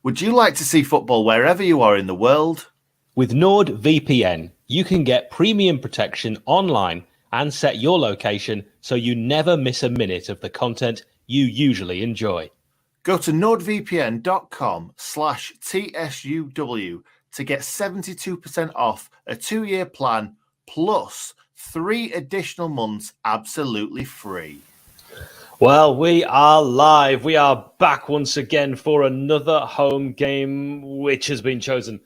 Would you like to see football wherever you are in the world? With NordVPN, you can get premium protection online and set your location so you never miss a minute of the content you usually enjoy. Go to nordvpn.com/TSUW to get 72% off a 2-year plan plus 3 additional months absolutely free. Well, we are live. We are back once again for another home game, which has been chosen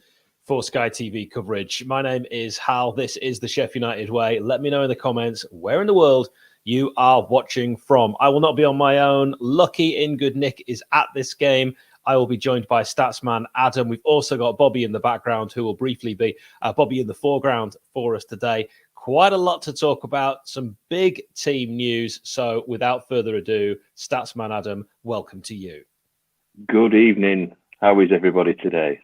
for Sky TV coverage. My name is Hal. This is the Sheff United way. Let me know in the comments where in the world you are watching from. I will not be on my own. Lucky in good nick is at this game. I will be joined by Statsman Adam. We've also got Bobby in the background, who will briefly be Bobby in the foreground for us today. Quite a lot to talk about, some big team news. So without further ado, Statsman Adam, welcome to you. Good evening. How is everybody today?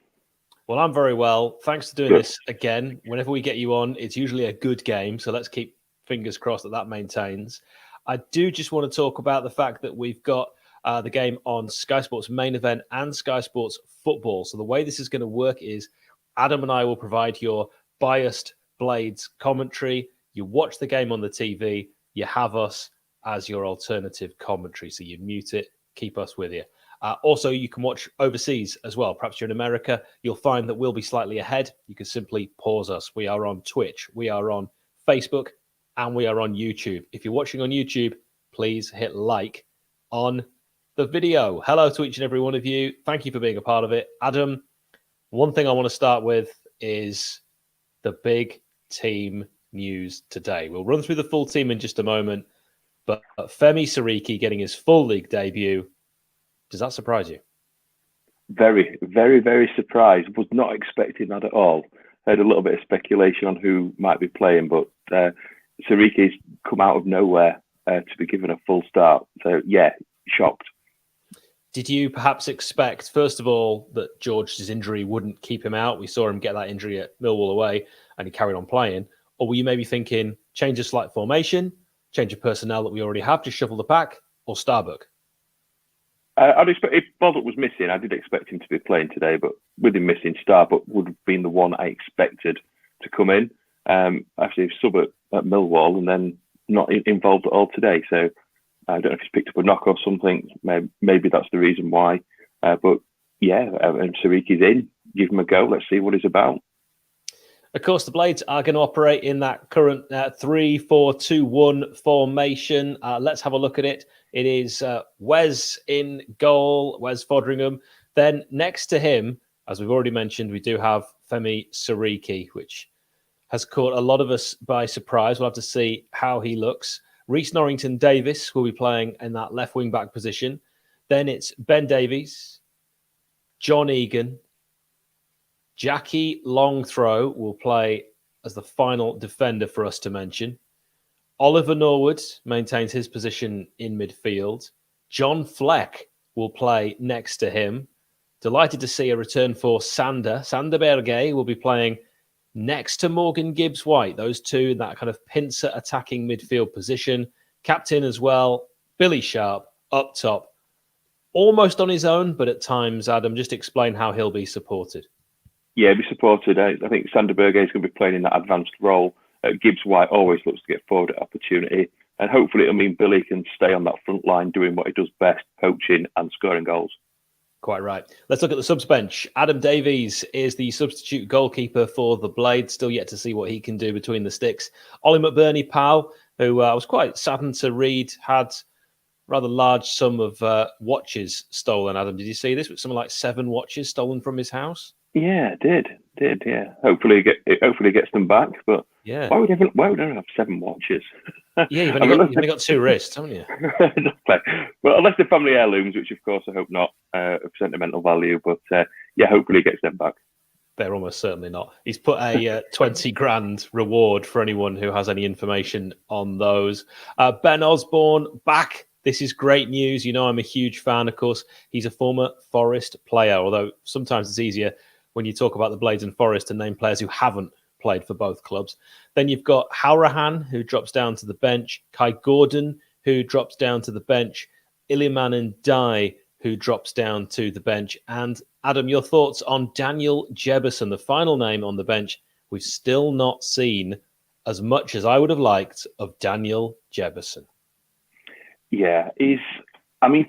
Well, I'm very well. Thanks for doing this again. Whenever we get you on, it's usually a good game. So let's keep fingers crossed that maintains. I do just want to talk about the fact that we've got the game on Sky Sports Main Event and Sky Sports Football. So the way this is going to work is Adam and I will provide your biased Blades commentary. You watch the game on the TV. You have us as your alternative commentary. So you mute it, keep us with you. Also, you can watch overseas as well. Perhaps you're in America. You'll find that we'll be slightly ahead. You can simply pause us. We are on Twitch. We are on Facebook. And we are on YouTube. If you're watching on YouTube, please hit like on the video. Hello to each and every one of you. Thank you for being a part of it. Adam, one thing I want to start with is the big team news today. We'll run through the full team in just a moment, but Femi Siriki getting his full league debut. Does that surprise you? Very, very, very surprised. Was not expecting that at all. Heard a little bit of speculation on who might be playing, but Siriki's come out of nowhere to be given a full start. So, yeah, shocked. Did you perhaps expect, first of all, that George's injury wouldn't keep him out? We saw him get that injury at Millwall away and he carried on playing. Or were you maybe thinking, change of slight formation, change of personnel that we already have, just shuffle the pack, or Starbuck? I'd expect, if Bolduk was missing, I did expect him to be playing today, but with him missing, Starbuck would have been the one I expected to come in. Actually, sub at Millwall and then not involved at all today. So I don't know if he's picked up a knock or something. Maybe that's the reason why. But yeah, and Siriki's in. Give him a go. Let's see what he's about. Of course, the Blades are going to operate in that current 3-4-2-1 formation. Let's have a look at it. It is Wes in goal, Wes Fodringham. Then next to him, as we've already mentioned, we do have Femi Siriki, which has caught a lot of us by surprise. We'll have to see how he looks. Reece Norrington-Davis will be playing in that left wing-back position. Then it's Ben Davies, John Egan, Jackie Longthrow will play as the final defender for us to mention. Oliver Norwood maintains his position in midfield. John Fleck will play next to him. Delighted to see a return for Sander. Sander Berge will be playing next to Morgan Gibbs-White. Those two in that kind of pincer attacking midfield position. Captain as well, Billy Sharp up top. Almost on his own, but at times, Adam, just explain how he'll be supported. Yeah, be supported. I think Sander Berge is going to be playing in that advanced role. Gibbs-White always looks to get forward at opportunity. And hopefully it'll mean Billy can stay on that front line doing what he does best, poaching and scoring goals. Quite right. Let's look at the subs bench. Adam Davies is the substitute goalkeeper for the Blades. Still yet to see what he can do between the sticks. Ollie McBurney-Powell, who I was quite saddened to read, had rather large sum of watches stolen. Adam, did you see this? With something like 7 watches stolen from his house? Yeah, did. Yeah. Hopefully he gets them back. But yeah, why would anyone have 7 watches? Yeah, you've only got 2 wrists, haven't you? Exactly. Well, unless they're family heirlooms, which of course I hope not, of sentimental value. But yeah, hopefully he gets them back. They're almost certainly not. He's put a 20 grand reward for anyone who has any information on those. Ben Osborne back. This is great news. You know, I'm a huge fan, of course. He's a former Forest player, although sometimes it's easier when you talk about the Blades and Forest to name players who haven't played for both clubs. Then you've got Howrahan, who drops down to the bench. Kai Gordon, who drops down to the bench. Iliman and Dai who drops down to the bench. And Adam, your thoughts on Daniel Jebeson, the final name on the bench? We've still not seen as much as I would have liked of Daniel Jebeson. Yeah,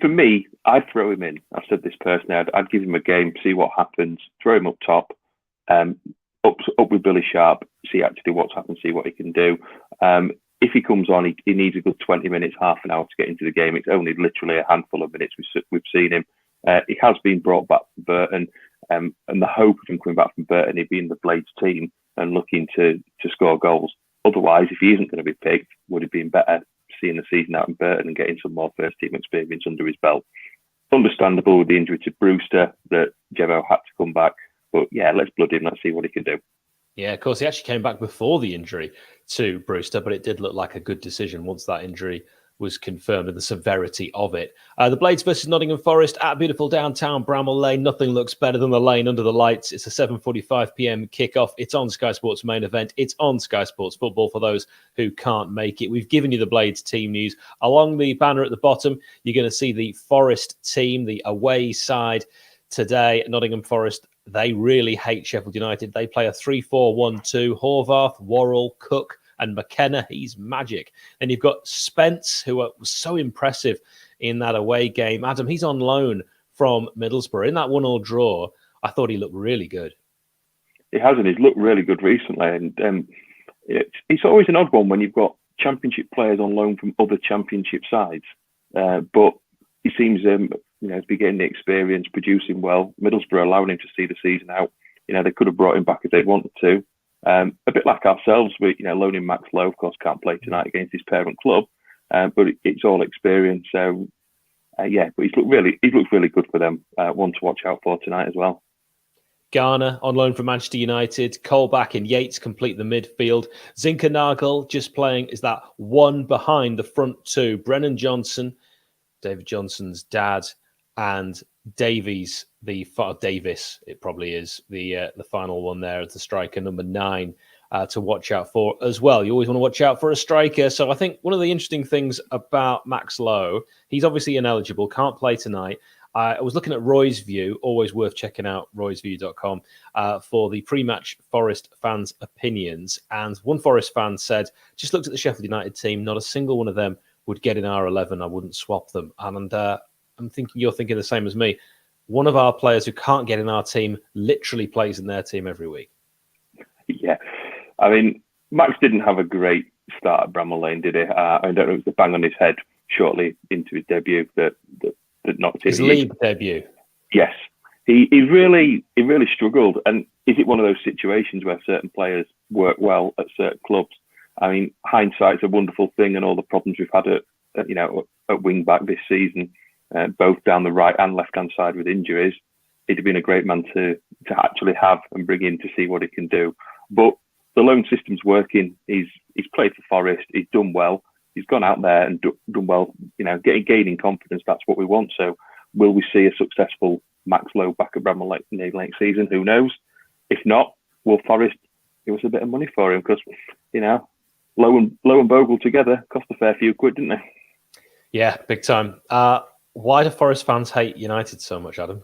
for me, I'd throw him in. I've said this personally. I'd give him a game, see what happens, throw him up top, up with Billy Sharp, see actually what's happened, see what he can do. If he comes on, he needs a good 20 minutes, half an hour to get into the game. It's only literally a handful of minutes we've seen him. He has been brought back from Burton, and the hope of him coming back from Burton, he'd be in the Blades team and looking to score goals. Otherwise, if he isn't going to be picked, would it been better seeing the season out in Burton and getting some more first team experience under his belt? Understandable with the injury to Brewster that Jevo had to come back, but yeah, let's blood him. Let's see what he can do. Yeah, of course, he actually came back before the injury to Brewster, but it did look like a good decision once that injury was confirmed and the severity of it. The Blades versus Nottingham Forest at beautiful downtown Bramall Lane. Nothing looks better than the lane under the lights. It's a 7:45 p.m. kickoff. It's on Sky Sports main event. It's on Sky Sports Football for those who can't make it. We've given you the Blades team news. Along the banner at the bottom, you're going to see the Forest team, the away side today. Nottingham Forest, they really hate Sheffield United. They play a 3-4-1-2. Horvath, Worrell, Cook, and McKenna. He's magic. And you've got Spence, who was so impressive in that away game. Adam, he's on loan from Middlesbrough. In that 1-1 draw, I thought he looked really good. He hasn't. He's looked really good recently. And it's always an odd one when you've got championship players on loan from other championship sides. But he seems to be getting the experience, producing well. Middlesbrough allowing him to see the season out. They could have brought him back if they'd wanted to. A bit like ourselves, we loaning Max Lowe, of course, can't play tonight against his parent club, but it's all experience. So, but he's looked really good for them. One to watch out for tonight as well. Garner on loan from Manchester United. Colback and Yates complete the midfield. Zinkernagel just playing is that one behind the front two. Brennan Johnson, David Johnson's dad, and Davies, Davis, it probably is the final one there as the striker, number 9, to watch out for as well. You always want to watch out for a striker. So I think one of the interesting things about Max Lowe, he's obviously ineligible, can't play tonight. I was looking at Roy's View, always worth checking out roysview.com for the pre-match Forest fans' opinions. And one Forest fan said, just looked at the Sheffield United team, not a single one of them would get in our 11. I wouldn't swap them. And I'm thinking you're thinking the same as me. One of our players who can't get in our team literally plays in their team every week. Yeah. Max didn't have a great start at Bramall Lane, did he? I don't know, it was the bang on his head shortly into his debut that knocked him. His league debut. Yes. He really struggled. And is it one of those situations where certain players work well at certain clubs? Hindsight's a wonderful thing, and all the problems we've had at wing back this season, both down the right and left hand side with injuries, he'd have been a great man to actually have and bring in to see what he can do. But the loan system's working. He's played for Forest. He's done well. He's gone out there and done well. Gaining confidence. That's what we want. So, will we see a successful Max Lowe back at Bramall Lane next season? Who knows? If not, will Forest give us a bit of money for him? Because Lowe and Bogle together cost a fair few quid, didn't they? Yeah, big time. Why do Forest fans hate United so much, Adam?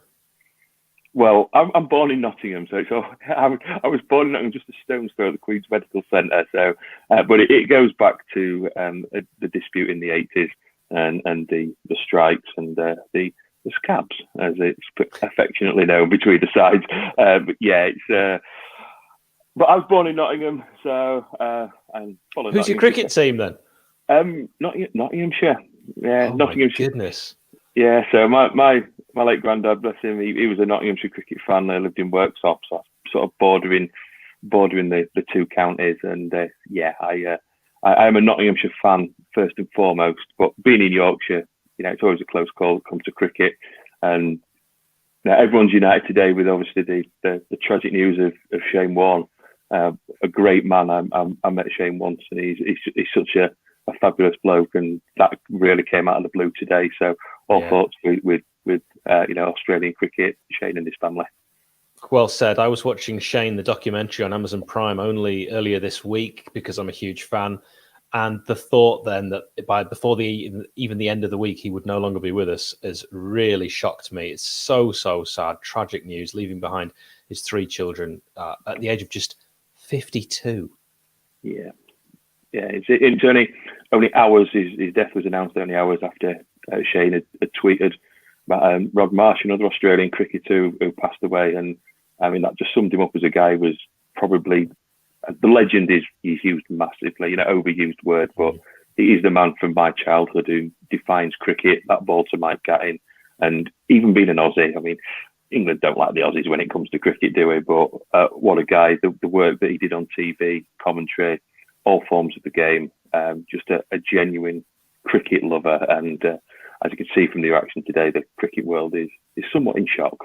Well, I'm born in Nottingham, so I was born in Nottingham, just a stone's throw at the Queen's Medical Centre. So, but it goes back to the dispute in the 80s and the strikes and the scabs, as it's affectionately known between the sides. But yeah, it's. But I was born in Nottingham, so I follow. Who's your cricket team then? Nottinghamshire. Yeah, oh Nottinghamshire. My goodness. Yeah, so my late granddad, bless him, he was a Nottinghamshire cricket fan. They lived in Worksop, so sort of bordering the two counties. And I am a Nottinghamshire fan first and foremost. But being in Yorkshire, it's always a close call when it comes to cricket. And everyone's united today with obviously the tragic news of Shane Warne. A great man. I met Shane once, and he's such a fabulous bloke, and that really came out of the blue today. So all thoughts with Australian cricket, Shane and his family. Well said. I was watching Shane, the documentary on Amazon Prime, only earlier this week because I'm a huge fan. And the thought then that before even the end of the week, he would no longer be with us has really shocked me. It's so sad, tragic news, leaving behind his 3 children at the age of just 52. Yeah. It's only hours. His death was announced only hours after Shane had tweeted about Rod Marsh, another Australian cricketer who passed away. And I mean, that just summed him up as a guy who was probably the legend. He's used massively, overused word, but he is the man from my childhood who defines cricket. That ball to Mike Gattin, and even being an Aussie. I mean, England don't like the Aussies when it comes to cricket, do we? But what a guy! The work that he did on TV, commentary, all forms of the game. Just a genuine cricket lover, and as you can see from the reaction today, the cricket world is somewhat in shock.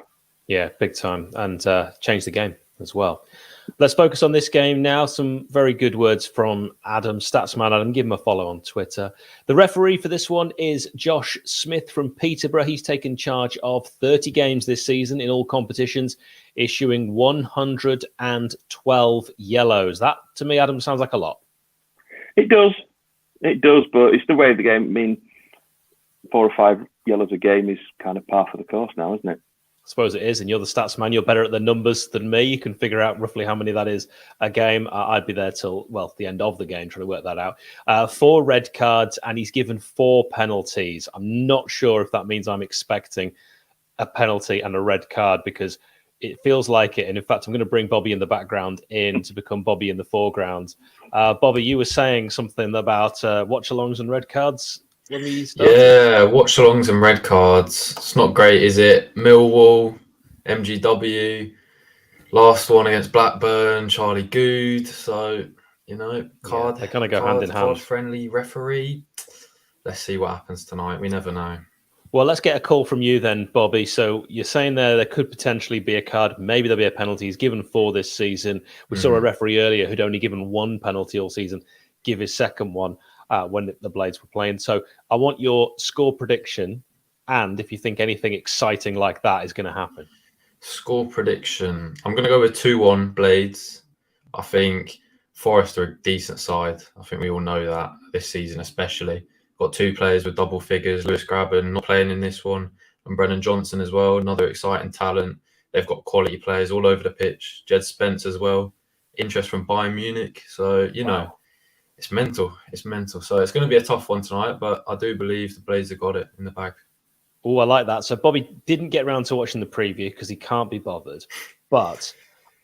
Yeah, big time, and changed the game as well. Let's focus on this game now. Some very good words from Adam, Statsman Adam. Give him a follow on Twitter. The referee for this one is Josh Smith from Peterborough. He's taken charge of 30 games this season in all competitions, issuing 112 yellows. That, to me, Adam, sounds like a lot. It does, but it's the way of the game. I mean, 4 or 5 yellows a game is kind of par for the course now, isn't it? I suppose it is, and you're the stats man. You're better at the numbers than me. You can figure out roughly how many that is a game. I'd be there till, the end of the game trying to work that out. 4 red cards, and he's given 4 penalties. I'm not sure if that means I'm expecting a penalty and a red card, because it feels like it. And in fact, I'm going to bring Bobby in the background in to become Bobby in the foreground. Bobby, you were saying something about watch-alongs and red cards. Yeah, watch-alongs and red cards. It's not great, is it? Millwall, MGW, last one against Blackburn, Charlie Good. So, card. They kind of go hand in hand. Card-friendly referee. Let's see what happens tonight. We never know. Well, let's get a call from you then, Bobby. So you're saying there could potentially be a card. Maybe there'll be a penalty. He's given 4 this season. We saw a referee earlier who'd only given 1 penalty all season give his second one when the Blades were playing. So I want your score prediction, and if you think anything exciting like that is going to happen. Score prediction. I'm going to go with 2-1 Blades. I think Forest are a decent side. I think we all know that this season especially. Got 2 players with double figures. Lewis Grabban not playing in this one, and Brennan Johnson as well. Another exciting talent. They've got quality players all over the pitch. Jed Spence as well. Interest from Bayern Munich. So, It's mental. So it's going to be a tough one tonight, but I do believe the Blades have got it in the bag. Oh, I like that. So Bobby didn't get around to watching the preview because he can't be bothered. But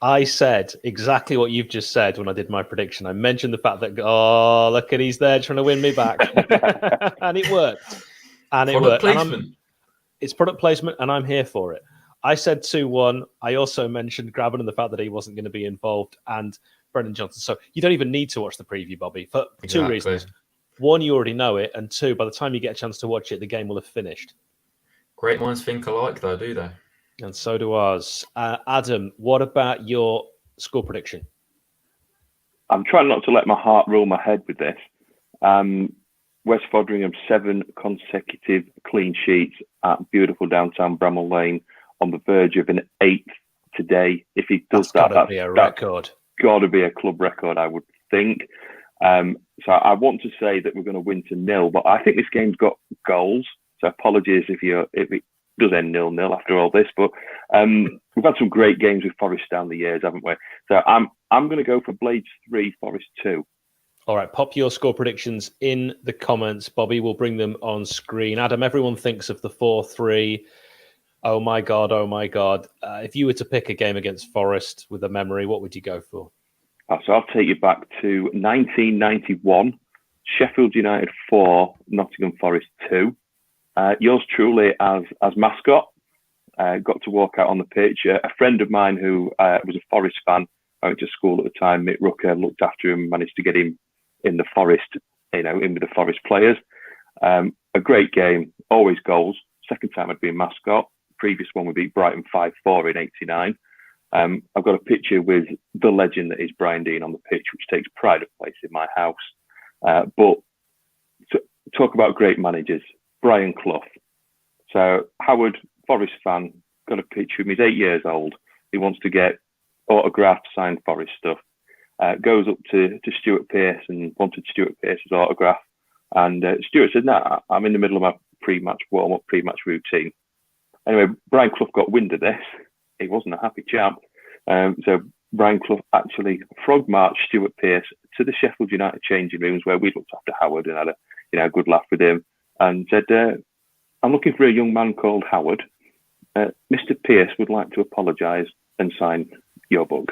I said exactly what you've just said when I did my prediction. I mentioned the fact that, look at he's there trying to win me back. And it worked. Product placement. It's product placement, and I'm here for it. I said 2-1. I also mentioned Grabban and the fact that he wasn't going to be involved, and Brendan Johnson. So you don't even need to watch the preview, Bobby, for 2 reasons. 1, you already know it, and 2, by the time you get a chance to watch it, the game will have finished. Great minds think alike, though, do they? And so do ours. Adam, what about your score prediction? I'm trying not to let my heart rule my head with this. West Fodringham, 7 consecutive clean sheets at beautiful downtown Bramall Lane, on the verge of an 8th today. If he does that's got to be a record. Got to be a club record, I would think. So I want to say that we're going to win to 0, but I think this game's got goals. So apologies if it does end 0-0 after all this. But we've had some great games with Forest down the years, haven't we? So I'm going to go for Blades 3, Forest 2. All right, pop your score predictions in the comments. Bobby will bring them on screen. Adam, everyone thinks of the 4-3. Oh my God. If you were to pick a game against Forest with a memory, what would you go for? So I'll take you back to 1991. Sheffield United 4, Nottingham Forest 2. Yours truly as mascot. Got to walk out on the pitch. A friend of mine who was a Forest fan, I went to school at the time, Mick Rucker, looked after him, managed to get him in the Forest, in with the Forest players. A great game, always goals. Second time I'd been mascot. Previous one we beat Brighton 5-4 in '89. I've got a picture with the legend that is Brian Deane on the pitch, which takes pride of place in my house. But to talk about great managers, Brian Clough. So Howard, Forest fan, got a picture of him. He's 8 years old. He wants to get autographed, signed Forest stuff. goes up to Stuart Pearce and wanted Stuart Pearce's autograph. And Stuart said, "No, I'm in the middle of my pre-match warm-up, pre-match routine." Anyway, Brian Clough got wind of this. He wasn't a happy chap. So Brian Clough actually frog marched Stuart Pearce to the Sheffield United changing rooms where we looked after Howard and had a good laugh with him, and said, "I'm looking for a young man called Howard. Mr. Pearce would like to apologise and sign your book."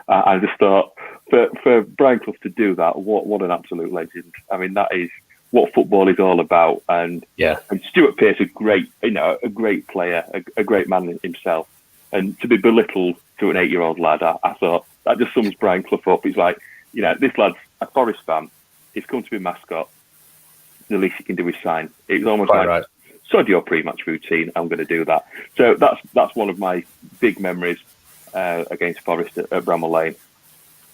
I just thought, for Brian Clough to do that, what an absolute legend. I mean, that is what football is all about. And Stuart Pearce, a great player, a great man himself. And to be belittled to an 8-year-old lad, I thought that just sums Brian Clough up. He's like, this lad's a Forest fan. He's come to be mascot. The least he can do is sign. It was almost like, sod your pre-match routine, I'm going to do that. So that's one of my big memories against Forest at Bramall Lane.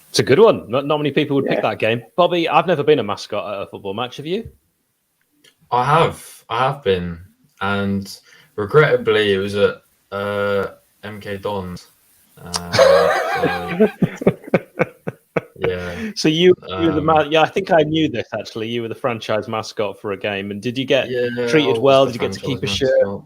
It's a good one. Not many people would pick that game. Bobby, I've never been a mascot at a football match. Have you? I have been, and regrettably, it was at MK Dons. So you were the I think I knew this actually. You were the franchise mascot for a game, and did you get treated well? Did you get to keep a shirt?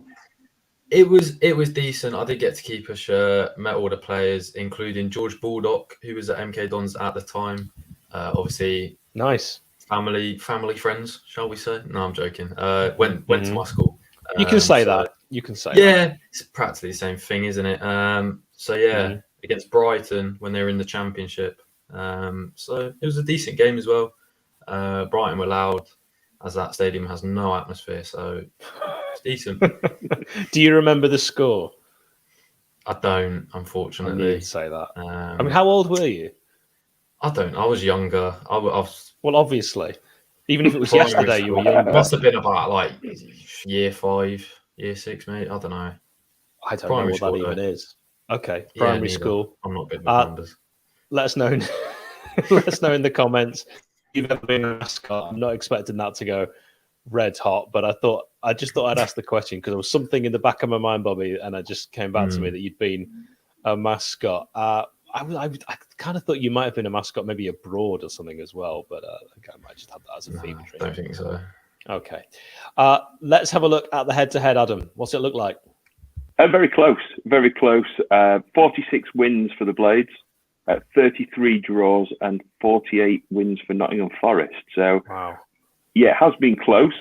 It was decent. I did get to keep a shirt. Met all the players, including George Baldock, who was at MK Dons at the time. Obviously, nice family friends, shall we say? No, I'm joking. Went to my school. You can say that. You can say that. It's practically the same thing, isn't it? Against Brighton when they were in the Championship. So it was a decent game as well. Brighton were loud, as that stadium has no atmosphere, so it's decent. Do you remember the score? I don't, unfortunately. I knew you'd say that. I mean, how old were you? I don't. I was younger. I was. Well, obviously, even if it was yesterday, you were younger. It must have been about like year 5, year 6, mate. I don't know. I don't know what that even is. Okay, primary school. I'm not good with numbers. Let us know. Let us know in the comments if you've ever been a mascot. I'm not expecting that to go red hot, but I just thought I'd ask the question because there was something in the back of my mind, Bobby, and it just came back to me that you'd been a mascot. I kind of thought you might have been a mascot, maybe abroad or something as well, but I might just have that as a fever dream. I don't think so. Okay, let's have a look at the head-to-head. Adam, what's it look like? Very close, very close. 46 wins for the Blades. 33 draws and 48 wins for Nottingham Forest. So, it has been close.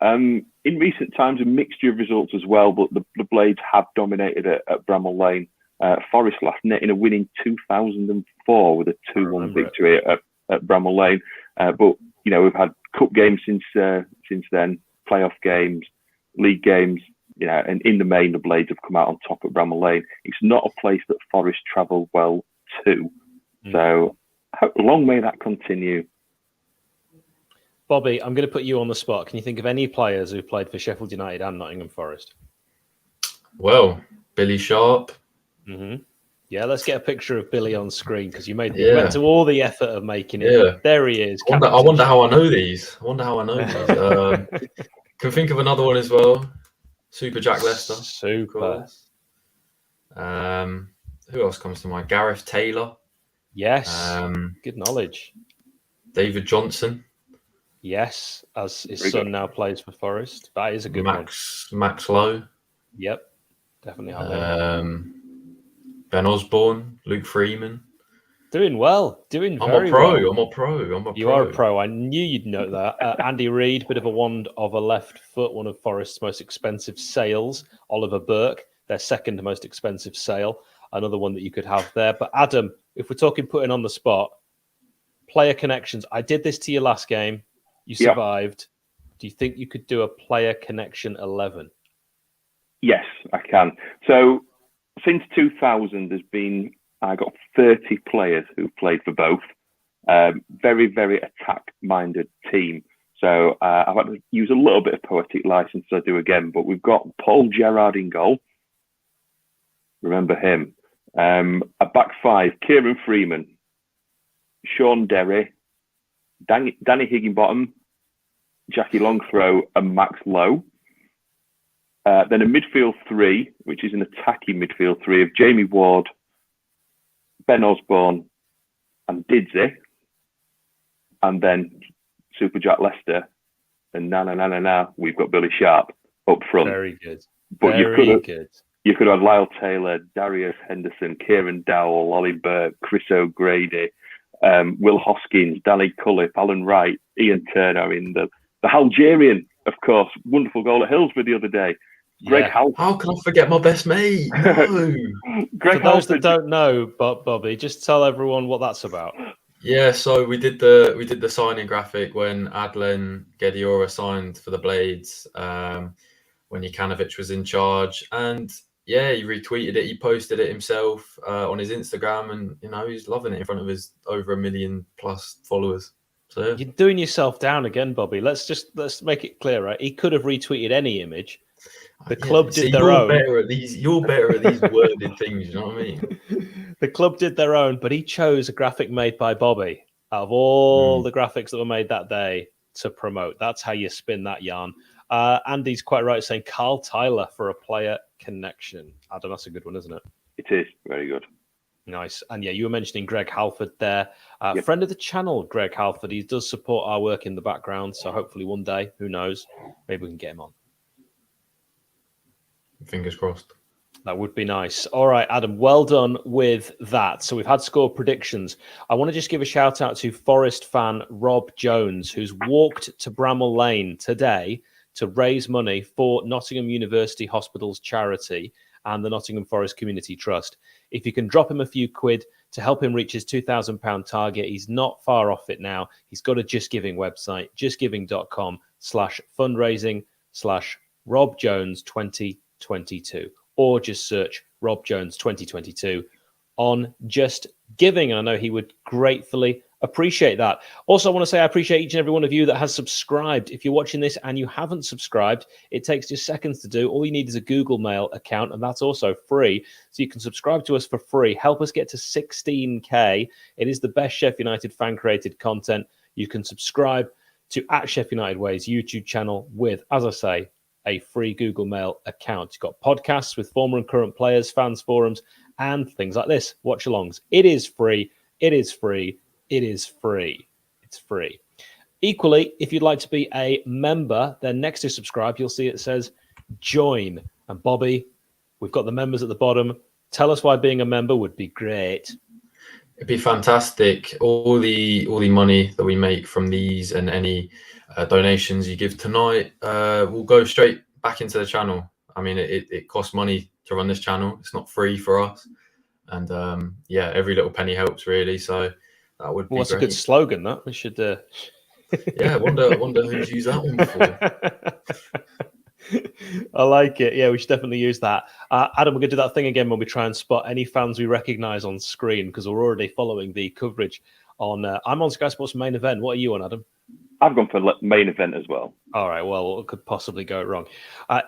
In recent times, a mixture of results as well, but the Blades have dominated at Bramall Lane. Forest last netting a win in 2004 with a 2-1 victory at Bramall Lane. But we've had cup games since then, playoff games, league games. And in the main, the Blades have come out on top at Bramall Lane. It's not a place that Forest travel well to. So long may that continue. Bobby, I'm going to put you on the spot. Can you think of any players who played for Sheffield United and Nottingham Forest? Well, Billy Sharp. Yeah, let's get a picture of Billy on screen because you went to all the effort of making it. Yeah. There he is. I wonder how I know these. Can think of another one as well. Super Jack Lester. Super. Who else comes to mind? Gareth Taylor. Yes. Good knowledge. David Johnson. Yes, as his son now plays for Forest. That is a good one. Max Lowe. Yep. Definitely have that. Ben Osborne, Luke Freeman. Doing well. Doing very well. I'm a pro. You are a pro. I knew you'd know that. Andy Reid, bit of a wand of a left foot, one of Forest's most expensive sales. Oliver Burke, their second most expensive sale. Another one that you could have there. But Adam, if we're talking putting on the spot, player connections. I did this to you last game. You survived. Do you think you could do a player connection 11? Yes, I can. So since 2000, I got 30 players who've played for both. Very, very attack-minded team. So I've had to use a little bit of poetic license as I do again, but we've got Paul Gerrard in goal. Remember him. A back five, Kieran Freeman, Sean Derry, Danny Higginbottom, Jackie Longthrow, and Max Lowe. Then a midfield three, which is an attacking midfield three of Jamie Ward, Ben Osborne, and 𝐍𝐸𝐶, and then Super Jack Leicester, and now we've got Billy Sharp up front. Very good. But Very good. You could have Lyle Taylor, Darius Henderson, Kieran Dowell, Ollie Burke, Chris O'Grady, Will Hoskins, Danny Cullip, Alan Wright, Ian Turner. I mean, the Algerian, of course, wonderful goal at Hillsborough the other day. Greg Halford. How can I forget my best mate? No. For those that don't know, Bobby, just tell everyone what that's about. Yeah, so we did the signing graphic when Adlen Gediora signed for the Blades, when Jukanovic was in charge, and yeah, he retweeted it, he posted it himself on his Instagram, and he's loving it in front of his over 1 million plus followers. So yeah. You're doing yourself down again, Bobby. Let's make it clear, right? He could have retweeted any image. The club did their own. You're better at these worded things, you know what I mean? The club did their own, but he chose a graphic made by Bobby out of all the graphics that were made that day to promote. That's how you spin that yarn. Andy's quite right saying Carl Tyler for a player connection. Adam, that's a good one, isn't it? It is. Very good. Nice. And yeah, you were mentioning Greg Halford there. Friend of the channel, Greg Halford. He does support our work in the background. So hopefully one day, who knows, maybe we can get him on. Fingers crossed. That would be nice. All right, Adam, well done with that. So we've had score predictions. I want to just give a shout out to Forest fan Rob Jones, who's walked to Bramall Lane today to raise money for Nottingham University Hospital's charity and the Nottingham Forest Community Trust. If you can drop him a few quid to help him reach his £2,000 target, he's not far off it now. He's got a Just Giving website, justgiving.com/fundraising/Rob Jones 2022, or just search Rob Jones 2022 on Just Giving. And I know he would gratefully appreciate that. Also, I want to say I appreciate each and every one of you that has subscribed. If you're watching this and you haven't subscribed, it takes just seconds to do. All you need is a Google Mail account, and that's also free. So you can subscribe to us for free. Help us get to 16K. It is the best Sheff United fan-created content. You can subscribe to @SheffUnitedWay's YouTube channel with, as I say, a free Google Mail account. You've got podcasts with former and current players, fans forums, and things like this, watch-alongs. It is free. It is free. It is free. It's free. Equally, if you'd like to be a member, then next to subscribe, you'll see it says join. And Bobby, we've got the members at the bottom. Tell us why being a member would be great. It'd be fantastic. All the money that we make from these and any donations you give tonight will go straight back into the channel. I mean, it costs money to run this channel. It's not free for us. And yeah, every little penny helps, really. So that would be What's great. a good slogan, that? We should... Yeah, wonder who's used that one before. I like it. Yeah, we should definitely use that. Adam, we're going to do that thing again when we try and spot any fans we recognise on screen, because we're already following the coverage on... I'm on Sky Sports Main Event. What are you on, Adam? I've gone for main event as well. All right, well, what could possibly go wrong?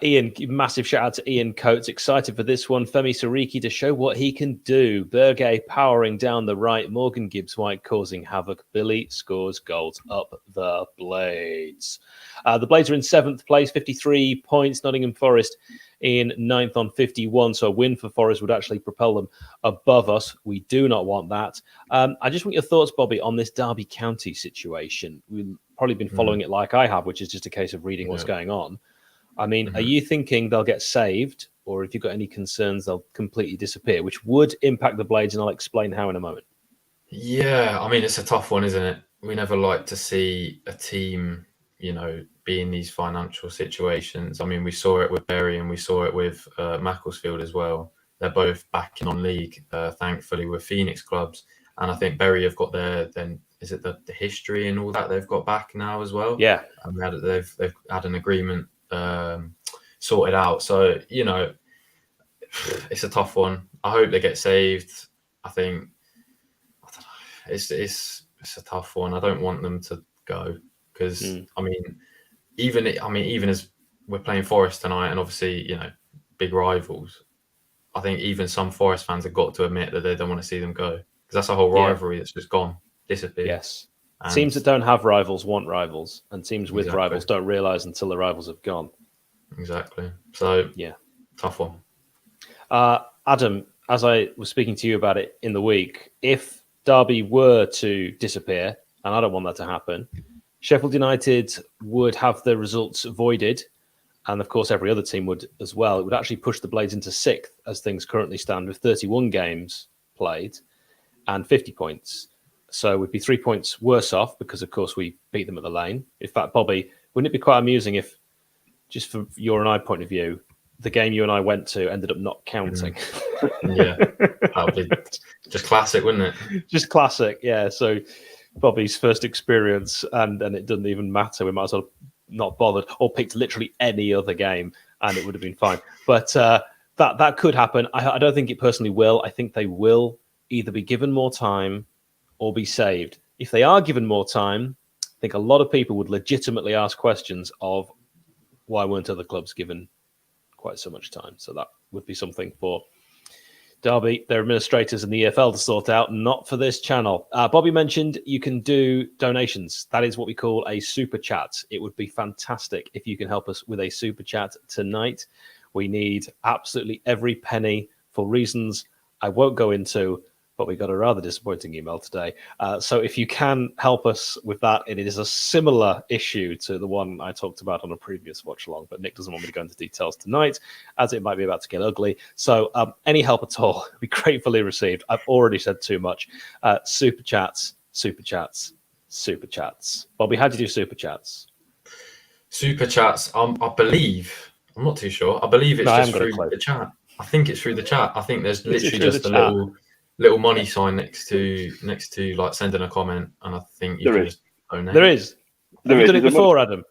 Ian, massive shout out to Ian Coates. Excited for this one. Femi Sariki to show what he can do. 𝐍𝐸𝐶 powering down the right. Morgan Gibbs-White causing havoc. Billy scores goals up the Blades. The Blades are in 7th place, 53 points. Nottingham Forest in 9th on 51. So a win for Forest would actually propel them above us. We do not want that. I just want your thoughts, Bobby, on this Derby County situation. We've probably been following it like I have, which is just a case of reading what's going on. I mean, are you thinking they'll get saved, or if you've got any concerns, they'll completely disappear, which would impact the Blades, and I'll explain how in a moment. Yeah, I mean, it's a tough one, isn't it? We never like to see a team, be in these financial situations. I mean, we saw it with Bury and we saw it with Macclesfield as well. They're both back in on-league, thankfully, with Phoenix clubs. And I think Bury have got is it the history and all that they've got back now as well? Yeah. And they've had an agreement sorted out. So, it's a tough one. I hope they get saved. I don't know. It's a tough one. I don't want them to go because, even as we're playing Forest tonight and obviously, big rivals, I think even some Forest fans have got to admit that they don't want to see them go because that's a whole rivalry that's just gone. Disappear. Yes. And teams that don't have rivals want rivals, and teams with rivals don't realise until the rivals have gone. Exactly. So, yeah, tough one. Adam, as I was speaking to you about it in the week, if Derby were to disappear, and I don't want that to happen, Sheffield United would have the results voided, and of course every other team would as well. It would actually push the Blades into 6th as things currently stand with 31 games played and 50 points. So we'd be 3 points worse off because, of course, we beat them at the Lane. In fact, Bobby, wouldn't it be quite amusing if, just from your and I point of view, the game you and I went to ended up not counting? Yeah, that would be just classic, wouldn't it? Just classic, yeah. So Bobby's first experience, and it doesn't even matter. We might as well not bothered or picked literally any other game, and it would have been fine. But that could happen. I don't think it personally will. I think they will either be given more time or be saved. If they are given more time, I think a lot of people would legitimately ask questions of why weren't other clubs given quite so much time. So that would be something for Derby, their administrators and the EFL to sort out, not for this channel. Bobby mentioned you can do donations. That is what we call a super chat. It would be fantastic if you can help us with a super chat tonight. We need absolutely every penny for reasons I won't go into, but we got a rather disappointing email today. So if you can help us with that, it is a similar issue to the one I talked about on a previous watch along, but Nick doesn't want me to go into details tonight, as it might be about to get ugly. So any help at all would be gratefully received. I've already said too much. Super chats, super chats, super chats. Bobby, how do you do super chats? Super chats, I believe, I'm not too sure. I believe it's just through the chat. I think it's through the chat. I think there's literally just a little money sign next to like sending a comment, and I think you can just donate. There is. Have you done it before, Adam?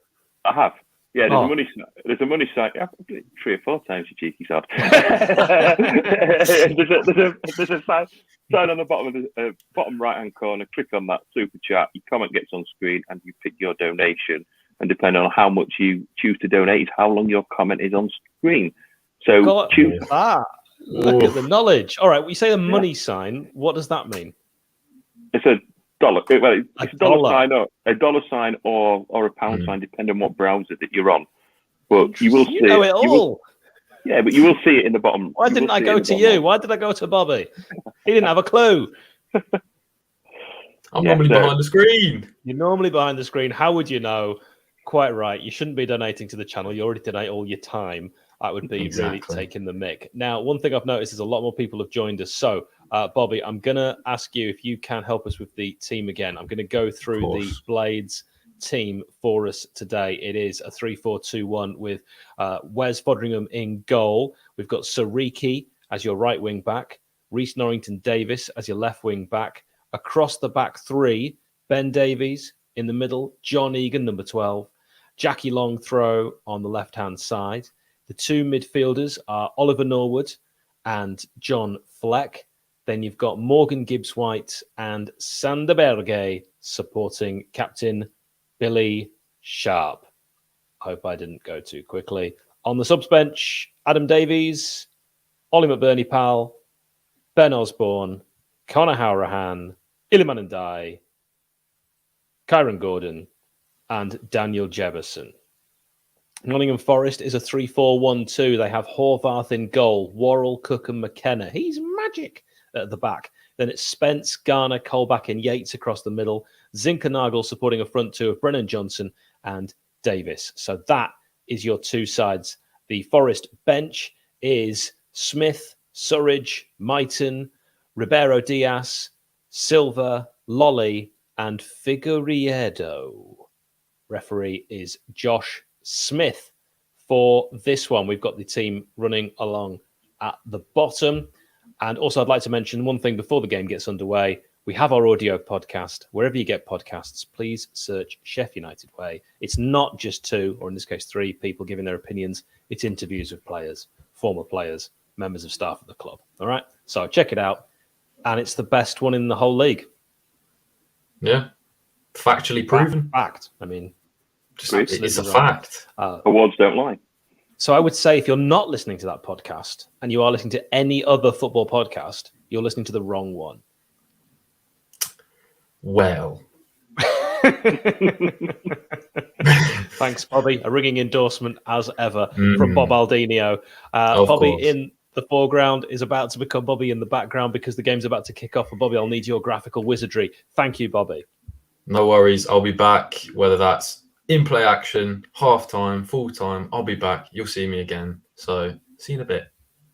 I have. Yeah, there's a money sign. Yeah, 3 or 4 times, you cheeky sod. there's a sign on the bottom of the bottom right hand corner. Click on that super chat. Your comment gets on screen, and you pick your donation. And depending on how much you choose to donate, is how long your comment is on screen. So choose. Look at the knowledge. All right, we say a money sign. What does that mean? It's a dollar. Well, it's a dollar sign, or a dollar sign, or a pound sign, depending on what browser that you're on. But you will see. You know it all. Yeah, but you will see it in the bottom. Why didn't I go to you? Why did I go to Bobby? He didn't have a clue. I'm normally behind the screen. You're normally behind the screen. How would you know? Quite right. You shouldn't be donating to the channel. You already donate all your time. That would be really taking the mick. Now, one thing I've noticed is a lot more people have joined us. So, Bobby, I'm going to ask you if you can help us with the team again. I'm going to go through the Blades team for us today. It is a 3-4-2-1 with 𝐍𝐨𝐫𝐍 in goal. We've got Sariki as your right wing back, Reece Norrington-Davis as your left wing back. Across the back 3, Ben Davies in the middle, John Egan, number 12, Jackie Longthrow on the left-hand side. The 2 midfielders are Oliver Norwood and John Fleck. Then you've got Morgan Gibbs-White and Sander Berge supporting captain Billy Sharp. Hope I didn't go too quickly. On the subs bench, Adam Davies, Ollie McBurney-Powell, Ben Osborne, Connor Howrahan, Iliman Ndiaye, Kyron Gordon, and Daniel Jebeson. Nottingham Forest is a 3-4-1-2. They have Horvath in goal, Worrell, Cook and McKenna. He's magic at the back. Then it's Spence, Garner, Colback and Yates across the middle. Zinkernagel supporting a front 2 of Brennan Johnson and Davis. So that is your 2 sides. The Forest bench is Smith, Surridge, Mighton, Ribeiro Diaz, Silva, Lolly and Figueiredo. Referee is Josh Smith. For this one, we've got the team running along at the bottom. And also, I'd like to mention one thing before the game gets underway. We have our audio podcast. Wherever you get podcasts, please search Sheff United Way. It's not just 2, or in this case 3, people giving their opinions. It's interviews with players, former players, members of staff at the club. All right? So check it out. And it's the best one in the whole league. Yeah. Factually proven. Fact. I mean, it's a fact. Awards don't lie. So I would say if you're not listening to that podcast and you are listening to any other football podcast, you're listening to the wrong one. Well. Thanks, Bobby. A ringing endorsement, as ever, from Bob Aldinio. Bobby, course. in the foreground is about to become Bobby in the background because the game's about to kick off. And Bobby, I'll need your graphical wizardry. Thank you, Bobby. No worries. I'll be back, whether that's in-play action, half-time, full-time. I'll be back. You'll see me again. So see you in a bit.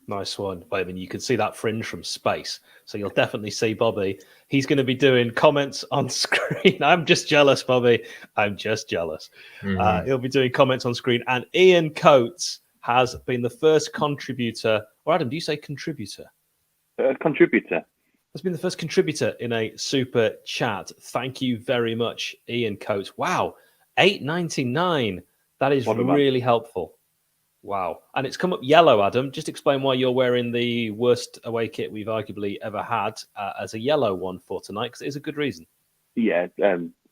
Nice one. I mean, you can see that fringe from space. So you'll definitely see Bobby. He's going to be doing comments on screen. I'm just jealous, Bobby. I'm just jealous. He'll be doing comments on screen. And Ian Coates has been the first contributor. Or Adam, do you say contributor? Contributor. Has been the first contributor in a super chat. Thank you very much, Ian Coates. Wow, $8.99. That is really helpful. Wow. And it's come up yellow, Adam. Just explain why you're wearing the worst away kit we've arguably ever had as a yellow one for tonight, because it is a good reason. Yeah,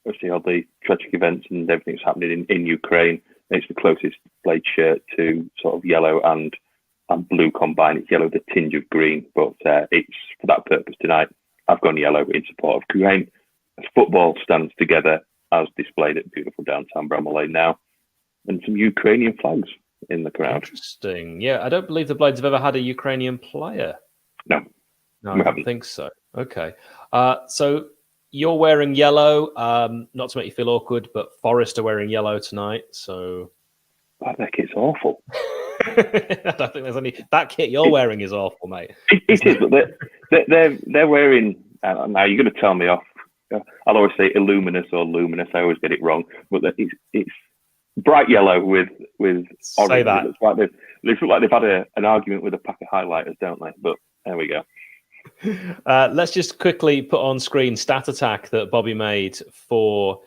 obviously all the tragic events and everything that's happening in Ukraine. It's the closest blade shirt to sort of yellow and blue combined. It's yellow with a tinge of green, but it's for that purpose tonight. I've gone yellow in support of Ukraine. As football stands together, as displayed at beautiful downtown Bramall Lane now, and some Ukrainian flags in the crowd. Interesting. Yeah, I don't believe the Blades have ever had a Ukrainian player. No, I don't think so. Okay. So you're wearing yellow, not to make you feel awkward, but Forest are wearing yellow tonight. So I think it's awful. I don't think there's any. That kit you're wearing is awful, mate. It is, but they're wearing. Now you're going to tell me off. I'll always say Illuminous or Luminous. I always get it wrong, but it's bright yellow with orange. Say that. It looks like they've had an argument with a pack of highlighters, don't they? But there we go. Let's just quickly put on screen stat attack that Bobby made for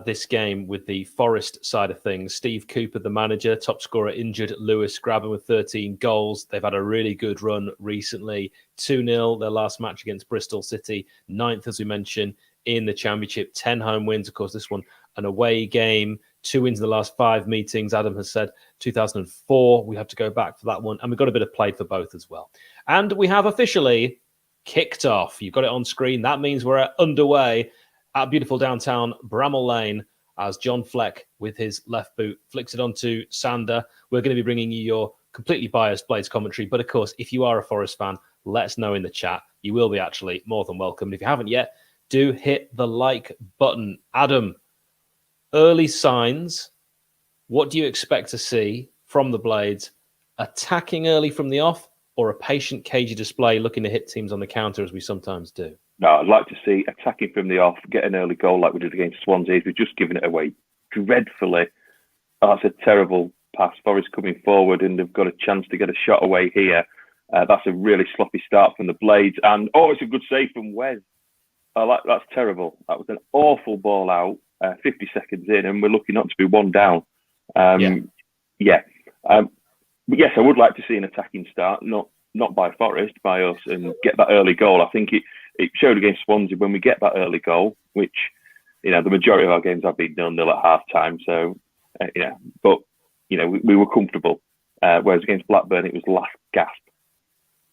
this game with the Forest side of things. Steve Cooper, the manager, top scorer injured. Lewis Grabban with 13 goals. They've had a really good run recently. 2-0 their last match against Bristol City. 9th, as we mentioned, in the Championship. 10 home wins. Of course, this one an away game. 2 wins in the last 5 meetings. Adam has said 2004. We have to go back for that one. And we've got a bit of play for both as well. And we have officially kicked off. You've got it on screen. That means we're underway at beautiful downtown Bramall Lane as John Fleck with his left boot flicks it onto Sander. We're going to be bringing you your completely biased Blades commentary. But of course, if you are a Forest fan, let us know in the chat. You will be actually more than welcome. And if you haven't yet, do hit the like button. Adam, early signs. What do you expect to see from the Blades? Attacking early from the off or a patient, cagey display looking to hit teams on the counter as we sometimes do? No, I'd like to see attacking from the off, get an early goal like we did against Swansea. We've just given it away dreadfully. That's a terrible pass. Forest coming forward and they've got a chance to get a shot away here. That's a really sloppy start from the Blades. And, it's a good save from Wes. That's terrible. That was an awful ball out, 50 seconds in, and we're lucky not to be one down. But yes, I would like to see an attacking start, not by Forest, by us, and get that early goal. I think it showed against Swansea when we get that early goal, which, the majority of our games have been 0-0 at half time. So, but, we were comfortable. Whereas against Blackburn, it was last gasp.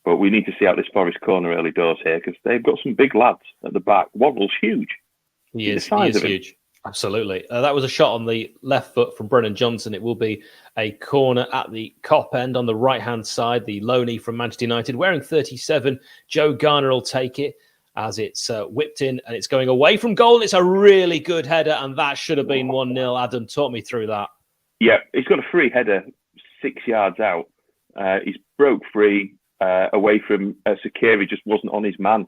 But we need to see out this Forest corner early doors here because they've got some big lads at the back. Waddle's huge. He is huge. Absolutely. That was a shot on the left foot from Brennan Johnson. It will be a corner at the Kop end on the right-hand side. The loanee from Manchester United wearing 37. Joe Garner will take it as it's whipped in and it's going away from goal. And it's a really good header and that should have been 1-0. Adam, talk me through that. Yeah, he's got a free header 6 yards out. He's broke free away from Sakiri, just wasn't on his man.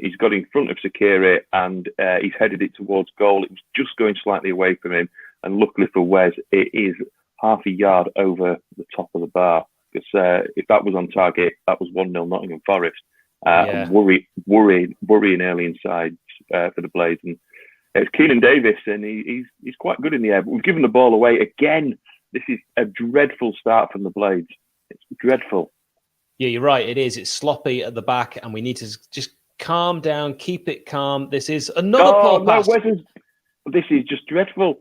He's got in front of Sakiri and he's headed it towards goal. It was just going slightly away from him. And luckily for Wes, it is half a yard over the top of the bar. Because if that was on target, that was 1-0 Nottingham Forest. Worrying early inside for the Blades. And it's Keenan Davis, and he's quite good in the air. But we've given the ball away again. This is a dreadful start from the Blades. It's dreadful. Yeah, you're right. It is. It's sloppy at the back, and we need to just calm down, keep it calm. This is another poor pass. This is just dreadful.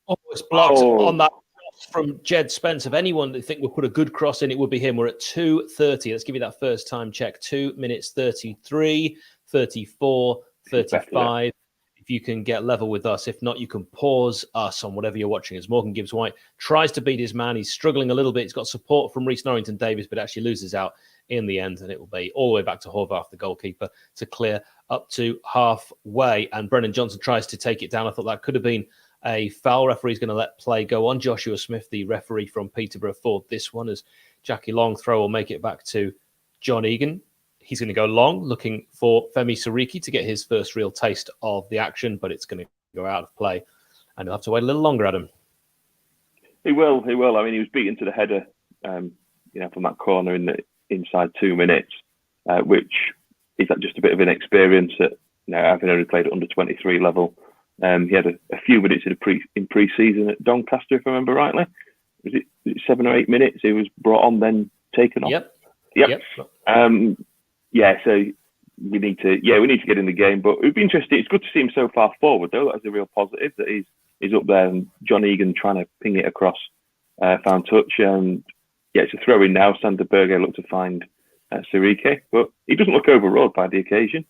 Oh, it's blocked on that cross from Jed Spence. If anyone that think we'll put a good cross in, it would be him. We're at 2:30. Let's give you that first time check. 2 minutes 33, 34, 35. If if you can get level with us. If not, you can pause us on whatever you're watching as Morgan Gibbs-White tries to beat his man. He's struggling a little bit. He's got support from Rhys Norrington-Davies, but actually loses out in the end, and it will be all the way back to Horvath, the goalkeeper, to clear up to halfway. And Brennan Johnson tries to take it down. I thought that could have been a foul. Referee's going to let play go on. Joshua Smith, the referee from Peterborough, for this one, as Jackie Long throw will make it back to John Egan. He's going to go long, looking for Femi Sariki to get his first real taste of the action, but it's going to go out of play, and he'll have to wait a little longer, Adam. He will. I mean, he was beaten to the header, from that corner in the inside 2 minutes, which is just a bit of inexperience at, having only played at under 23 level. He had a few minutes in pre-season at Doncaster, if I remember rightly. Was it 7 or 8 minutes? He was brought on, then taken off. Yep. So we need to get in the game. But it would be interesting. It's good to see him so far forward, though. That's a real positive that he's up there. And John Egan trying to ping it across, found touch. And it's a throw in now. Sander Berge looked to find Sariki, but he doesn't look overawed by the occasion.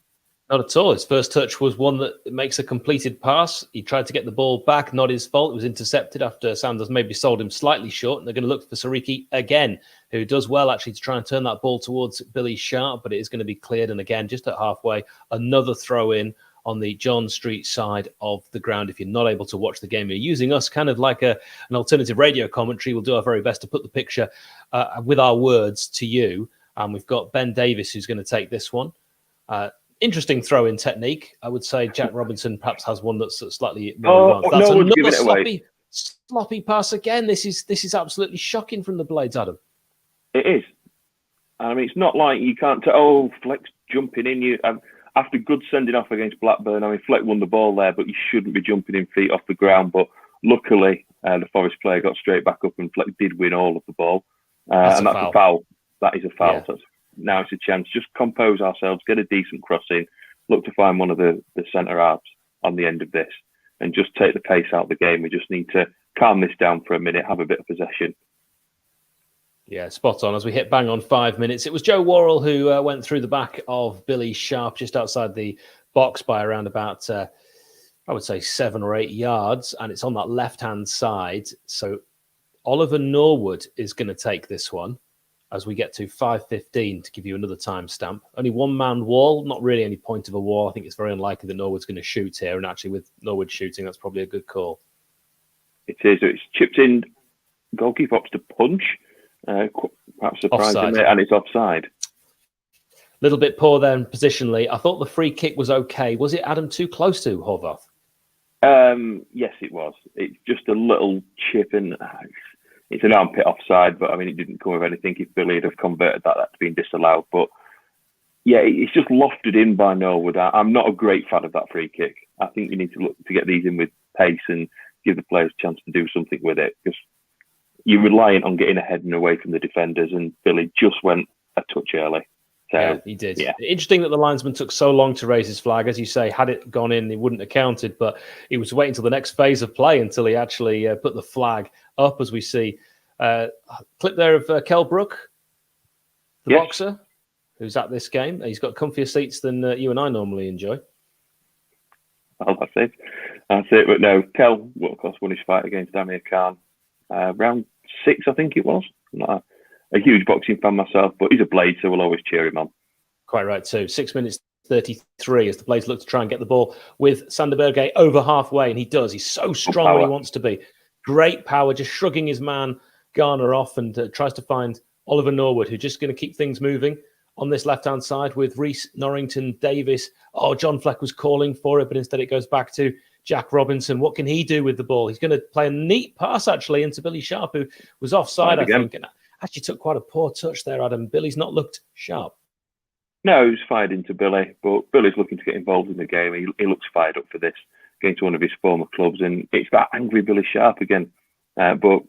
Not at all. His first touch was one that makes a completed pass. He tried to get the ball back, not his fault. It was intercepted after Sanders maybe sold him slightly short, and they're going to look for Sariki again, who does well actually to try and turn that ball towards Billy Sharp, but it is going to be cleared. And again, just at halfway, another throw in on the John Street side of the ground. If you're not able to watch the game, you're using us kind of like an alternative radio commentary. We'll do our very best to put the picture with our words to you. And we've got Ben Davis who's going to take this one. Interesting throw-in technique. I would say Jack Robinson perhaps has one that's slightly more advanced. That's another sloppy pass again. This is absolutely shocking from the Blades, Adam. It is. I mean, it's not like you can't tell, Fleck's jumping in. After good sending off against Blackburn, I mean, Fleck won the ball there, but you shouldn't be jumping in feet off the ground. But luckily, the Forest player got straight back up and Fleck did win all of the ball. That's a foul. That is a foul. Yeah. So now it's a chance. Just compose ourselves, get a decent cross in, look to find one of the centre halves on the end of this, and just take the pace out of the game. We just need to calm this down for a minute, have a bit of possession. Yeah, spot on. As we hit bang on 5 minutes, it was Joe Worrell who went through the back of Billy Sharp just outside the box by around about, I would say, 7 or 8 yards, and it's on that left-hand side. So Oliver Norwood is going to take this one as we get to 5:15 to give you another timestamp. Only one-man wall, not really any point of a wall. I think it's very unlikely that Norwood's going to shoot here, and actually with Norwood shooting, that's probably a good call. It is. It's chipped in. Goalkeeper opts to punch. Perhaps surprising, and it's offside. Little bit poor then positionally. I thought the free kick was okay. Was it, Adam, too close to Horvath? Yes, it was. It's just a little chip in. It's an armpit offside, but I mean, it didn't come with anything. If Billy had have converted that, that's been disallowed. But yeah, it's just lofted in by Norwood. I'm not a great fan of that free kick. I think you need to look to get these in with pace and give the players a chance to do something with it, because you're reliant on getting ahead and away from the defenders, and Billy just went a touch early. So, yeah, he did. Yeah. Interesting that the linesman took so long to raise his flag. As you say, had it gone in, he wouldn't have counted, but he was waiting until the next phase of play until he actually put the flag up, as we see. Clip there of Kel Brook, the boxer, who's at this game. He's got comfier seats than you and I normally enjoy. Well, that's it. But no, Kel, of course, won his fight against Amir Khan. Round 6, I think it was. I'm not a huge boxing fan myself, but he's a Blade, so we'll always cheer him on. Quite right, too. 6 minutes 33 as the Blades look to try and get the ball with Sander Berge over halfway, and he does. He's so strong when he wants to be. Great power, just shrugging his man Garner off, and tries to find Oliver Norwood, who's just going to keep things moving on this left-hand side with Rhys Norrington-Davies. Oh, John Fleck was calling for it, but instead it goes back to Jack Robinson. What can he do with the ball? He's going to play a neat pass, actually, into Billy Sharp, who was offside, I think, and actually took quite a poor touch there, Adam. Billy's not looked sharp. No, he was fired into Billy, but Billy's looking to get involved in the game. He looks fired up for this, against one of his former clubs, and it's that angry Billy Sharp again. But,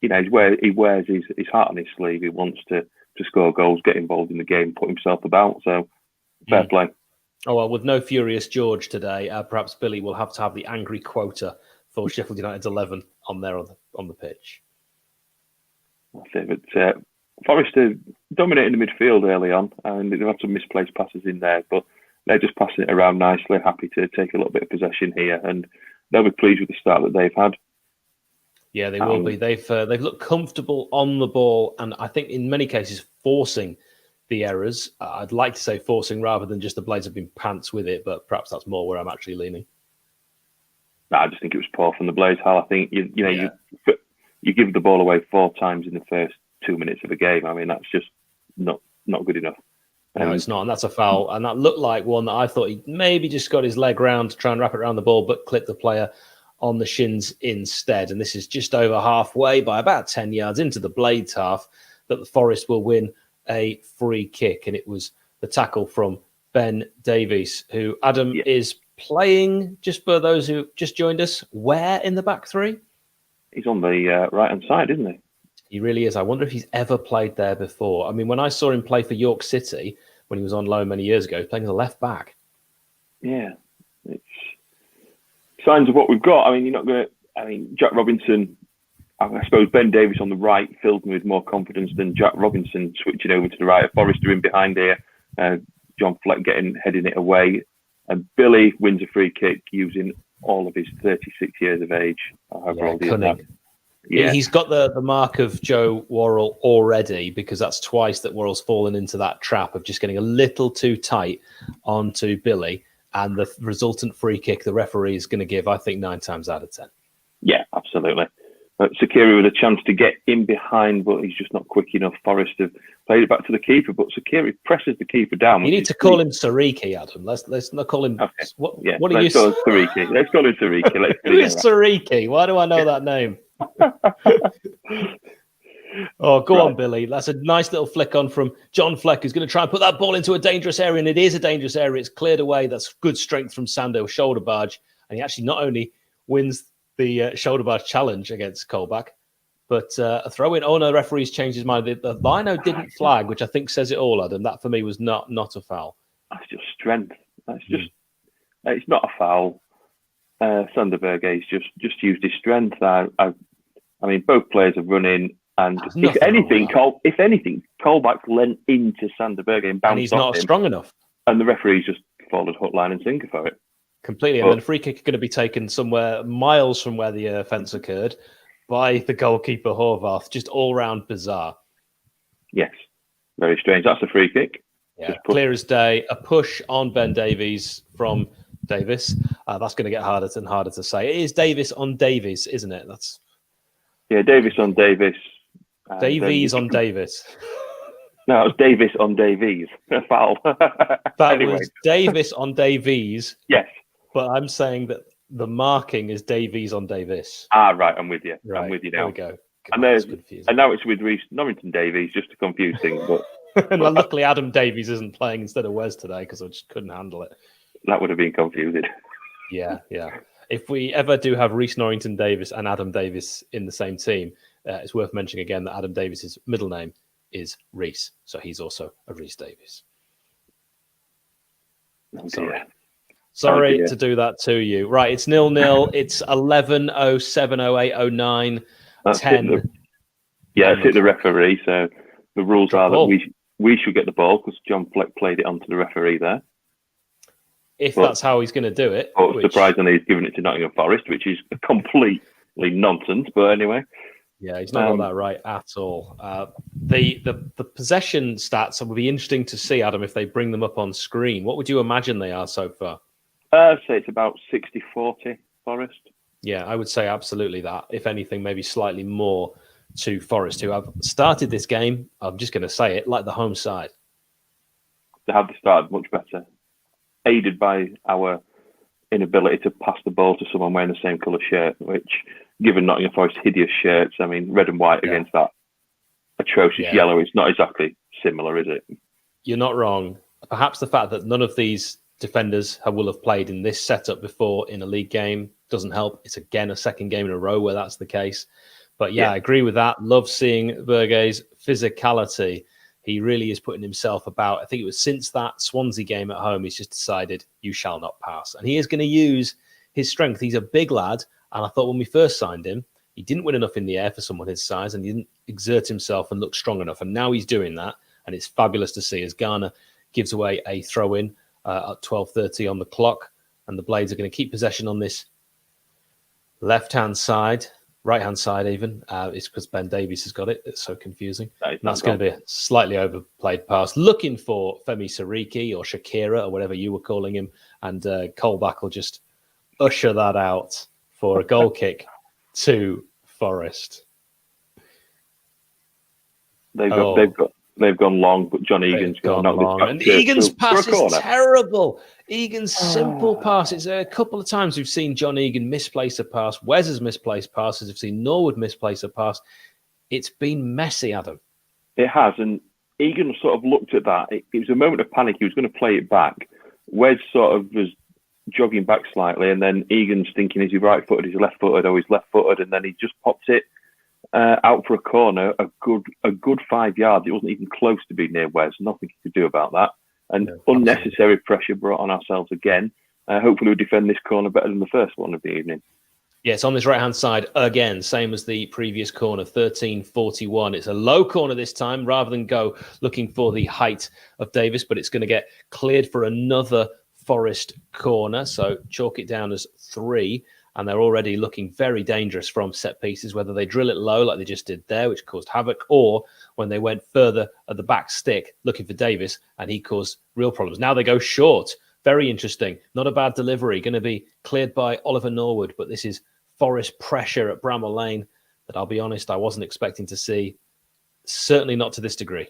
you know, he wears his heart on his sleeve. He wants to score goals, get involved in the game, put himself about. So, fair play. Oh, well, with no Furious George today, perhaps Billy will have to have the angry quota for Sheffield United's 11 on there on the pitch. That's it. But Forest dominated the midfield early on, and they've had some misplaced passes in there. But they're just passing it around nicely, happy to take a little bit of possession here, and they'll be pleased with the start that they've had. Yeah, they will be. They've looked comfortable on the ball, and I think in many cases forcing the errors. I'd like to say forcing rather than just the Blades have been pants with it, but perhaps that's more where I'm actually leaning. I just think it was poor from the Blades, Hal. I think you give the ball away 4 times in the first 2 minutes of a game. I mean, that's just not good enough. No, it's not, and that's a foul. And that looked like one that I thought he maybe just got his leg round to try and wrap it around the ball, but clipped the player on the shins instead. And this is just over halfway, by about 10 yards into the Blades half, that the Forest will win a free kick. And it was the tackle from Ben Davies, who, Adam, is playing, just for those who just joined us, where in the back three? He's on the right-hand side, isn't he? He really is. I wonder if he's ever played there before. I mean, when I saw him play for York City, when he was on loan many years ago, he was playing as a left back. Yeah. It's signs of what we've got. I mean, you're not going to... I mean, Jack Robinson, I suppose Ben Davies on the right filled me with more confidence than Jack Robinson switching over to the right. Forrester in behind here. John Fleck heading it away. And Billy wins a free kick using all of his 36 years of age. Cunning. Yeah. He's got the mark of Joe Worrell already, because that's twice that Worrell's fallen into that trap of just getting a little too tight onto Billy. And the resultant free kick, the referee is going to give, I think, 9 times out of 10. Yeah, absolutely. But Sakiri with a chance to get in behind, but he's just not quick enough. Forrest have played it back to the keeper, but Sakiri presses the keeper down. You need to call him Sariki, Adam. Let's not call him. Okay. What are you? Let's call him Sariki. Let's call him Sariki. Who is Sariki? Why do I know that name? Go on, Billy. That's a nice little flick on from John Fleck, who's going to try and put that ball into a dangerous area, and it is a dangerous area. It's cleared away. That's good strength from Sando, shoulder barge, and he actually not only wins the shoulder barge challenge against Colback, but a throw in. Oh no, the referee's changed his mind. The lino didn't flag, which I think says it all, Adam. That for me was not a foul. That's just strength. That's just it's not a foul. Sander Berge's just used his strength. I mean, both players are running, and if anything, Colback lent into Sander Berge and bounced. And he's not strong enough. And the referee's just followed hook, line, and sinker for it. Completely. And then a free kick is going to be taken somewhere miles from where the offence occurred by the goalkeeper Horvath. Just all round bizarre. Yes, very strange. That's a free kick. Yeah, clear as day. A push on Ben Davies from Davis. That's going to get harder and harder to say. It is Davis on Davies, isn't it? Davis on Davis. Davies on Davis. No, it was Davis on Davies. Foul. That was Davis on Davies. Yes. But I'm saying that the marking is Davies on Davis. Right. I'm with you. Right, I'm with you now. There we go. And now it's with Reece Norrington Davies, just to confuse things. But and luckily, Adam Davies isn't playing instead of Wes today, because I just couldn't handle it. That would have been confusing. Yeah. If we ever do have Reece Norrington Davis and Adam Davis in the same team, it's worth mentioning again that Adam Davis's middle name is Reece, so he's also a Reece Davies. Sorry to do that to you. Right, it's 0-0. It's 11:07:08:09 10. It's hit the referee. So the rules are that we should get the ball, because John Fleck played it onto the referee there. That's how he's going to do it. But surprisingly, he's given it to Nottingham Forest, which is completely nonsense. But anyway. Yeah, he's not got that right at all. The possession stats would be interesting to see, Adam, if they bring them up on screen. What would you imagine they are so far? Say it's about 60-40 Forest. Yeah, I would say absolutely that. If anything, maybe slightly more to Forest, who have started this game, I'm just going to say it, like the home side. They have started much better, aided by our inability to pass the ball to someone wearing the same colour shirt, which, given Nottingham Forest's hideous shirts, I mean, red and white against that atrocious yellow, it's not exactly similar, is it? You're not wrong. Perhaps the fact that none of these defenders will have played in this setup before in a league game doesn't help. It's again a second game in a row where that's the case. But I agree with that. Love seeing Berge's physicality. He really is putting himself about. I think it was since that Swansea game at home, he's just decided, you shall not pass. And he is going to use his strength. He's a big lad. And I thought when we first signed him, he didn't win enough in the air for someone his size, and he didn't exert himself and look strong enough. And now he's doing that. And it's fabulous to see as Ghana gives away a throw-in. at 12:30 on the clock. And the Blades are going to keep possession on this left-hand side, right-hand side even. It's because Ben Davies has got it. It's so confusing. And that's going to be a slightly overplayed pass. Looking for Femi Sariki or Shakira or whatever you were calling him. And Colback will just usher that out for a goal kick to Forest. They've gone long, but John Egan's gone long. And Egan's pass is terrible. Egan's simple pass. It's a couple of times we've seen John Egan misplace a pass. Wes has misplaced passes. We've seen Norwood misplace a pass. It's been messy, Adam. It has, and Egan sort of looked at that. It was a moment of panic. He was going to play it back. Wes sort of was jogging back slightly, and then Egan's thinking, is he right-footed, is he left-footed, oh, he's left-footed, and then he just popped it out for a corner, a good 5 yards. It wasn't even close to being near Wes. Nothing he could do about that. And unnecessary pressure brought on ourselves again. Hopefully we'll defend this corner better than the first one of the evening. Yeah, it's on this right-hand side again, same as the previous corner, 13:41. It's a low corner this time, rather than go looking for the height of Davis, but it's going to get cleared for another Forest corner. So chalk it down as 3. And they're already looking very dangerous from set pieces, whether they drill it low like they just did there, which caused havoc, or when they went further at the back stick looking for Davis, and he caused real problems. Now they go short. Very interesting. Not a bad delivery. Going to be cleared by Oliver Norwood, but this is Forest pressure at Bramall Lane that I'll be honest, I wasn't expecting to see. Certainly not to this degree.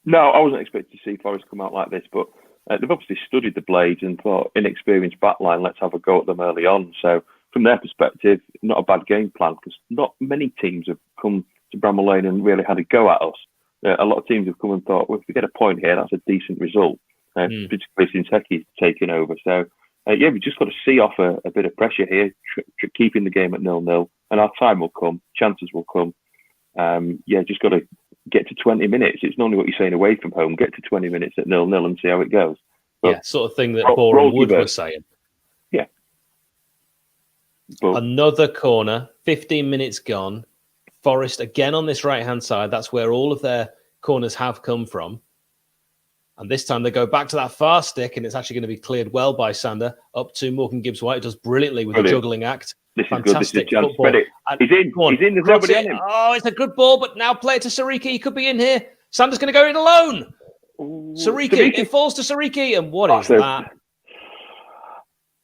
No, I wasn't expecting to see Forest come out like this, but they've obviously studied the Blades and thought, inexperienced backline, let's have a go at them early on. So from their perspective, not a bad game plan, because not many teams have come to Bramall Lane and really had a go at us. A lot of teams have come and thought, well, if we get a point here, that's a decent result, particularly since Heckie's taken over. So, we've just got to see off a bit of pressure here, keeping the game at 0-0, and our time will come, chances will come. Just got to get to 20 minutes. It's normally what you're saying away from home. Get to 20 minutes at 0-0 and see how it goes. But sort of thing that Boreham Wood were saying. Yeah. But another corner, 15 minutes gone. Forest again on this right-hand side. That's where all of their corners have come from. And this time they go back to that far stick, and it's actually going to be cleared well by Sander up to Morgan Gibbs-White. It does brilliantly with the juggling act. This is fantastic good. This is spread it. He's in. He's in. There's nobody on him. Oh, it's a good ball, but now play it to Sariki. He could be in here. Sander's going to go in alone. Sariki. It falls to Sariki. And what is that?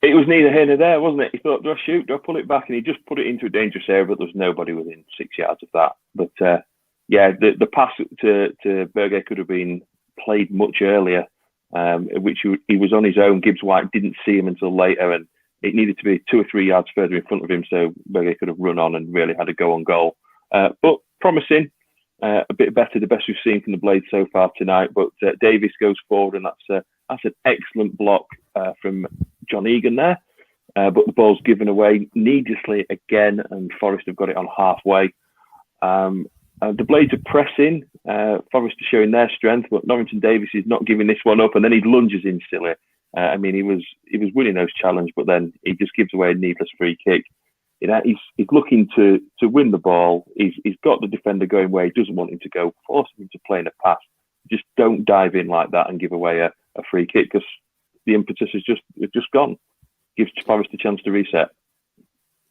It was neither here nor there, wasn't it? He thought, do I shoot? Do I pull it back? And he just put it into a dangerous area, but there was nobody within 6 yards of that. But the pass to Berge could have been played much earlier, which he was on his own. Gibbs-White didn't see him until later, and it needed to be 2 or 3 yards further in front of him, so Berge could have run on and really had a go on goal. But promising, a bit better, the best we've seen from the Blades so far tonight. But Davis goes forward, and that's an excellent block from John Egan there. But the ball's given away needlessly again, and Forest have got it on halfway. The Blades are pressing. Forest are showing their strength, but Norrington Davis is not giving this one up, and then he lunges in silly. He was winning those challenges, but then he just gives away a needless free kick. He's looking to win the ball. He's got the defender going where he doesn't want him to go, forcing him to play in a pass. Just don't dive in like that and give away a free kick, because the impetus is just gone. Gives Forest a chance to reset.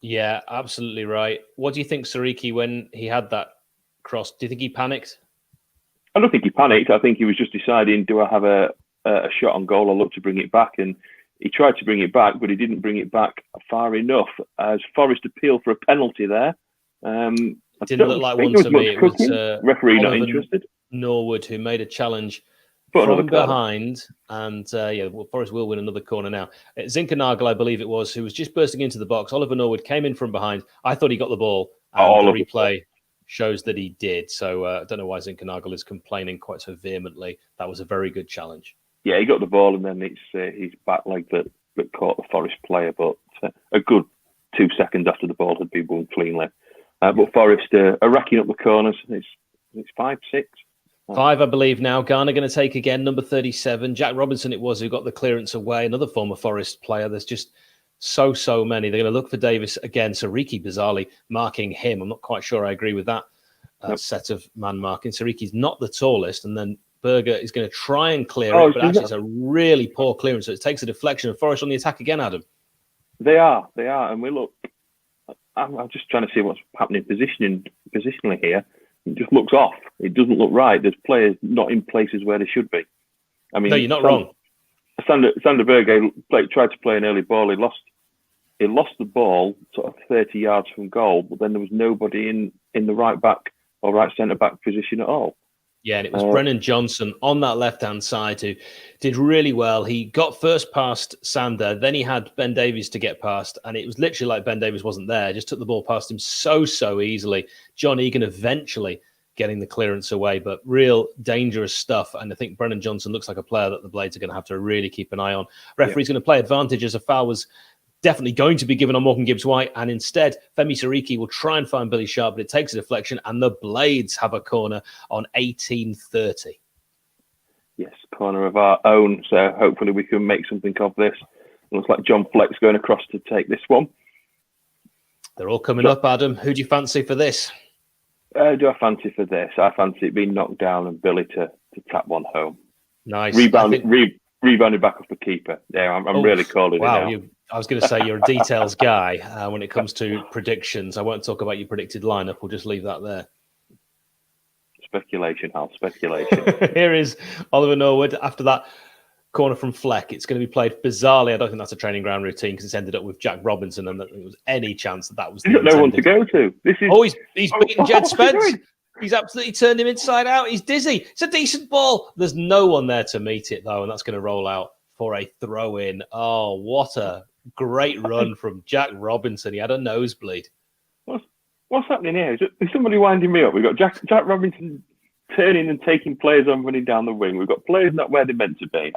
Yeah, absolutely right. What do you think, Sariki, when he had that cross? Do you think he panicked? I don't think he panicked. I think he was just deciding, do I have a shot on goal or look to bring it back? And he tried to bring it back, but he didn't bring it back far enough. As Forest appealed for a penalty there. It didn't look like one to me. It was referee not interested. Norwood, who made a challenge from behind, and Forest will win another corner now. Zinkernagel, I believe it was, who was just bursting into the box. Oliver Norwood came in from behind. I thought he got the ball, and the replay shows that he did. So I don't know why Zinkernagel is complaining quite so vehemently. That was a very good challenge. Yeah, he got the ball, and then it's his back leg that caught the Forest player, but a good 2 seconds after the ball had been won cleanly. But Forest are racking up the corners. It's 5, 6. 5, I believe now. Garner going to take again, number 37. Jack Robinson it was who got the clearance away. Another former Forest player. There's just so many. They're going to look for Davis again. Sariki bizarrely marking him. I'm not quite sure I agree with that set of man marking. Sariki's not the tallest, and then Berger is going to try and clear Oh, it, but actually it's a really poor clearance. So it takes a deflection, and Forest on the attack again, Adam. They are, and we look. I'm just trying to see what's happening positionally here. It just looks off. It doesn't look right. There's players not in places where they should be. I mean, no, you're not wrong. Sander Berge tried to play an early ball. He lost the ball sort of 30 yards from goal, but then there was nobody in the right back or right centre back position at all. Yeah, and it was Brennan Johnson on that left-hand side who did really well. He got first past Sander, then he had Ben Davies to get past, and it was literally like Ben Davies wasn't there. Just took the ball past him so easily. John Egan eventually getting the clearance away, but real dangerous stuff. And I think Brennan Johnson looks like a player that the Blades are going to have to really keep an eye on. Referee's going to play advantage as a foul was definitely going to be given on Morgan Gibbs-White, and instead Femi Sariki will try and find Billy Sharp, but it takes a deflection, and the Blades have a corner on 18:30. Yes, corner of our own, so hopefully we can make something of this. It looks like John Fleck's going across to take this one. They're all coming up, Adam. Who do you fancy for this? Do I fancy for this? I fancy it being knocked down and Billy to tap one home. Nice. Rebounded back off the keeper. Yeah, I'm really calling it now. I was going to say you're a details guy when it comes to predictions. I won't talk about your predicted lineup. We'll just leave that there. Speculation, Hal. Speculation. Here is Oliver Norwood after that corner from Fleck. It's going to be played bizarrely. I don't think that's a training ground routine because it's ended up with Jack Robinson, and there was any chance that was. He's got no one to go to. He's beaten Jed Spence. He's absolutely turned him inside out. He's dizzy. It's a decent ball. There's no one there to meet it though, and that's going to roll out for a throw in. Oh, what a great run from Jack Robinson. He had a nosebleed. What's happening here? Is somebody winding me up? We've got Jack Robinson turning and taking players on running down the wing. We've got players not where they're meant to be.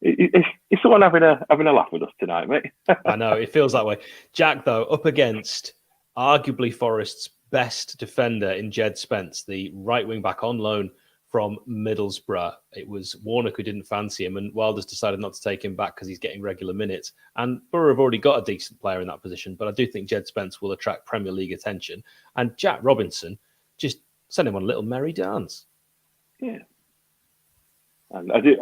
Is someone having a laugh with us tonight, mate? I know, it feels that way. Jack, though, up against arguably Forest's best defender in Jed Spence, the right wing back on loan from Middlesbrough. It was Warnock who didn't fancy him, and Wilders decided not to take him back because he's getting regular minutes. And Borough have already got a decent player in that position, but I do think Jed Spence will attract Premier League attention. And Jack Robinson, just send him on a little merry dance. Yeah. And I do.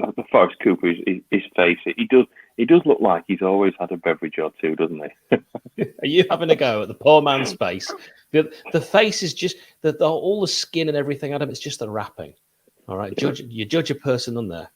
The Forest Cooper, his face, he does look like he's always had a beverage or two, doesn't he? Are you having a go at the poor man's face? The face is just all the skin and everything, Adam. It's just the wrapping. All right, you judge a person on their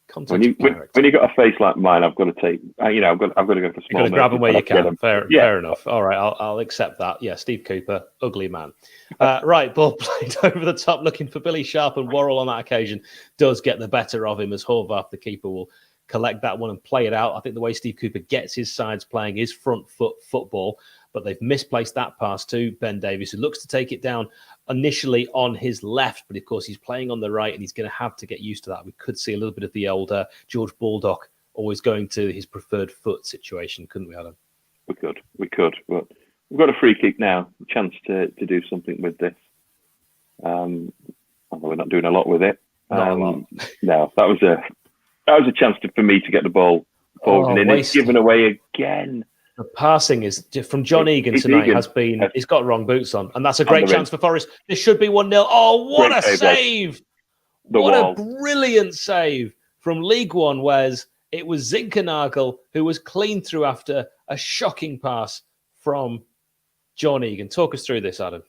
content. When you got a face like mine, I've got to take. I've got to go for small. You've got to grab them where you can. Fair enough. All right, I'll accept that. Yeah, Steve Cooper, ugly man. Right, ball played over the top, looking for Billy Sharp, and Worrell on that occasion does get the better of him as Horvath, the keeper, will collect that one and play it out. I think the way Steve Cooper gets his sides playing is front foot football, but they've misplaced that pass to Ben Davies, who looks to take it down initially on his left, but of course he's playing on the right and he's going to have to get used to that. We could see a little bit of the old George Baldock always going to his preferred foot situation, couldn't we, Adam? We could. But we've got a free kick now, a chance to do something with this. Although we're not doing a lot with it. No, that was a chance for me to get the ball forward, and it's given away again. The passing is from John Egan tonight has been. He's got wrong boots on, and that's a great chance for Forest. This should be 1-0. Oh, what a save! What a brilliant save from League One, Wes. It was Zinkernagel who was clean through after a shocking pass from John Egan. Talk us through this, Adam.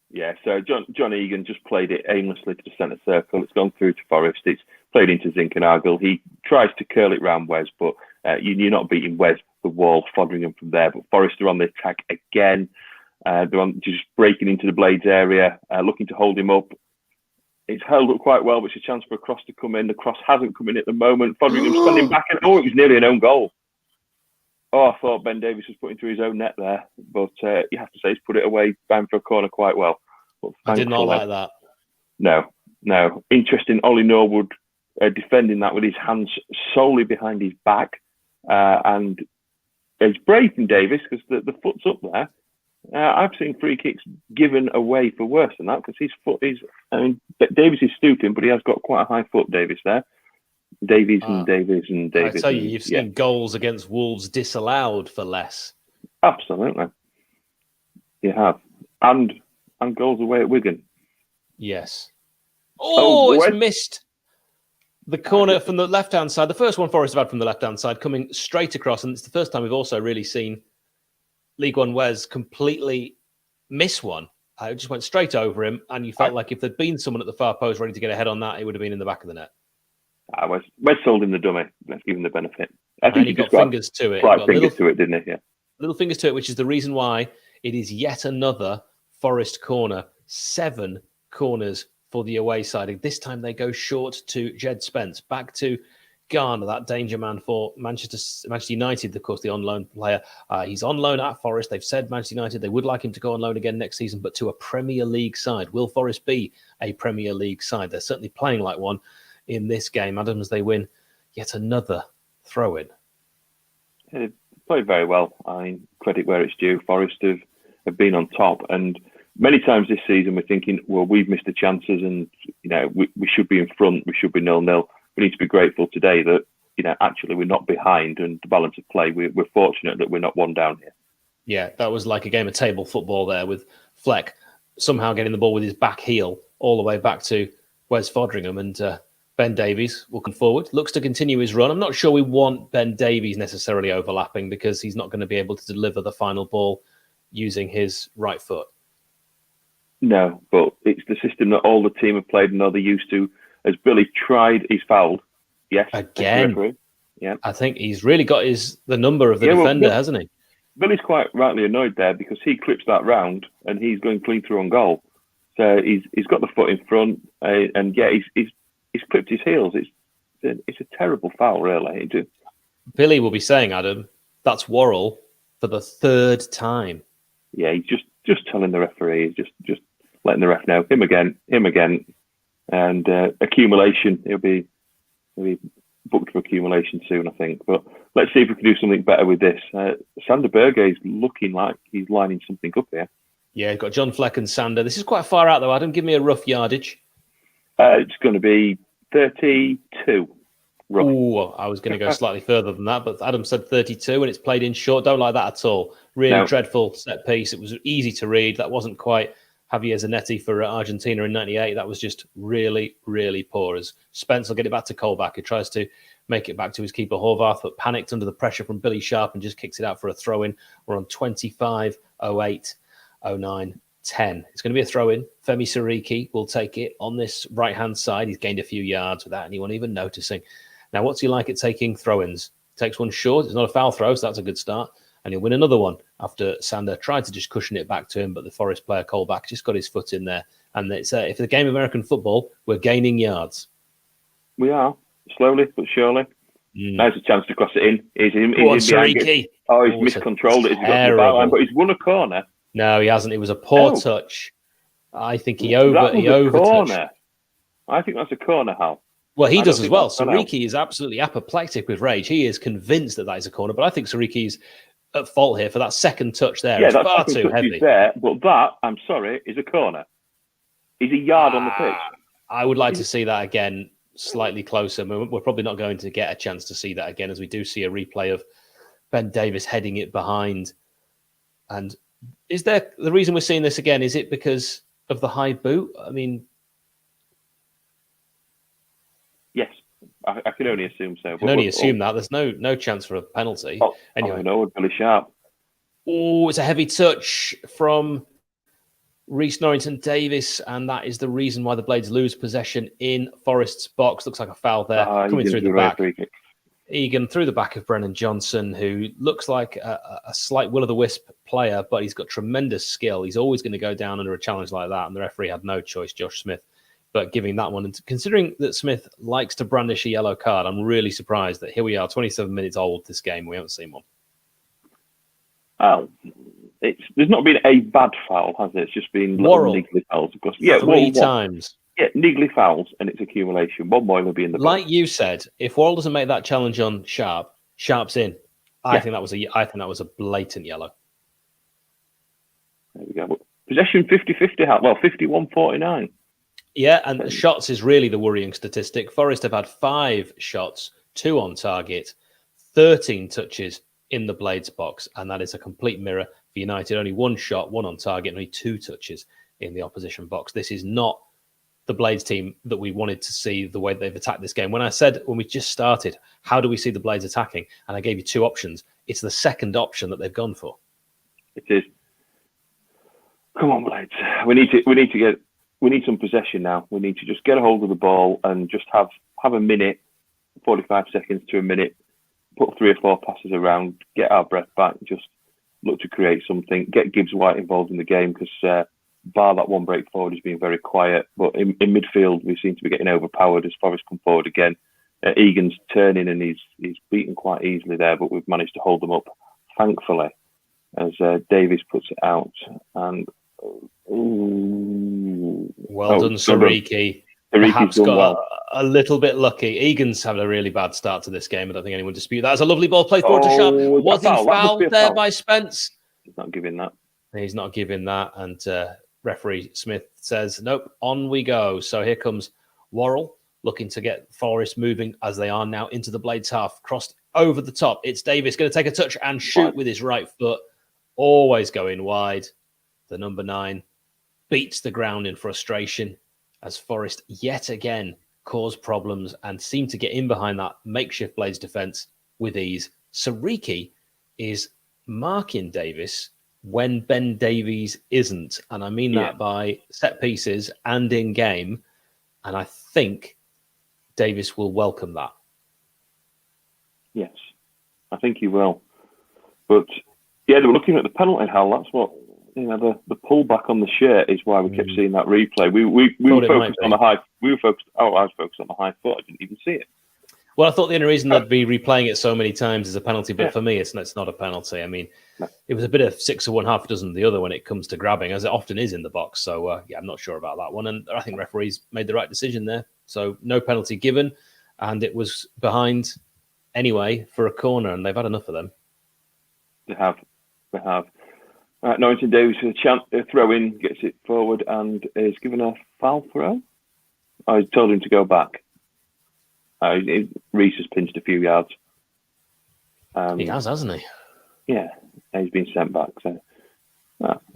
Yeah, so John Egan just played it aimlessly to the centre circle. It's gone through to Forest. It's played into Zinkernagel. He tries to curl it round Wes, but you're not beating Wes the wall, foddering him from there. But Forest are on the attack again. They're just breaking into the Blades area, looking to hold him up. It's held up quite well, but it's a chance for a cross to come in. The cross hasn't come in at the moment. Fodderingham standing back, and it was nearly an own goal. Oh, I thought Ben Davies was putting through his own net there, but you have to say he's put it away, bound for a corner quite well. But I did not like that. No. Interesting, Ollie Norwood defending that with his hands solely behind his back, and it's brave from Davies because the foot's up there. I've seen free kicks given away for worse than that because his foot is. I mean, Davies is stooping, but he has got quite a high foot. Davies there. Davies. I tell you, you've seen goals against Wolves disallowed for less. Absolutely, you have, and goals away at Wigan. Yes. Oh, it's missed. The corner from the left-hand side, the first one Forest have had from the left-hand side, coming straight across, and it's the first time we've also really seen League One Wes completely miss one. It just went straight over him, and you felt like if there'd been someone at the far post ready to get ahead on that, it would have been in the back of the net. Wes sold him the dummy. Let's give him the benefit. I think he got fingers to it. Right, fingers to it, didn't he? Yeah. Little fingers to it, which is the reason why it is yet another Forest corner. 7 corners for the away side. This time they go short to Jed Spence. Back to Garner, that danger man for Manchester United, of course, the on-loan player. He's on loan at Forest. They've said Manchester United they would like him to go on loan again next season, but to a Premier League side. Will Forest be a Premier League side? They're certainly playing like one in this game. Adams, they win yet another throw-in. They played very well. I mean, credit where it's due. Forest have been on top, and many times this season we're thinking, well, we've missed the chances, and we should be in front. We should be 0-0. We need to be grateful today that actually we're not behind, and the balance of play. We're fortunate that we're not one down here. Yeah, that was like a game of table football there, with Fleck somehow getting the ball with his back heel all the way back to 𝐍𝐸𝐫𝐶𝐸, and Ben Davies looking forward, looks to continue his run. I'm not sure we want Ben Davies necessarily overlapping, because he's not going to be able to deliver the final ball using his right foot. No, but it's the system that all the team have played and are they used to. As Billy tried, he's fouled. Yes. Again. Yeah. I think he's really got the number of the defender, hasn't he? Billy's quite rightly annoyed there, because he clips that round and he's going clean through on goal. So he's got the foot in front, and he's clipped his heels. It's a terrible foul, really. Billy will be saying, Adam, that's Worrell for the 3rd time. Yeah, he's just telling the referee, just letting the ref know, him again, and accumulation. He'll be booked for accumulation soon, I think. But let's see if we can do something better with this. Sander Berge is looking like he's lining something up here. Yeah, you've got John Fleck and Sander. This is quite far out, though, Adam. Give me a rough yardage. It's going to be 32. Rough. Ooh, I was going to go slightly further than that, but Adam said 32, and it's played in short. Don't like that at all. Really dreadful set piece. It was easy to read. That wasn't quite Javier Zanetti for Argentina in '98. That was just really, really poor. As Spence will get it back to Colback, who tries to make it back to his keeper Horvath, but panicked under the pressure from Billy Sharp and just kicks it out for a throw-in. We're on 25, 08, 09, 10. It's going to be a throw-in. Femi Siriki will take it on this right-hand side. He's gained a few yards without anyone even noticing. Now, what's he like at taking throw-ins? Takes one short. It's not a foul throw, so that's a good start. And he'll win another one after Sander tried to just cushion it back to him, but the Forest player Colback just got his foot in there. And it's if the game of American football, we're gaining yards. We are, slowly but surely. Now's a chance to cross it in. He's in Siriki. Oh, he's miscontrolled it. He's got the back line, but he's won a corner. No, he hasn't. It was a poor touch. I think he overtouched. I think that's a corner, Hal. Well, he does as well. Siriki is absolutely apoplectic with rage. He is convinced that is a corner, but I think Siriki's at fault here for that second touch there. Yeah, it's far too heavy. There, but that, I'm sorry, is a corner. He's a yard on the pitch. I would like to see that again, slightly closer. We're probably not going to get a chance to see that again, as we do see a replay of Ben Davies heading it behind. And is there the reason we're seeing this again? Is it because of the high boot? I mean, yes, I can only assume so. I can only assume that. There's no chance for a penalty. Anyway, no, Billy Sharp. Oh, it's a heavy touch from Reece Norrington Davis, and that is the reason why the Blades lose possession in Forest's box. Looks like a foul there. Coming through the back. Egan through the back of Brennan Johnson, who looks like a slight will-o'-the-wisp player, but he's got tremendous skill. He's always going to go down under a challenge like that, and the referee had no choice, Josh Smith, but giving that one. And considering that Smith likes to brandish a yellow card, I'm really surprised that here we are, 27 minutes old this game, we haven't seen one. Oh, there's not been a bad foul, has it? It's just been little niggly fouls, of course. Yeah, three times. Yeah, niggly fouls, and it's accumulation. One more will be in the box. Like you said, if Worrell doesn't make that challenge on Sharp, Sharp's in. I think that was a blatant yellow. There we go. Possession 50-50, well, 51-49. Yeah, and the shots is really the worrying statistic. Forest have had 5 shots, 2 on target, 13 touches in the Blades box, and that is a complete mirror for United. Only 1 shot, 1 on target, and only 2 touches in the opposition box. This is not the Blades team that we wanted to see the way they've attacked this game. When we just started, how do we see the Blades attacking? And I gave you two options. It's the second option that they've gone for. It is. Come on, Blades. We need some possession now. We need to just get a hold of the ball and just have a minute, 45 seconds to a minute, put 3 or 4 passes around, get our breath back, just look to create something, get 𝐍𝐸𝐶 involved in the game, because bar that one break forward, he's been very quiet. But in midfield, we seem to be getting overpowered as Forest come forward again. Egan's turning and he's beaten quite easily there, but we've managed to hold them up, thankfully, as Davies puts it out. And well done, 𝐍𝐸𝐶. Perhaps got a little bit lucky. Egan's had a really bad start to this game. I don't think anyone dispute that. It's a lovely ball played forward to Sheff. Was he fouled there by Spence? He's not giving that. He's not giving that. And referee Smith says, nope, on we go. So here comes Worrell, looking to get Forest moving as they are now into the Blades half. Crossed over the top. It's Davies going to take a touch and shoot with his right foot. Always going wide. The number 9 beats the ground in frustration as Forest yet again cause problems and seem to get in behind that makeshift Blades defence with ease. 𝐍𝐸𝐶 is marking Davies when Ben Davies isn't. And I mean that by set pieces and in game. And I think Davies will welcome that. Yes, I think he will. But yeah, they were looking at the penalty, Hal. That's what, the pull back on the shirt is why we kept seeing that replay. We were focused on the high. I was focused on the high foot. I didn't even see it. Well, I thought the only reason they'd be replaying it so many times is a penalty, but for me, it's not a penalty. I mean, it was a bit of 6 of one, half a dozen of the other when it comes to grabbing, as it often is in the box. So, I'm not sure about that one. And I think referees made the right decision there. So, no penalty given. And it was behind anyway for a corner, and they've had enough of them. They have. Norrington Davies with a chance, a throw in, gets it forward, and is given a foul throw. I told him to go back. Reese has pinched a few yards. He has, hasn't he? Yeah, he's been sent back. So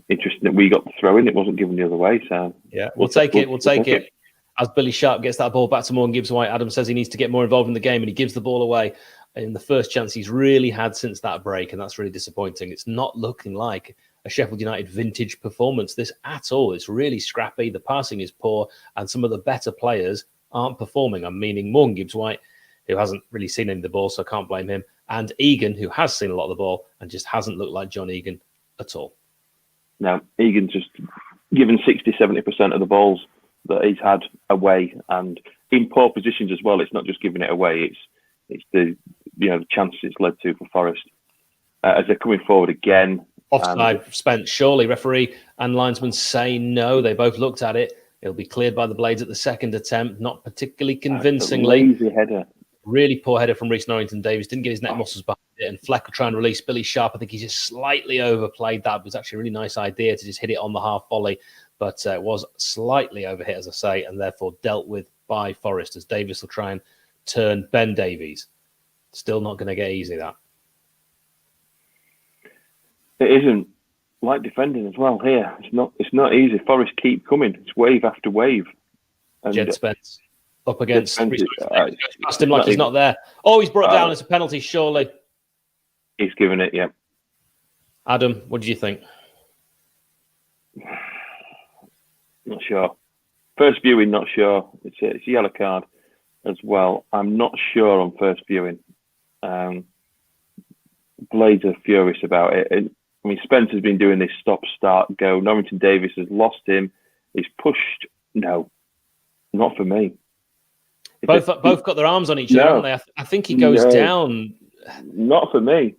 interesting that we got the throw in. It wasn't given the other way. So yeah, we'll take it. As Billy Sharp gets that ball back to Morgan Gibbs-White, Adam says he needs to get more involved in the game, and he gives the ball away in the first chance he's really had since that break, and that's really disappointing. It's not looking like a Sheffield United vintage performance, this at all. It's really scrappy. The passing is poor, and some of the better players aren't performing. I'm meaning Morgan Gibbs-White, who hasn't really seen any of the ball, so I can't blame him, and Egan, who has seen a lot of the ball and just hasn't looked like John Egan at all. No, Egan's just given 60-70% of the balls that he's had away, and in poor positions as well. It's not just giving it away, it's the chances it's led to for Forest. As they're coming forward again. Offside Spence, surely. Referee and linesman say no. They both looked at it. It'll be cleared by the Blades at the second attempt, not particularly convincingly. Lazy header. Really poor header from Reece Norrington Davies. Didn't get his neck muscles behind it, and Fleck will try and release Billy Sharp. I think he just slightly overplayed that. It was actually a really nice idea to just hit it on the half volley, but it was slightly overhit, as I say, and therefore dealt with by Forest as Davies will try and turn Ben Davies. Still not going to get easy, that. It isn't. Like defending as well here. It's not easy. Forest keep coming. It's wave after wave. And Jed Spence up against Reece. Past him like he's not there. Oh, he's brought down as a penalty, surely. He's given it, yeah. Adam, what do you think? Not sure. First viewing, not sure. It's a yellow card as well. I'm not sure on first viewing. Blades are furious about it. I mean, Spence has been doing this stop, start, go. Norrington Davies has lost him. He's pushed. No, not for me. Both got their arms on each other, haven't they? I think he goes down. Not for me.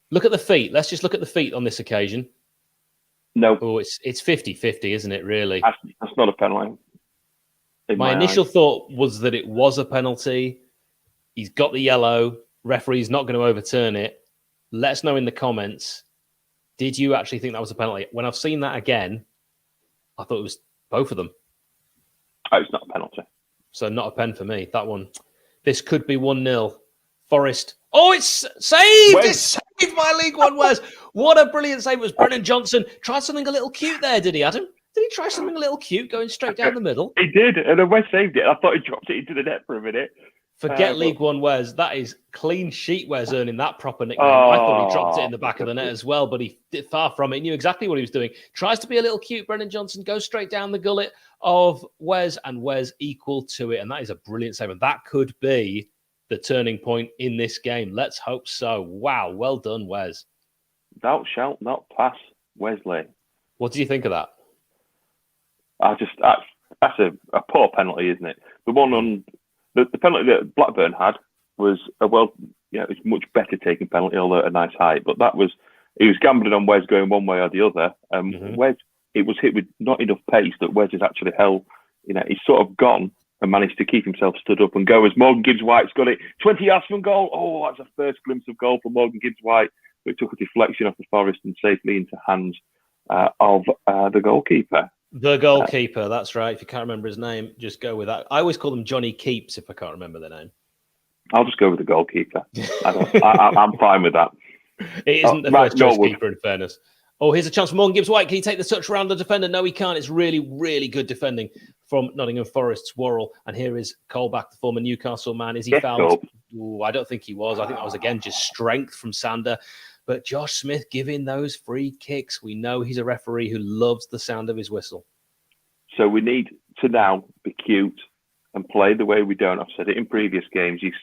Look at the feet. Let's just look at the feet on this occasion. No. Oh, it's 50-50, isn't it, really? That's not a penalty. My initial thought was that it was a penalty. He's got the yellow. Referee's not going to overturn it. Let us know in the comments. Did you actually think that was a penalty? When I've seen that again, I thought it was both of them. Oh, it's not a penalty. So not a pen for me. That one. This could be 1-0. Forest. Oh, it's saved! Wes. It's saved by League One Wes. What a brilliant save. It was Brennan Johnson. Tried something a little cute there, did he, Adam? Did he try something a little cute, going straight down the middle? He did, and then Wes saved it. I thought he dropped it into the net for a minute. Forget League One Wes. That is clean sheet Wes earning that proper nickname. I thought he dropped it in the back of the net as well, but he did far from it. He knew exactly what he was doing. Tries to be a little cute, Brennan Johnson, goes straight down the gullet of Wes, and Wes equal to it. And that is a brilliant save. And that could be the turning point in this game. Let's hope so. Wow, well done, Wes. Thou shalt not pass, Wesley. What do you think of that? That's a poor penalty, isn't it? The one on the penalty that Blackburn had was it's much better taking penalty, although at a nice height. But he was gambling on Wes going one way or the other. Wes, it was hit with not enough pace that Wes has actually held. He's sort of gone and managed to keep himself stood up and go as Morgan Gibbs-White's got it 20 yards from goal. Oh, that's a first glimpse of goal for Morgan Gibbs-White. It took a deflection off the Forest and safely into hands of the goalkeeper. The goalkeeper, that's right. If you can't remember his name, just go with that. I always call them Johnny Keeps if I can't remember the name. I'll just go with the goalkeeper. I'm fine with that. It isn't the first choice keeper, in fairness. Oh, here's a chance for Morgan Gibbs-White. Can he take the touch around the defender? No, he can't. It's really, really good defending from Nottingham Forest's Worrell. And here is Colback, the former Newcastle man. Is he fouled? Ooh, I don't think he was. I think that was, again, just strength from Sander. But Josh Smith giving those free kicks. We know he's a referee who loves the sound of his whistle. So we need to now be cute and play the way we don't. I've said it in previous games. You've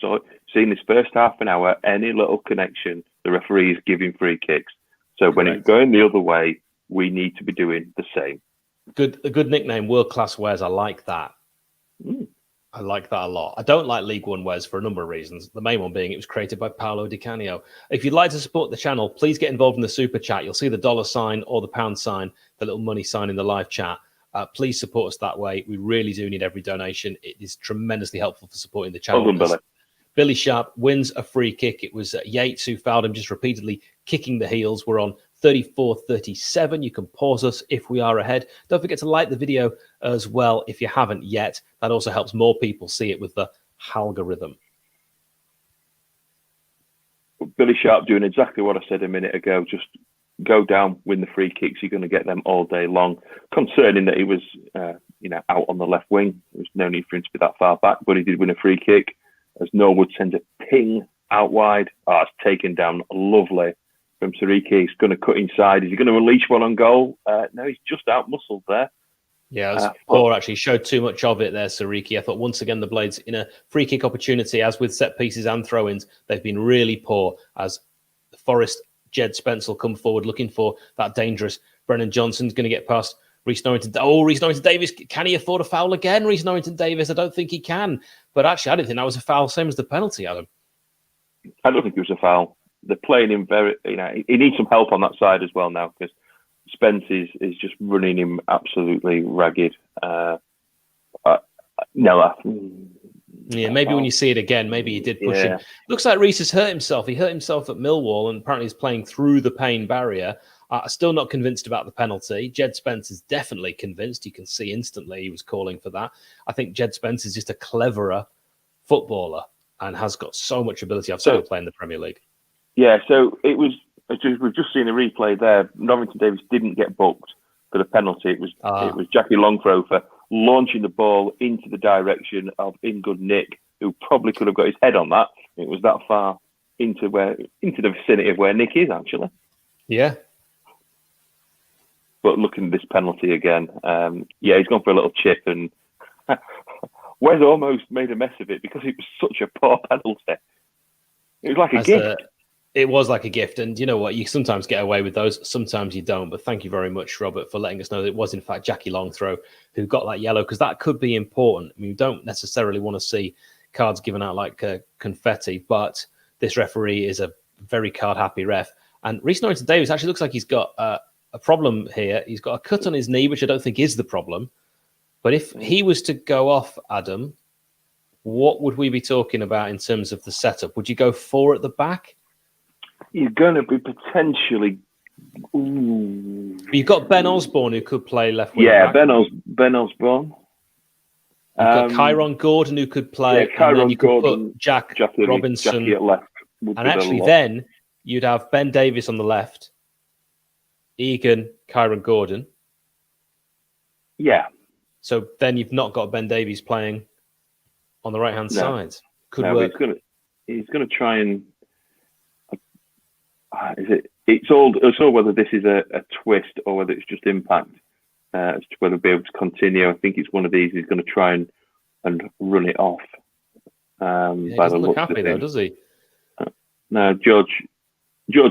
seen this first half an hour, any little connection, the referee is giving free kicks. So when it's going the other way, we need to be doing the same. A good nickname, World Class Wes. I like that. I like that a lot. I don't like League One Wes for a number of reasons. The main one being it was created by Paolo Di Canio. If you'd like to support the channel, please get involved in the super chat. You'll see the $sign or the pound sign, the little money sign in the live chat. Please support us that way. We really do need every donation. It is tremendously helpful for supporting the channel. Well done, Billy Sharp wins a free kick. It was Yates who fouled him, just repeatedly kicking the heels. We're on 34-37. You can pause us if we are ahead. Don't forget to like the video as well if you haven't yet. That also helps more people see it with the algorithm. Billy Sharp doing exactly what I said a minute ago. Just go down, win the free kicks. You're going to get them all day long. Concerning that he was, out on the left wing. There was no need for him to be that far back, but he did win a free kick. As Norwood sends a ping out wide. It's taken down lovely from Sariki. He's going to cut inside. Is he going to release one on goal? No, he's just out-muscled there. Yeah, it was poor, actually. Showed too much of it there, Sariki. I thought once again the Blades, in a free kick opportunity, as with set pieces and throw-ins, they've been really poor as Forest, Jed Spence will come forward looking for that dangerous. Brennan Johnson's going to get past Rhys Norrington. Rhys Norrington-Davies. Can he afford a foul again, Rhys Norrington-Davies? I don't think he can. But actually, I didn't think that was a foul, same as the penalty, Adam. I don't think it was a foul. They're playing him very, he needs some help on that side as well now because Spence is just running him absolutely ragged. Maybe when you see it again, maybe he did push him. Looks like Rhys has hurt himself. He hurt himself at Millwall and apparently he's playing through the pain barrier. Still not convinced about the penalty. Jed Spence is definitely convinced. You can see instantly he was calling for that. I think Jed Spence is just a cleverer footballer and has got so much ability. I've seen him play in the Premier League. Yeah, so it was. We've just seen a replay there. Norrington-Davies didn't get booked for the penalty. It was Jackie Longthrower launching the ball into the direction of In Good Nick, who probably could have got his head on that. It was that far into the vicinity of where Nick is actually. Yeah. But looking at this penalty again, he's gone for a little chip and Wes almost made a mess of it because it was such a poor penalty. It was like a gift. It was like a gift. And you know what? You sometimes get away with those. Sometimes you don't. But thank you very much, Robert, for letting us know that it was, in fact, Jackie Longthrow who got that yellow because that could be important. I mean, we don't necessarily want to see cards given out like confetti, but this referee is a very card-happy ref. And Rhys Norrington-Davies actually looks like he's got a problem here. He's got a cut on his knee, which I don't think is the problem. But if he was to go off, Adam, what would we be talking about in terms of the setup? Would you go 4 at the back? You're going to be potentially... You've got Ben Osborne who could play left wing back. Ben Osborne. You've got Kyron Gordon who could play. Yeah, and then you could Gordon, put Jackie Robinson. Jackie at left. And actually then you'd have Ben Davies on the left, Egan, Kyron Gordon. Yeah. So then you've not got Ben Davies playing on the right-hand side. Could work. He's going to try and... It's all whether this is a twist or whether it's just impact. As to whether he'll be able to continue. I think it's one of these he's going to try and run it off. He doesn't look happy though, does he? No, George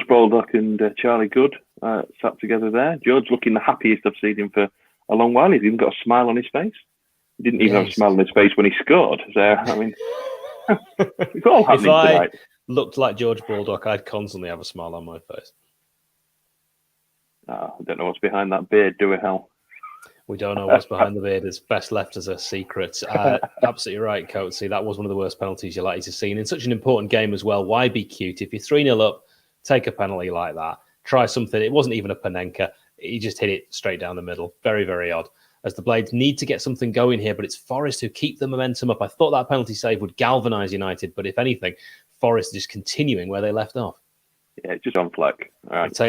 Baldock and Charlie Good sat together there. George looking the happiest I've seen him for a long while. He's even got a smile on his face. He didn't even have a smile on his face when he scored. So, I mean, it's all happening tonight. If I looked like George Baldock, I'd constantly have a smile on my face. I don't know what's behind that beard, do we, Hal? We don't know what's behind the beard. It's best left as a secret. Absolutely right, Coatsy. That was one of the worst penalties you're likely to see. And in such an important game as well, why be cute? If you're 3-0 up, take a penalty like that. Try something. It wasn't even a Panenka. He just hit it straight down the middle. Very, very odd. As the Blades need to get something going here, but it's Forest who keep the momentum up. I thought that penalty save would galvanise United, but if anything, Forest is just continuing where they left off. Yeah, just on Fleck. All right.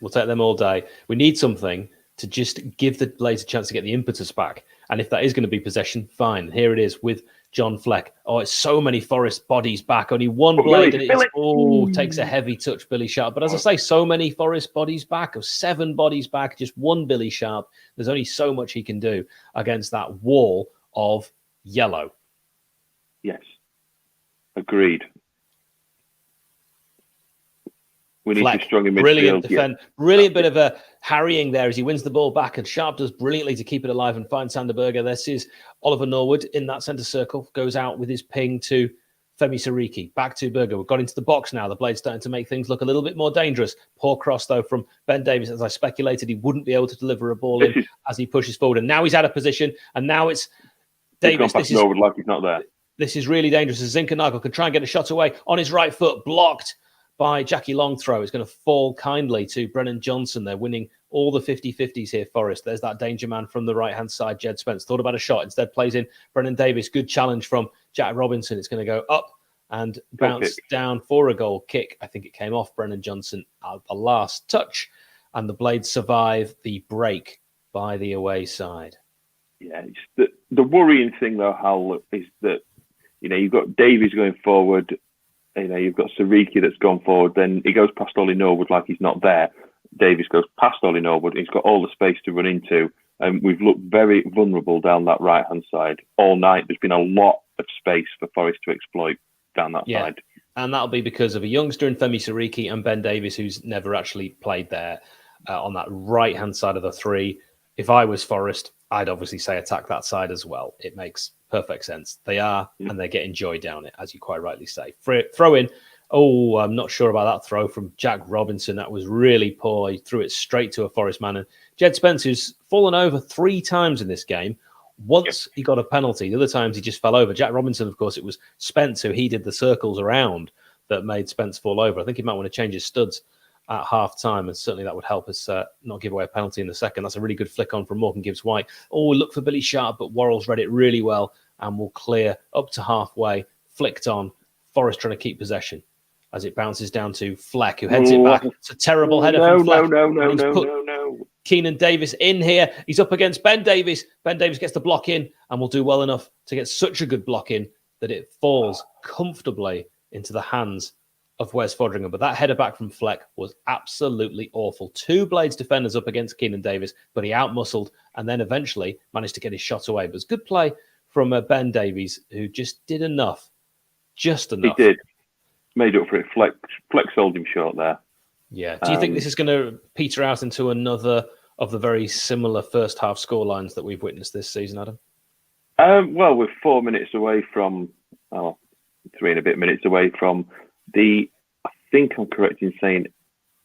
We'll take them all day. We need something to just give the Blades a chance to get the impetus back. And if that is going to be possession, fine. Here it is with John Fleck. Oh, it's so many Forest bodies back. Only one blade. And it takes a heavy touch, Billy Sharp. But as I say, so many Forest bodies back, of 7 bodies back, just one Billy Sharp. There's only so much he can do against that wall of yellow. Yes. Agreed. We need Fleck, to strong in midfield. Brilliant defend. Yeah. Brilliant bit of a harrying there as he wins the ball back, and Sharp does brilliantly to keep it alive and find Sanderberger. This is Oliver Norwood in that centre circle, goes out with his ping to Femi Siriki. Back to Berger. We've got into the box now. The Blade's starting to make things look a little bit more dangerous. Poor cross, though, from Ben Davies. As I speculated, he wouldn't be able to deliver a ball in as he pushes forward. And now he's out of position. And now it's Davies. Norwood like he's not there. This is really dangerous. As Zinkernagel could try and get a shot away on his right foot, blocked by Jackie Longthrow. It's going to fall kindly to Brennan Johnson. They're winning all the 50-50s here, Forest. There's that danger man from the right-hand side, Jed Spence. Thought about a shot. Instead plays in Brennan Davies. Good challenge from Jack Robinson. It's going to go up and bounce down for a goal kick. I think it came off Brennan Johnson at the last touch. And the Blades survive the break by the away side. Yeah, it's the worrying thing, though, Hal, is that, you've got Davies going forward. You've got Siriki that's gone forward. Then he goes past Ollie Norwood like he's not there. Davies goes past Ollie Norwood. He's got all the space to run into. And we've looked very vulnerable down that right-hand side all night. There's been a lot of space for Forest to exploit down that side. And that'll be because of a youngster in Femi Siriki and Ben Davies, who's never actually played there on that right-hand side of the three. If I was Forest, I'd obviously say attack that side as well. It makes perfect sense. They are, and they're getting joy down it, as you quite rightly say. Throw in. Oh, I'm not sure about that throw from Jack Robinson. That was really poor. He threw it straight to a Forest man. And Jed Spence, who's fallen over 3 times in this game. Once he got a penalty. The other times he just fell over. Jack Robinson, of course, it was Spence who he did the circles around that made Spence fall over. I think he might want to change his studs at half-time, and certainly that would help us not give away a penalty in the second. That's a really good flick on from Morgan Gibbs-White. Oh, look for Billy Sharp, but Worrell's read it really well and will clear up to halfway, flicked on. Forest trying to keep possession as it bounces down to Fleck, who heads it back. It's a terrible header from Fleck. No. Keenan Davis in here. He's up against Ben Davies. Ben Davies gets the block in and will do well enough to get such a good block in that it falls comfortably into the hands of Wes Fodringham. But that header back from Fleck was absolutely awful. 2 Blades defenders up against Keenan Davis, but he outmuscled and then eventually managed to get his shot away. But it was good play from Ben Davies, who just did enough. Just enough. He did. Made up for it. Fleck sold him short there. Yeah. Do you think this is going to peter out into another of the very similar first half scorelines that we've witnessed this season, Adam? Well, we're 4 minutes away from, 3 and a bit minutes away from I think I'm correct in saying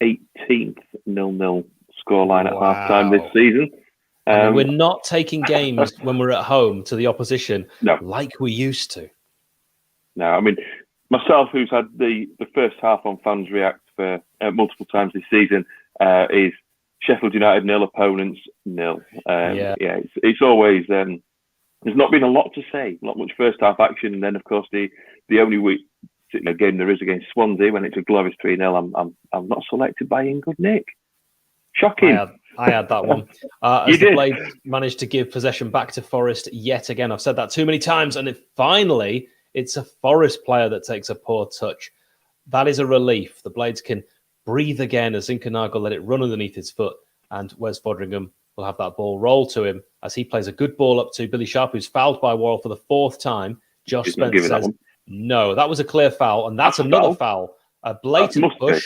18th 0-0 scoreline at half-time this season. We're not taking games when we're at home to the opposition like we used to. No, I mean, myself, who's had the first half on Fans React for multiple times this season, is Sheffield United 0, opponents 0. It's always, there's not been a lot to say, not much first half action. And then, of course, the only game there is against Swansea when it's a glorious 3-0, I'm not selected by Ian Goodnick. Shocking. I had that one. As the Blades managed to give possession back to Forest yet again. I've said that too many times, and finally, it's a Forest player that takes a poor touch. That is a relief. The Blades can breathe again as Zinkernagel let it run underneath his foot, and 𝐍𝐸𝐻𝐶 will have that ball roll to him as he plays a good ball up to Billy Sharp, who's fouled by Worrell for the 4th time. Josh Spencer says, no, that was a clear foul, and that's another foul. A blatant push.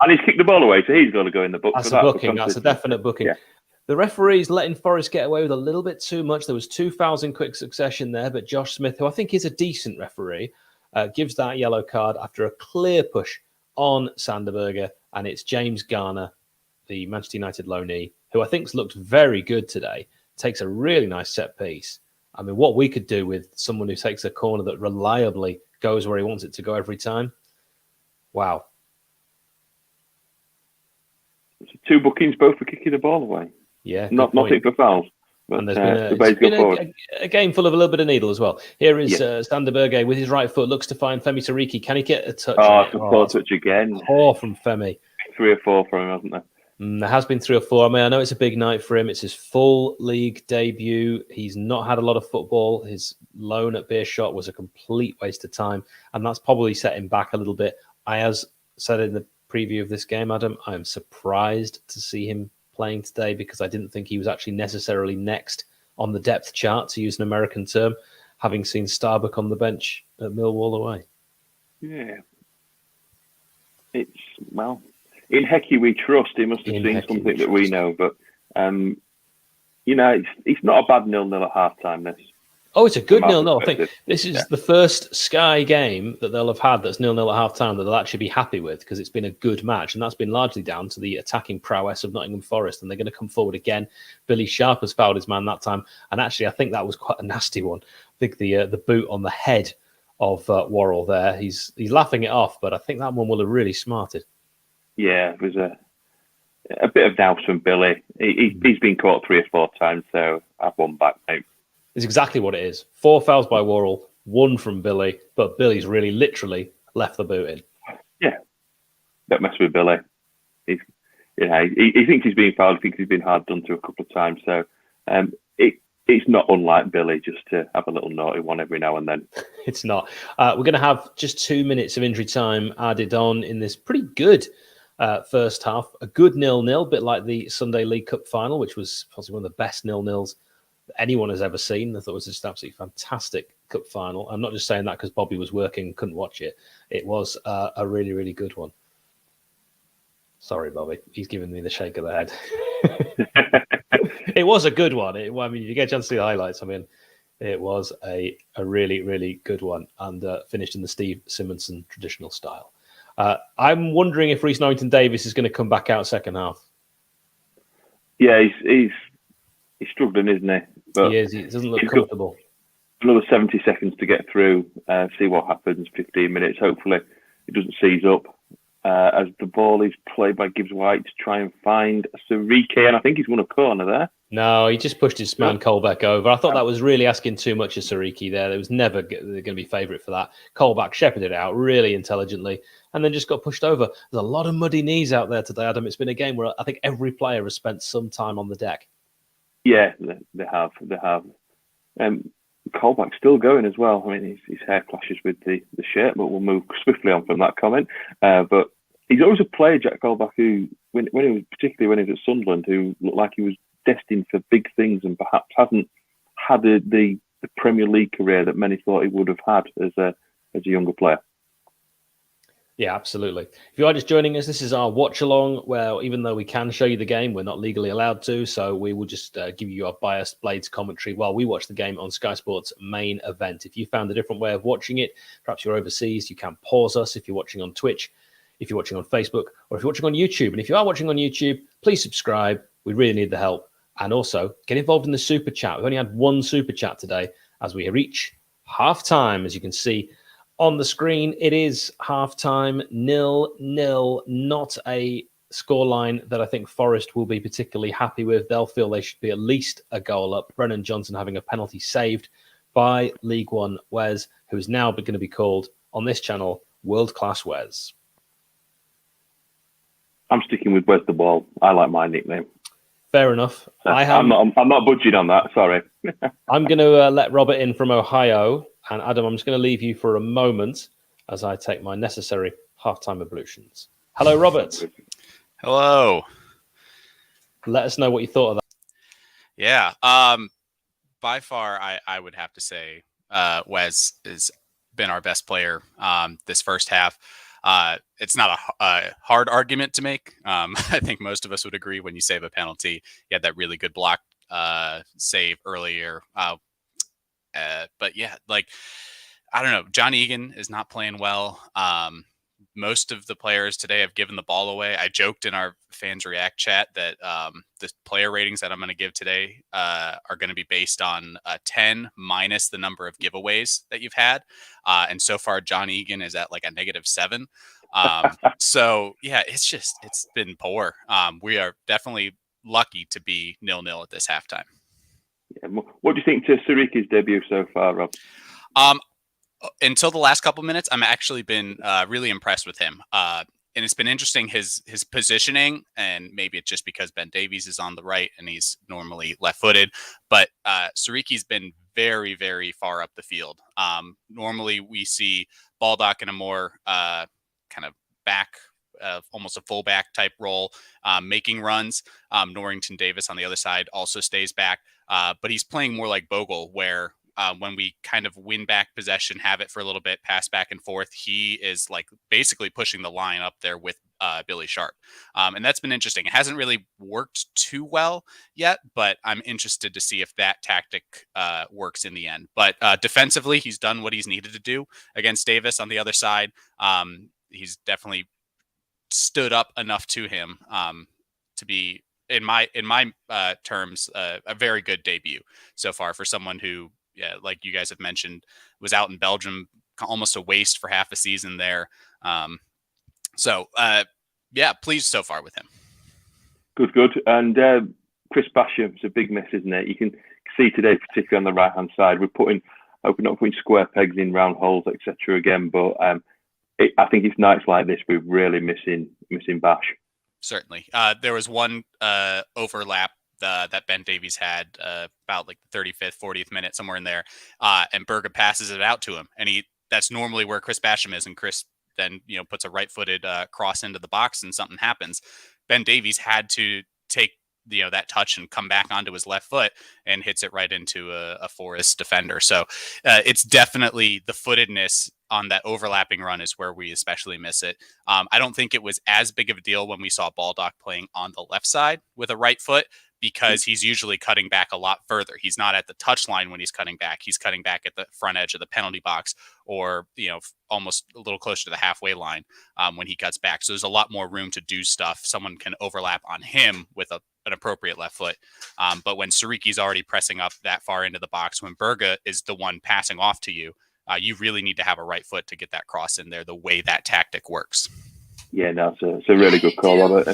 And he's kicked the ball away, so he's got to go in the book. That's a booking. That's a definite booking. Yeah. The referee's letting Forest get away with a little bit too much. There was 2 fouls in quick succession there, but Josh Smith, who I think is a decent referee, gives that yellow card after a clear push on Sanderberger, and it's James Garner, the Manchester United loanee, who I think's looked very good today, takes a really nice set piece. I mean, what we could do with someone who takes a corner that reliably goes where he wants it to go every time. Wow. 2 bookings, both for kicking the ball away. Yeah. Nothing for fouls. But, and there's been a game full of a little bit of needle as well. Here is Sanderberger with his right foot, looks to find Femi Sariki. Can he get a touch? It's a poor touch again. Poor from Femi. 3 or 4 from him, hasn't there? There has been 3 or 4. I mean, I know it's a big night for him. It's his full league debut. He's not had a lot of football. His loan at Beerschot was a complete waste of time, and that's probably set him back a little bit. I, as said in the preview of this game, Adam, I'm surprised to see him playing today because I didn't think he was actually necessarily next on the depth chart, to use an American term, having seen Starbuck on the bench at Millwall away. Yeah. It's, well, in Hecky we trust. He must have seen something that we know, but, you know, it's not a bad 0-0 at half-time, this. Oh, it's a good 0-0. I think this is the first Sky game that they'll have had that's 0-0 at half-time that they'll actually be happy with because it's been a good match, and that's been largely down to the attacking prowess of Nottingham Forest, and they're going to come forward again. Billy Sharp has fouled his man that time, and actually I think that was quite a nasty one. I think the boot on the head of Worrell there, he's laughing it off, but I think that one will have really smarted. Yeah, it was a bit of douse from Billy. He's been caught 3 or 4 times, so I've won back, mate. It's exactly what it is. 4 fouls by Worrell, 1 from Billy, but Billy's really literally left the boot in. Yeah, don't mess with Billy. He thinks he's been fouled. He thinks he's been hard done to a couple of times. So it's not unlike Billy just to have a little naughty one every now and then. It's not. We're going to have just 2 minutes of injury time added on in this pretty good first half. A good 0-0, bit like the Sunday League Cup final, which was possibly one of the best 0-0s anyone has ever seen. I thought it was just absolutely fantastic cup final. I'm not just saying that because Bobby was working and couldn't watch it. It was a really, really good one. Sorry, Bobby. He's giving me the shake of the head. It was a good one. I mean, you get a chance to see the highlights. I mean, it was a really, really good one and finished in the Steve Simonson traditional style. I'm wondering if Reece Norrington-Davies is going to come back out second half. Yeah, he's struggling, isn't he? But he is. He doesn't look comfortable. Another 70 seconds to get through, see what happens, 15 minutes. Hopefully it doesn't seize up as the ball is played by gibbs-White to try and find Sariki, and I think he's won a corner there. No, he just pushed his man Colbeck over. I thought that was really asking too much of Sariki there. There was never going to be favourite for that. Colbeck shepherded it out really intelligently and then just got pushed over. There's a lot of muddy knees out there today, Adam. It's been a game where I think every player has spent some time on the deck. Yeah, they have. Colbeck's still going as well. I mean, his hair clashes with the shirt, but we'll move swiftly on from that comment. But he's always a player, Jack Colbeck, who, particularly when he was at Sunderland, who looked like he was destined for big things and perhaps hasn't had the Premier League career that many thought he would have had as a younger player. Yeah, absolutely. If you are just joining us, this is our watch along where even though we can show you the game, we're not legally allowed to. So we will just give you our biased Blades commentary while we watch the game on Sky Sports main event. If you found a different way of watching it, perhaps you're overseas, you can pause us if you're watching on Twitch, if you're watching on Facebook, or if you're watching on YouTube. And if you are watching on YouTube, please subscribe. We really need the help. And also get involved in the super chat. We've only had 1 super chat today as we reach half time, as you can see on the screen. It is half-time, 0-0, not a scoreline that I think Forest will be particularly happy with. They'll feel they should be at least a goal up. Brennan Johnson having a penalty saved by League One 𝐍𝐸𝐻, who is now going to be called on this channel World Class 𝐍𝐸𝐻. I'm sticking with Where's the Ball. I like my nickname. Fair enough. I'm not budging on that. Sorry. I'm going to let Robert in from Ohio. And Adam, I'm just going to leave you for a moment as I take my necessary halftime ablutions. Hello, Robert. Hello. Let us know what you thought of that. Yeah. By far, I would have to say Wes has been our best player this first half. It's not a hard argument to make. I think most of us would agree when you save a penalty. You had that really good block save earlier. But yeah, like, I don't know. John Egan is not playing well. Most of the players today have given the ball away. I joked in our fans react chat that the player ratings that I'm going to give today are going to be based on 10 minus the number of giveaways that you've had. And so far, John Egan is at like a -7. So yeah, it's been poor. We are definitely lucky to be 0-0 at this halftime. Yeah. What do you think to 𝐍𝐸𝐫𝐶's debut so far, Rob? Until the last couple minutes, I'm actually been really impressed with him. And it's been interesting, his positioning, and maybe it's just because Ben Davies is on the right and he's normally left-footed, but 𝐍𝐸𝐫𝐶's been very, very far up the field. Normally we see Baldock in a more kind of back, almost a fullback type role, making runs. Norrington Davis on the other side also stays back, but he's playing more like Bogle, where when we kind of win back possession, have it for a little bit, pass back and forth, he is like basically pushing the line up there with Billy Sharp. And that's been interesting. It hasn't really worked too well yet, but I'm interested to see if that tactic works in the end. But defensively, he's done what he's needed to do against Davis on the other side. He's definitely stood up enough to him to be, in my terms, a very good debut so far for someone who, yeah, like you guys have mentioned, was out in Belgium, almost a waste for half a season there. Yeah, pleased so far with him. Good. And Chris Basham's a big miss, isn't it? You can see today, particularly on the right-hand side, we're not putting square pegs in round holes, etc. again. But I think it's nights like this we're really missing Bash. Certainly. There was one overlap that Ben Davies had about like the 35th, 40th minute, somewhere in there. And Berga passes it out to him. And that's normally where Chris Basham is. And Chris then, puts a right-footed cross into the box and something happens. Ben Davies had to take, that touch and come back onto his left foot and hits it right into a Forest defender. So it's definitely the footedness on that overlapping run is where we especially miss it. I don't think it was as big of a deal when we saw Baldock playing on the left side with a right foot, because he's usually cutting back a lot further. He's not at the touch line when he's cutting back. He's cutting back at the front edge of the penalty box, or, almost a little closer to the halfway line when he cuts back. So there's a lot more room to do stuff. Someone can overlap on him with an appropriate left foot. But when 𝐍𝐸𝐫𝐶's already pressing up that far into the box, when Berga is the one passing off to you, you really need to have a right foot to get that cross in there, the way that tactic works. Yeah, no, it's a really good call, Robert.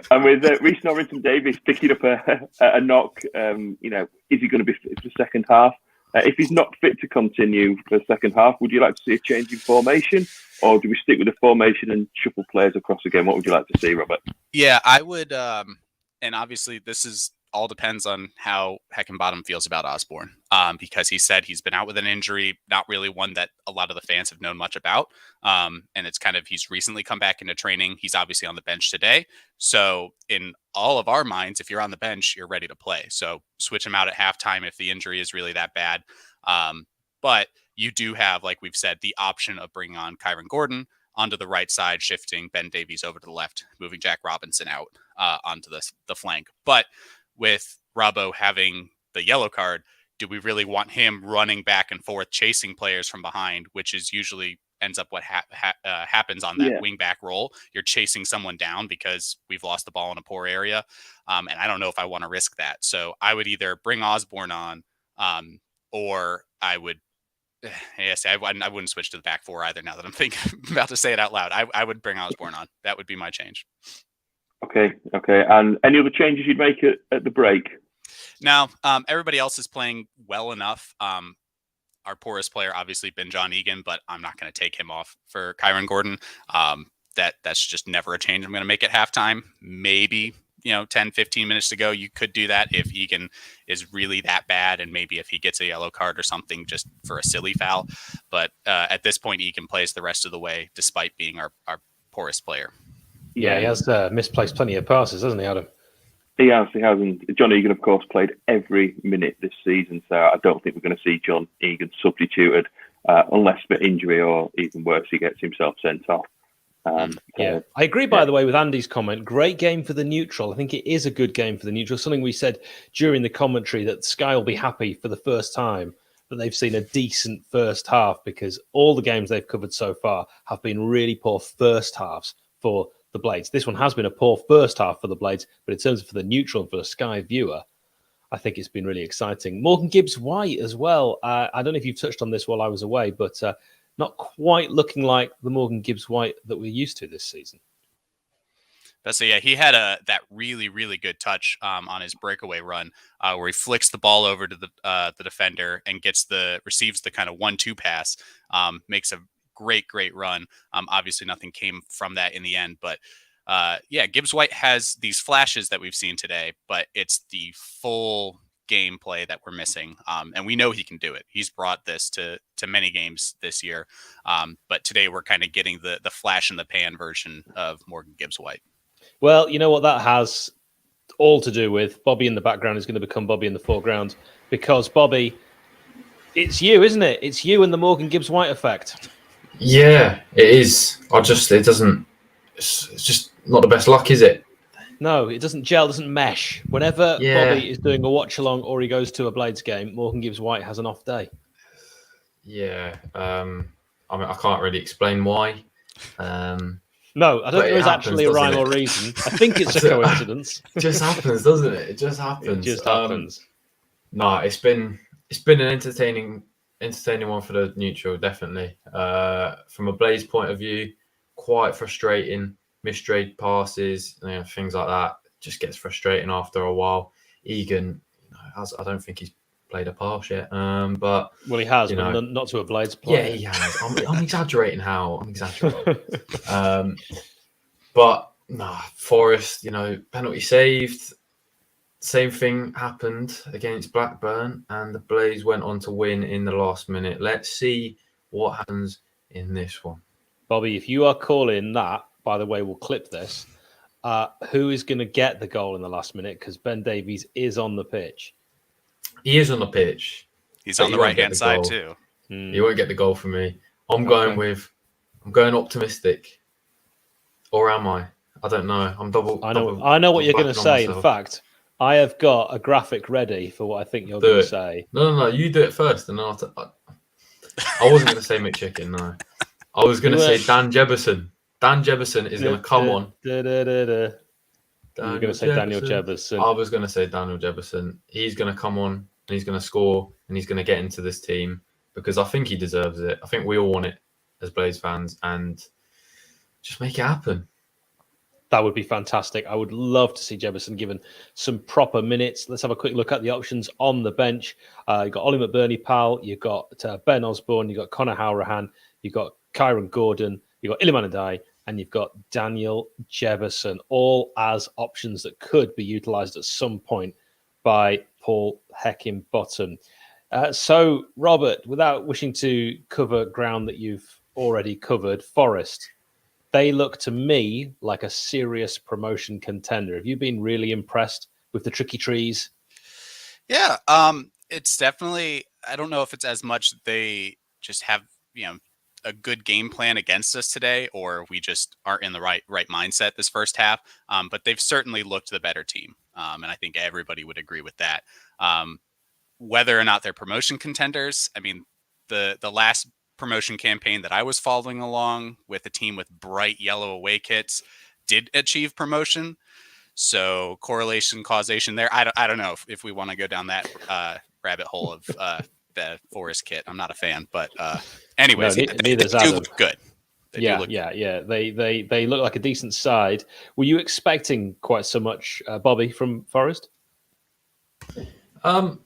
And with Rhys Norrington-Davies picking up a knock, is he going to be fit for the second half? If he's not fit to continue for the second half, would you like to see a change in formation, or do we stick with the formation and shuffle players across again? What would you like to see, Robert? Yeah, I would. And obviously, this all depends on how Heckenbottom feels about Osborne, because he said he's been out with an injury, not really one that a lot of the fans have known much about. And it's kind of, he's recently come back into training. He's obviously on the bench today. So in all of our minds, if you're on the bench, you're ready to play. So switch him out at halftime if the injury is really that bad. But you do have, like we've said, the option of bringing on Kyron Gordon onto the right side, shifting Ben Davies over to the left, moving Jack Robinson out onto the flank. But with Robbo having the yellow card, do we really want him running back and forth, chasing players from behind, which is usually ends up what happens on that wing back role? You're chasing someone down because we've lost the ball in a poor area. And I don't know if I want to risk that. So I would either bring Osborne on, or I would, I wouldn't switch to the back four either, now that I'm about to say it out loud. I would bring Osborne on. That would be my change. Okay. And any other changes you'd make at the break? No, everybody else is playing well enough. Our poorest player obviously been John Egan, but I'm not going to take him off for Kyron Gordon. That's just never a change I'm going to make at halftime. Maybe 10, 15 minutes to go, you could do that if Egan is really that bad, and maybe if he gets a yellow card or something just for a silly foul. But at this point, Egan plays the rest of the way, despite being our poorest player. Yeah, he has misplaced plenty of passes, hasn't he, Adam? He has. And John Egan, of course, played every minute this season, so I don't think we're going to see John Egan substituted unless for injury or even worse, he gets himself sent off. I agree, by the way, with Andy's comment. Great game for the neutral. I think it is a good game for the neutral. Something we said during the commentary, that Sky will be happy for the first time that they've seen a decent first half, because all the games they've covered so far have been really poor first halves for the Blades. This one has been a poor first half for the Blades, but in terms of for the neutral and for the Sky viewer, I think it's been really exciting. Morgan Gibbs-White as well. I don't know if you've touched on this while I was away, but not quite looking like the Morgan Gibbs-White that we're used to this season. So yeah, he had that really, really good touch on his breakaway run where he flicks the ball over to the defender and receives the kind of 1-2 pass, makes a great run. Obviously, nothing came from that in the end, but Gibbs-White has these flashes that we've seen today, but it's the full gameplay that we're missing. And we know he can do it. He's brought this to many games this year. But today we're kind of getting the flash in the pan version of Morgan Gibbs-White. Well, you know what that has all to do with? Bobby in the background is going to become Bobby in the foreground, because Bobby, it's you, isn't it? It's you and the Morgan Gibbs-White effect. Yeah, it is. It's just not the best luck, is it? No, it doesn't gel, doesn't mesh. Whenever Bobby is doing a watch-along or he goes to a Blades game, Morgan Gibbs-White has an off day. Yeah. I can't really explain why. No, I don't think there's actually a rhyme or reason. I think it's a coincidence. It just happens, doesn't it? It just happens. It just happens. No, it's been an entertaining one for the neutral, definitely. From a Blaze point of view, quite frustrating. Misstrade passes, things like that. Just gets frustrating after a while. Egan, I don't think he's played a pass yet. But he has, but not to a Blades player. Yeah, he has. I'm exaggerating. But Forest, penalty saved. Same thing happened against Blackburn, and the Blaze went on to win in the last minute. Let's see what happens in this one. Bobby, if you are calling that, by the way, we'll clip this. Who is going to get the goal in the last minute? Because Ben Davies is on the pitch. He is on the pitch. He's on the right-hand side too. He won't get the goal from me. I'm going optimistic. Or am I? I don't know. I know what you're going to say. In fact, I have got a graphic ready for what I think you're going to say. No. You do it first, and I wasn't going to say McChicken. No, I was going to say Dan Jebeson. Dan Jebeson is going to come on. You're going to say Daniel Jebeson. I was going to say Daniel Jebeson. He's going to come on, and he's going to score, and he's going to get into this team, because I think he deserves it. I think we all want it as Blaze fans, and just make it happen. That would be fantastic. I would love to see Jebeson given some proper minutes. Let's have a quick look at the options on the bench. You've got Ollie McBurney-Powell, you've got Ben Osborne, you've got Connor Howrahan, you've got Kyron Gordon, you've got Iliman Adai, and you've got Daniel Jebeson, all as options that could be utilised at some point by Paul Heckingbottom. So, Robert, without wishing to cover ground that you've already covered, Forest, they look to me like a serious promotion contender. Have you been really impressed with the Tricky Trees? Yeah, it's definitely, I don't know if it's as much they just have, a good game plan against us today, or we just aren't in the right mindset this first half. But they've certainly looked the better team. And I think everybody would agree with that. Whether or not they're promotion contenders, I mean, the last promotion campaign that I was following along with a team with bright yellow away kits did achieve promotion. So correlation, causation there. I don't know if we want to go down that rabbit hole of the Forest kit. I'm not a fan, but anyways, they do look good. Yeah. They look like a decent side. Were you expecting quite so much, Bobby, from Forest? I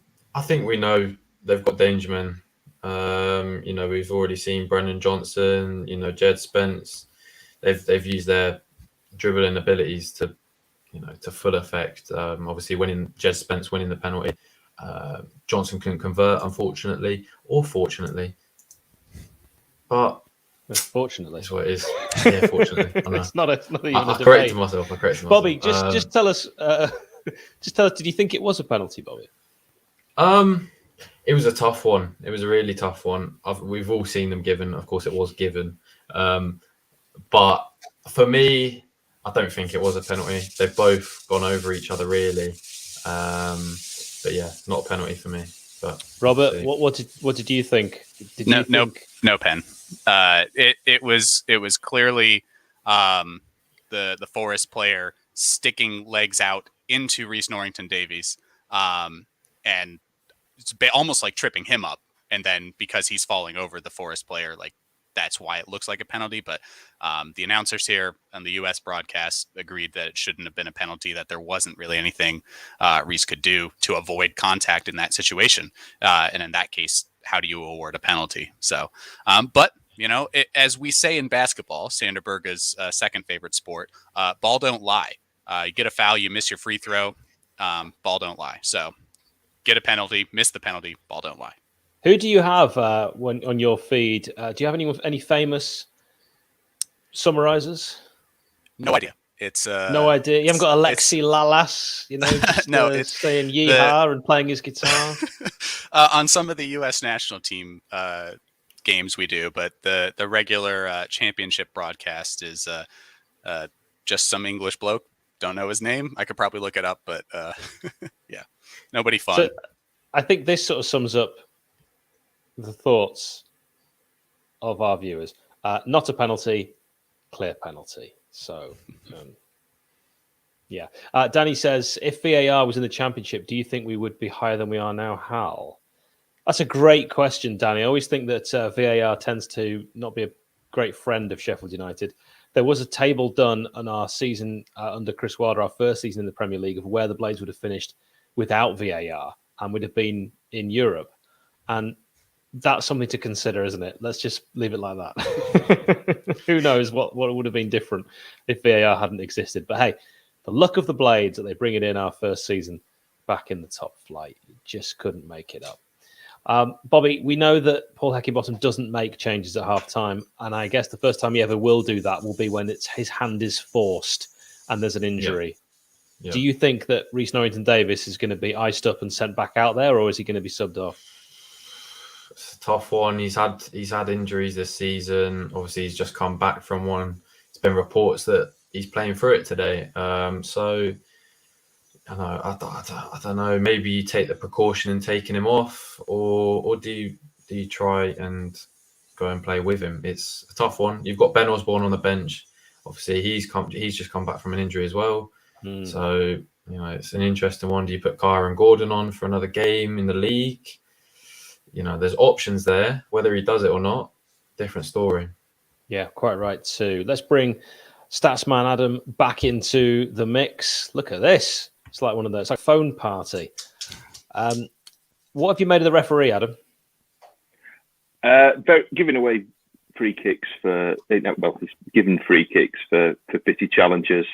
think we know they've got danger men. We've already seen Brennan Johnson, Jed Spence. They've used their dribbling abilities to to full effect. Obviously, Jez Spence winning the penalty. Johnson couldn't convert, unfortunately, or fortunately. But fortunately, that's what it is. Yeah, fortunately. I know. it's not even a I debate. corrected myself. Bobby, just tell us. Just tell us. Did you think it was a penalty, Bobby? It was a tough one. It was a really tough one. We've all seen them given. Of course, it was given. But for me, I don't think it was a penalty. They've both gone over each other, really. But yeah, not a penalty for me. But Robert, what did you think? No pen. It was clearly the Forest player sticking legs out into Reece Norrington Davies, and it's almost like tripping him up. And then because he's falling over the Forest player, like that's why it looks like a penalty. But the announcers here on the U.S. broadcast agreed that it shouldn't have been a penalty, that there wasn't really anything Reece could do to avoid contact in that situation. And in that case, how do you award a penalty? So, but as we say in basketball, Sanderberga's second favorite sport, ball don't lie. You get a foul, you miss your free throw, ball don't lie. So get a penalty, miss the penalty, ball don't lie. Who do you have when on your feed? Do you have any famous summarizers? No idea. It's no idea. You haven't got Alexi Lalas, just, no, it's saying yeehaw and playing his guitar. On some of the U.S. national team games we do, but the regular championship broadcast is just some English bloke. Don't know his name. I could probably look it up, but yeah, nobody fun. So I think this sort of sums up the thoughts of our viewers. Not a penalty, clear penalty. So, yeah. Danny says, if VAR was in the championship, do you think we would be higher than we are now, Hal? That's a great question, Danny. I always think that VAR tends to not be a great friend of Sheffield United. There was a table done on our season under Chris Wilder, our first season in the Premier League, of where the Blades would have finished without VAR and would have been in Europe. And that's something to consider, isn't it? Let's just leave it like that. Who knows what would have been different if VAR hadn't existed. But hey, the luck of the Blades that they bring it in our first season back in the top flight. You just couldn't make it up. Bobby, we know that Paul Heckingbottom doesn't make changes at half-time, and I guess the first time he ever will do that will be when his hand is forced and there's an injury. Yeah. Do you think that Reece Norrington Davies is going to be iced up and sent back out there, or is he going to be subbed off? It's a tough one. He's had injuries this season. Obviously, he's just come back from one. It's been reports that he's playing through it today. So I don't know. Maybe you take the precaution in taking him off, or do you try and go and play with him? It's a tough one. You've got Ben Osborne on the bench. Obviously, he's just come back from an injury as well. So it's an interesting one. Do you put Kyron Gordon on for another game in the league? There's options there. Whether he does it or not, different story. Yeah, quite right too. Let's bring Statsman Adam back into the mix. Look at this. It's like one of those. It's like a phone party. What have you made of the referee, Adam? Giving away free kicks he's given free kicks for bitty challenges,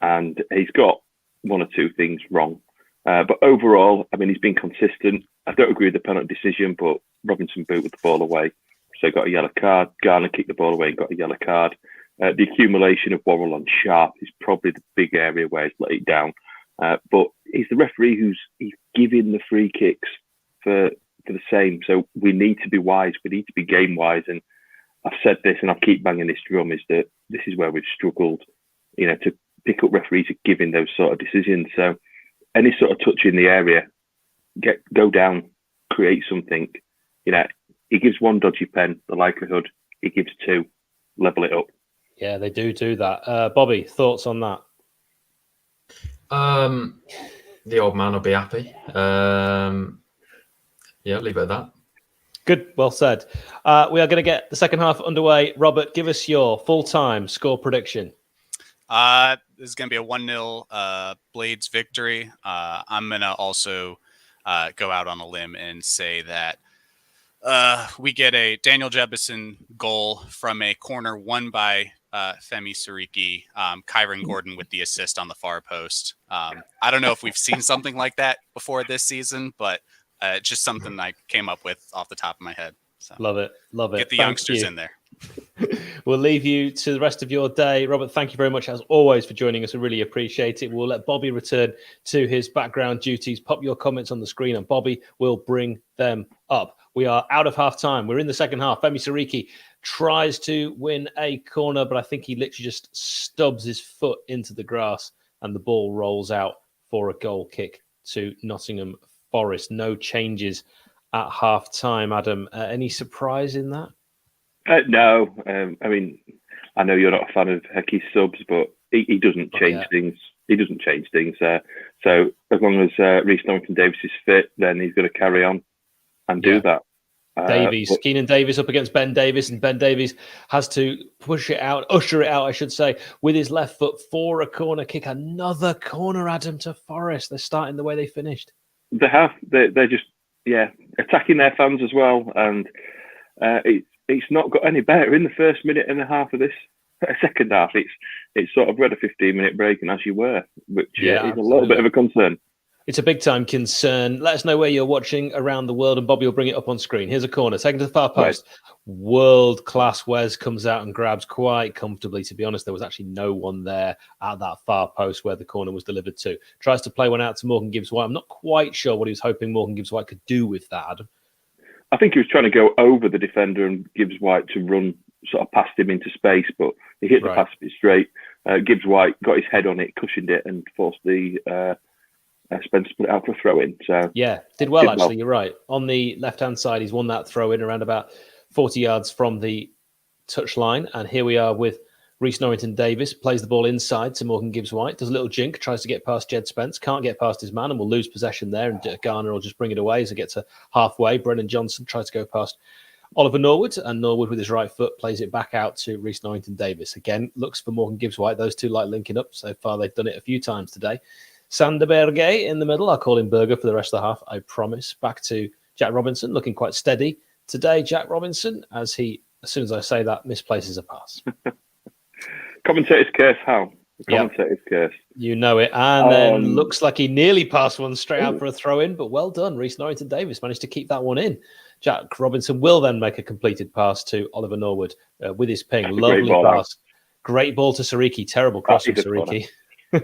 and he's got one or two things wrong. But overall, he's been consistent. I don't agree with the penalty decision, but Robinson booted the ball away, so he got a yellow card. Garner kicked the ball away and got a yellow card. The accumulation of Worrell on Sharp is probably the big area where he's let it down. But he's the referee he's giving the free kicks for the same. So we need to be wise. We need to be game wise. And I've said this, and I'll keep banging this drum, is that this is where we've struggled, to pick up referees who are giving those sort of decisions. So any sort of touch in the area, go down, create something. He gives one dodgy pen, the likelihood he gives two, level it up. Yeah, they do that. Bobby, thoughts on that? The old man will be happy. Leave it at that. Good, well said. We are going to get the second half underway. Robert, give us your full-time score prediction. This is going to be a 1-0 Blades victory. I'm going to also go out on a limb and say that we get a Daniel Jebeson goal from a corner won by Femi Sariki, Kyron Gordon with the assist on the far post. I don't know if we've seen something like that before this season, but just something I came up with off the top of my head. So Love it. Love it. get the Thank youngsters you. in there. We'll leave you to the rest of your day. Robert, thank you very much, as always, for joining us. We really appreciate it. We'll let Bobby return to his background duties. Pop your comments on the screen, and Bobby will bring them up. We are out of half-time. We're in the second half. Femi Sariki tries to win a corner, but I think he literally just stubs his foot into the grass, and the ball rolls out for a goal kick to Nottingham Forest. No changes at half-time, Adam. Any surprise in that? No, I mean, I know you're not a fan of Hecky's subs, but he doesn't change things. He doesn't change things. So as long as Reece Norrington-Davies is fit, then he's going to carry on and do that. Keenan Davis up against Ben Davis, and Ben Davies has to usher it out, I should say, with his left foot for a corner kick. Another corner, Adam, to Forest. They're starting the way they finished. They have. They're just attacking their fans as well, and it's not got any better in the first minute and a half of this second half. It's sort of read a 15-minute break, and as you were, which is a little bit of a concern. It's a big-time concern. Let us know where you're watching around the world, and Bobby will bring it up on screen. Here's a corner, taken to the far post. Right. World-class Wes comes out and grabs quite comfortably. To be honest, there was actually no one there at that far post where the corner was delivered to. Tries to play one out to Morgan Gibbs-White. I'm not quite sure what he was hoping Morgan Gibbs-White could do with that, Adam. I think he was trying to go over the defender and Gibbs-White to run sort of past him into space, but he hit the pass a bit straight. Gibbs-White got his head on it, cushioned it, and forced the Spencer put it out for a throw-in. So did well, actually. You're right. On the left-hand side, he's won that throw-in around about 40 yards from the touchline. And here we are with Reece Norrington-Davies, plays the ball inside to Morgan Gibbs-White, does a little jink, tries to get past Jed Spence, can't get past his man, and will lose possession there, and Garner will just bring it away as it gets to halfway. Brennan Johnson tries to go past Oliver Norwood, and Norwood with his right foot plays it back out to Reece Norrington-Davies. Again, looks for Morgan Gibbs-White. Those two like linking up. So far, they've done it a few times today. Sanderberge in the middle. I'll call him Berger for the rest of the half, I promise. Back to Jack Robinson, looking quite steady today. Jack Robinson, as soon as I say that, misplaces a pass. Commentator's curse, Hal. Commentator's curse. You know it. And then looks like he nearly passed one straight out for a throw-in, but well done. Reece Norrington-Davies managed to keep that one in. Jack Robinson will then make a completed pass to Oliver Norwood with his ping. That's lovely pass. Great ball to Sariki. Terrible cross from Sariki.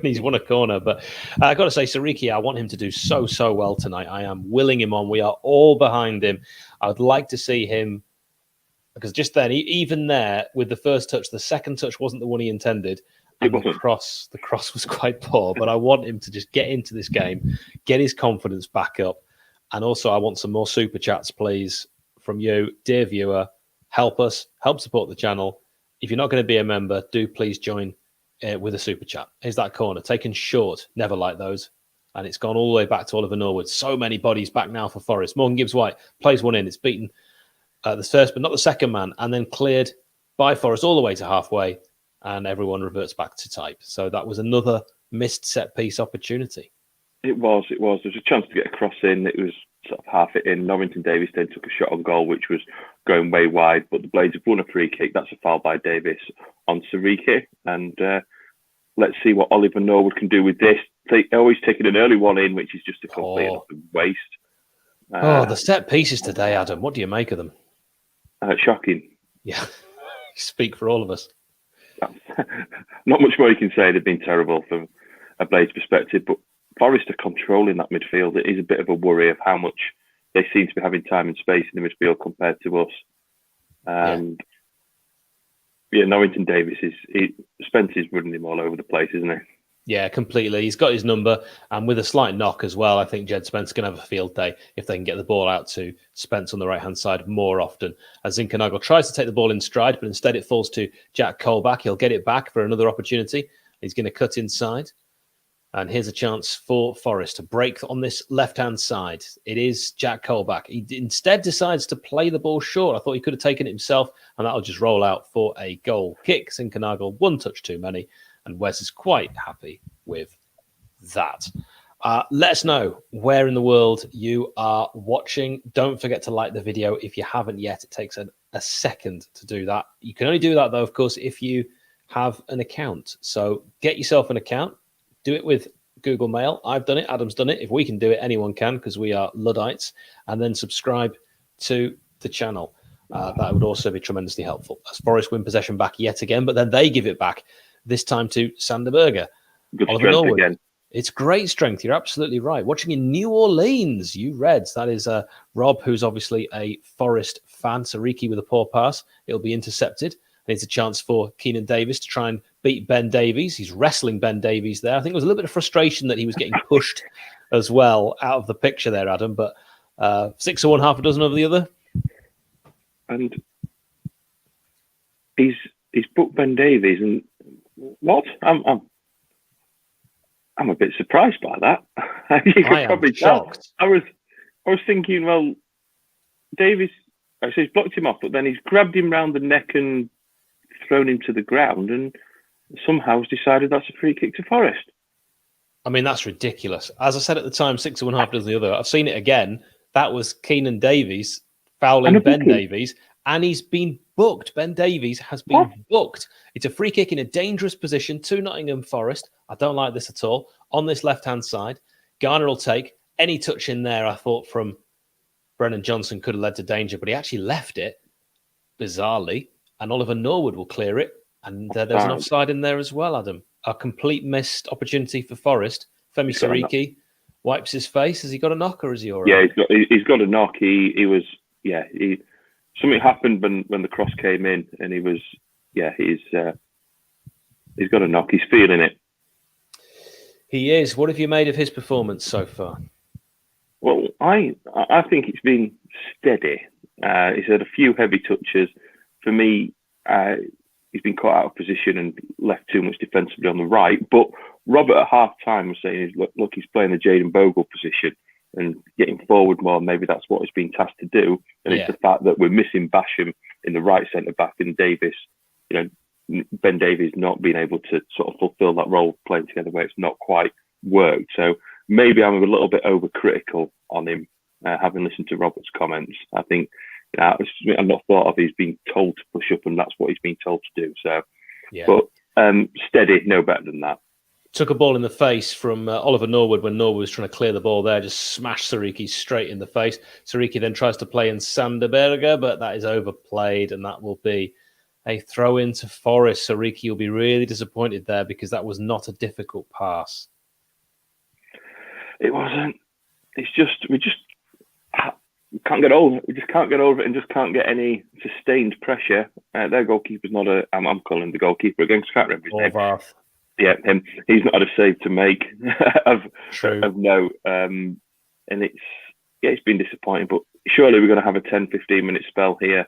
He's won a corner, but I've got to say, Sariki, I want him to do so well tonight. I am willing him on. We are all behind him. I would like to see him, because just then, even there, with the first touch, the second touch wasn't the one he intended. And the cross was quite poor, but I want him to just get into this game, get his confidence back up. And also, I want some more super chats, please, from you, dear viewer. Help us, help support the channel. If you're not going to be a member, do please join with a super chat. Here's that corner, taken short. Never like those. And it's gone all the way back to Oliver Norwood. So many bodies back now for Forest. Morgan Gibbs-White plays one in. It's beaten the first, but not the second man, and then cleared by Forest all the way to halfway, and everyone reverts back to type. So that was another missed set-piece opportunity. It was. There was a chance to get a cross in. It was sort of half it in. Norrington-Davies then took a shot on goal, which was going way wide, but the Blades have won a free kick. That's a foul by Davis on Sariki. And let's see what Oliver Norwood can do with this. Always taking an early one in, which is just a complete waste. The set pieces today, Adam. What do you make of them? Shocking. Yeah. Speak for all of us. Not much more you can say. They've been terrible from a Blades perspective, but Forest are controlling that midfield. It is a bit of a worry of how much they seem to be having time and space in the midfield compared to us. And Norrington-Davies Spence is running him all over the place, isn't he? Yeah, completely. He's got his number, and with a slight knock as well, I think Jed Spence can have a field day if they can get the ball out to Spence on the right-hand side more often. As 𝐍𝐸𝐶𝐺𝐸 but take the ball in stride, but instead it falls to Jack Colback. He'll get it back for another opportunity. He's going to cut inside. And here's a chance for Forest to break on this left-hand side. It is Jack Colback. He instead decides to play the ball short. I thought he could have taken it himself, and that'll just roll out for a goal kick. 𝐍𝐸𝐶𝐺𝐸, one touch too many, and Wes is quite happy with that. Let us know where in the world you are watching. Don't forget to like the video if you haven't yet. It takes a second to do that. You can only do that, though, of course, if you have an account. So get yourself an account. Do it with Google Mail. I've done it. Adam's done it. If we can do it, anyone can, because we are Luddites. And then subscribe to the channel. That would also be tremendously helpful. As Forest win possession back yet again, but then they give it back, this time to Sanderberger. Good Oliver strength Norwood. again. It's great strength. You're absolutely right. Watching in New Orleans, you Reds. That is Rob, who's obviously a Forest fan. Sariki with a poor pass. It'll be intercepted. And it's a chance for Keenan Davis to try and beat Ben Davies. He's wrestling Ben Davies there. I think there was a little bit of frustration that he was getting pushed as well out of the picture there, Adam. But 6 of one, half a dozen of the other. And he's booked Ben Davies, and what? I'm a bit surprised by that. You could I am probably tell. shocked. I was thinking, well, Davies, so he's blocked him off, but then he's grabbed him round the neck and thrown him to the ground, and somehow has decided that's a free kick to Forest. I mean, that's ridiculous. As I said at the time, 6 of one, half dozen of the other. I've seen it again. That was Keenan Davies fouling Ben Davies, and he's been booked. Ben Davies has been booked. It's a free kick in a dangerous position to Nottingham Forest. I don't like this at all. On this left-hand side, Garner will take any touch in there, I thought, from Brennan Johnson could have led to danger, but he actually left it, bizarrely, and Oliver Norwood will clear it. And there's an offside in there as well, Adam. A complete missed opportunity for Forest. Femi Sariki wipes his face. Has he got a knock, or is he all right? Yeah, he's got a knock. He was, something happened when the cross came in, and he's got a knock. He's feeling it. He is. What have you made of his performance so far? Well, I think it's been steady. He's had a few heavy touches. For me, he's been caught out of position and left too much defensively on the right. But Robert at half time was saying, look, he's playing the Jaden Bogle position and getting forward more. Maybe that's what he's been tasked to do. And it's the fact that we're missing Basham in the right centre back, and Davis, Ben Davies not being able to sort of fulfil that role playing together where it's not quite worked. So maybe I'm a little bit overcritical on him, having listened to Robert's comments. I think I'm not thought of he's being told to push up, and that's what he's been told to do. So, but steady, no better than that. Took a ball in the face from Oliver Norwood when Norwood was trying to clear the ball there, just smashed Sariki straight in the face. Sariki then tries to play in Sanderberger, but that is overplayed, and that will be a throw into Forest. Sariki will be really disappointed there because that was not a difficult pass. It wasn't. It's just we can't get over it. We just can't get over it, and just can't get any sustained pressure. Their goalkeeper's not a. I'm calling him the goalkeeper again. I can't remember his name. Yeah, him. He's not had a save to make of note. And it's been disappointing. But surely we're going to have a 10-15 minute spell here,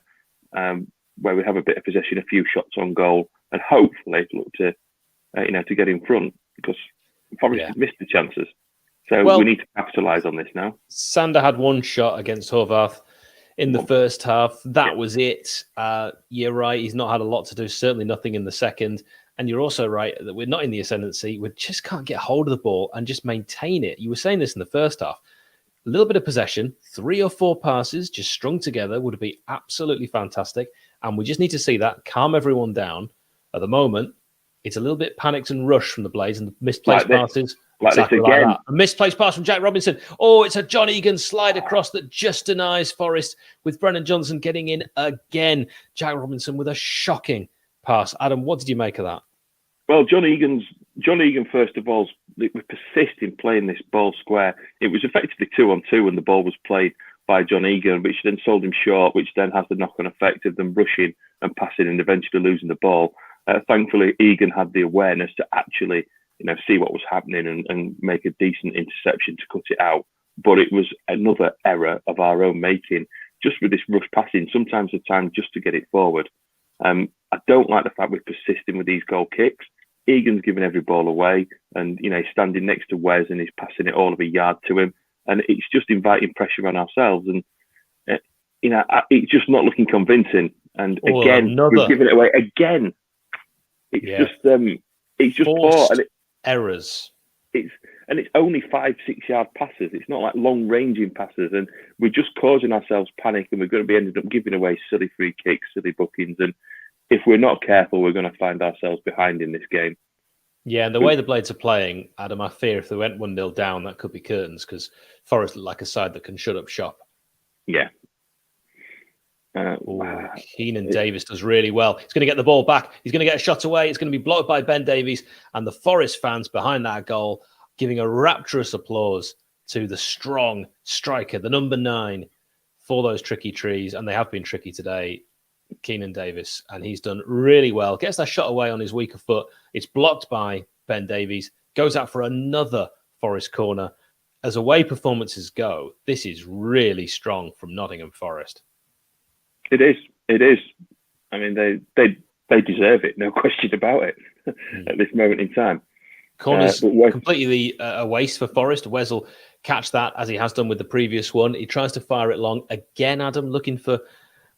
where we have a bit of possession, a few shots on goal, and hopefully look to get in front, because Forest has missed the chances. So we need to capitalise on this now. Sander had one shot against Horvath in the first half. That was it. You're right. He's not had a lot to do. Certainly nothing in the second. And you're also right that we're not in the ascendancy. We just can't get hold of the ball and just maintain it. You were saying this in the first half. A little bit of possession, 3 or 4 passes just strung together would be absolutely fantastic. And we just need to see that, calm everyone down. At the moment, it's a little bit panicked and rushed from the Blades, and the misplaced passes. Exactly like that. A misplaced pass from Jack Robinson. Oh, it's a John Egan slide across that just denies Forest, with Brennan Johnson getting in again. Jack Robinson with a shocking pass. Adam, what did you make of that? Well, John Egan, first of all, we persist in playing this ball square. It was effectively 2-on-2 when the ball was played by John Egan, which then sold him short, which then has the knock-on effect of them rushing and passing and eventually losing the ball. Thankfully, Egan had the awareness to actually see what was happening and make a decent interception to cut it out. But it was another error of our own making, just with this rush passing, sometimes the time just to get it forward. I don't like the fact we're persisting with these goal kicks. Egan's giving every ball away, and he's standing next to Wes and he's passing it all of a yard to him, and it's just inviting pressure on ourselves, and it's just not looking convincing. And again, we're giving it away again. It's just poor, and errors. It's only 5-6 yard passes. It's not like long ranging passes, and we're just causing ourselves panic, and we're going to be ended up giving away silly free kicks, silly bookings, and if we're not careful, we're going to find ourselves behind in this game. Yeah, and the way the Blades are playing, Adam, I fear if they went 1-0 down, that could be curtains, because Forest look like a side that can shut up shop. Yeah. Keenan Davis does really well. He's going to get the ball back. He's going to get a shot away. It's going to be blocked by Ben Davies. And the Forest fans behind that goal giving a rapturous applause to the strong striker, the number 9, for those tricky trees. And they have been tricky today, Keenan Davis. And he's done really well. Gets that shot away on his weaker foot. It's blocked by Ben Davies. Goes out for another Forest corner. As away performances go, this is really strong from Nottingham Forest. It is. It is. I mean, they deserve it, no question about it, at this moment in time. Corner's completely a waste for Forest. Wes will catch that, as he has done with the previous one. He tries to fire it long. Again, Adam looking for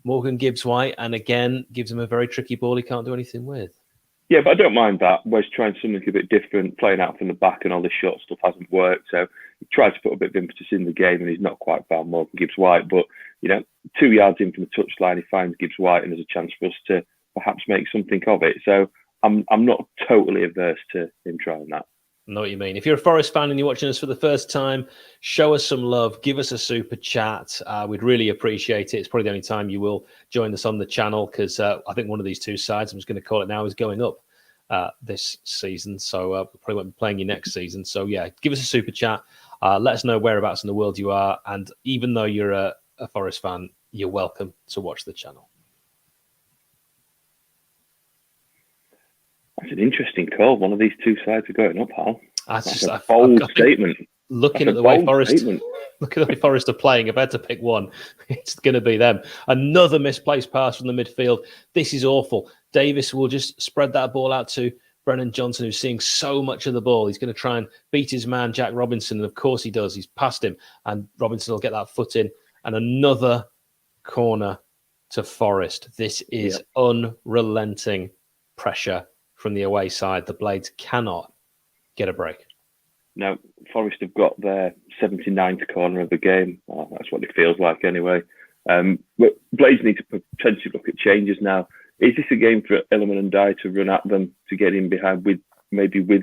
Morgan Gibbs-White, and again gives him a very tricky ball he can't do anything with. Yeah, but I don't mind that. Wes trying something a bit different, playing out from the back, and all this short stuff hasn't worked. So he tries to put a bit of impetus in the game, and he's not quite found Morgan Gibbs-White. But, 2 yards in from the touchline, he finds Gibbs-White, and there's a chance for us to perhaps make something of it. So I'm not totally averse to him trying that. I know what you mean. If you're a Forest fan and you're watching us for the first time, show us some love. Give us a super chat. We'd really appreciate it. It's probably the only time you will join us on the channel, because I think one of these two sides, I'm just going to call it now, is going up this season. So we probably won't be playing you next season. So yeah, give us a super chat. Let us know whereabouts in the world you are. And even though you're a Forest fan, you're welcome to watch the channel. That's an interesting call. One of these two sides are going up, Hal. That's a bold statement. Looking at the way Forest are playing, if I had to pick one, it's going to be them. Another misplaced pass from the midfield. This is awful. Davis will just spread that ball out to Brennan Johnson, who's seeing so much of the ball. He's going to try and beat his man, Jack Robinson. And of course he does. He's past him. And Robinson will get that foot in. And another corner to Forest. This is unrelenting pressure from the away side. The Blades cannot get a break. Now, Forest have got their 79th corner of the game. Well, that's what it feels like anyway. But Blades need to potentially look at changes now. Is this a game for Iliman Ndiaye to run at them, to get in behind with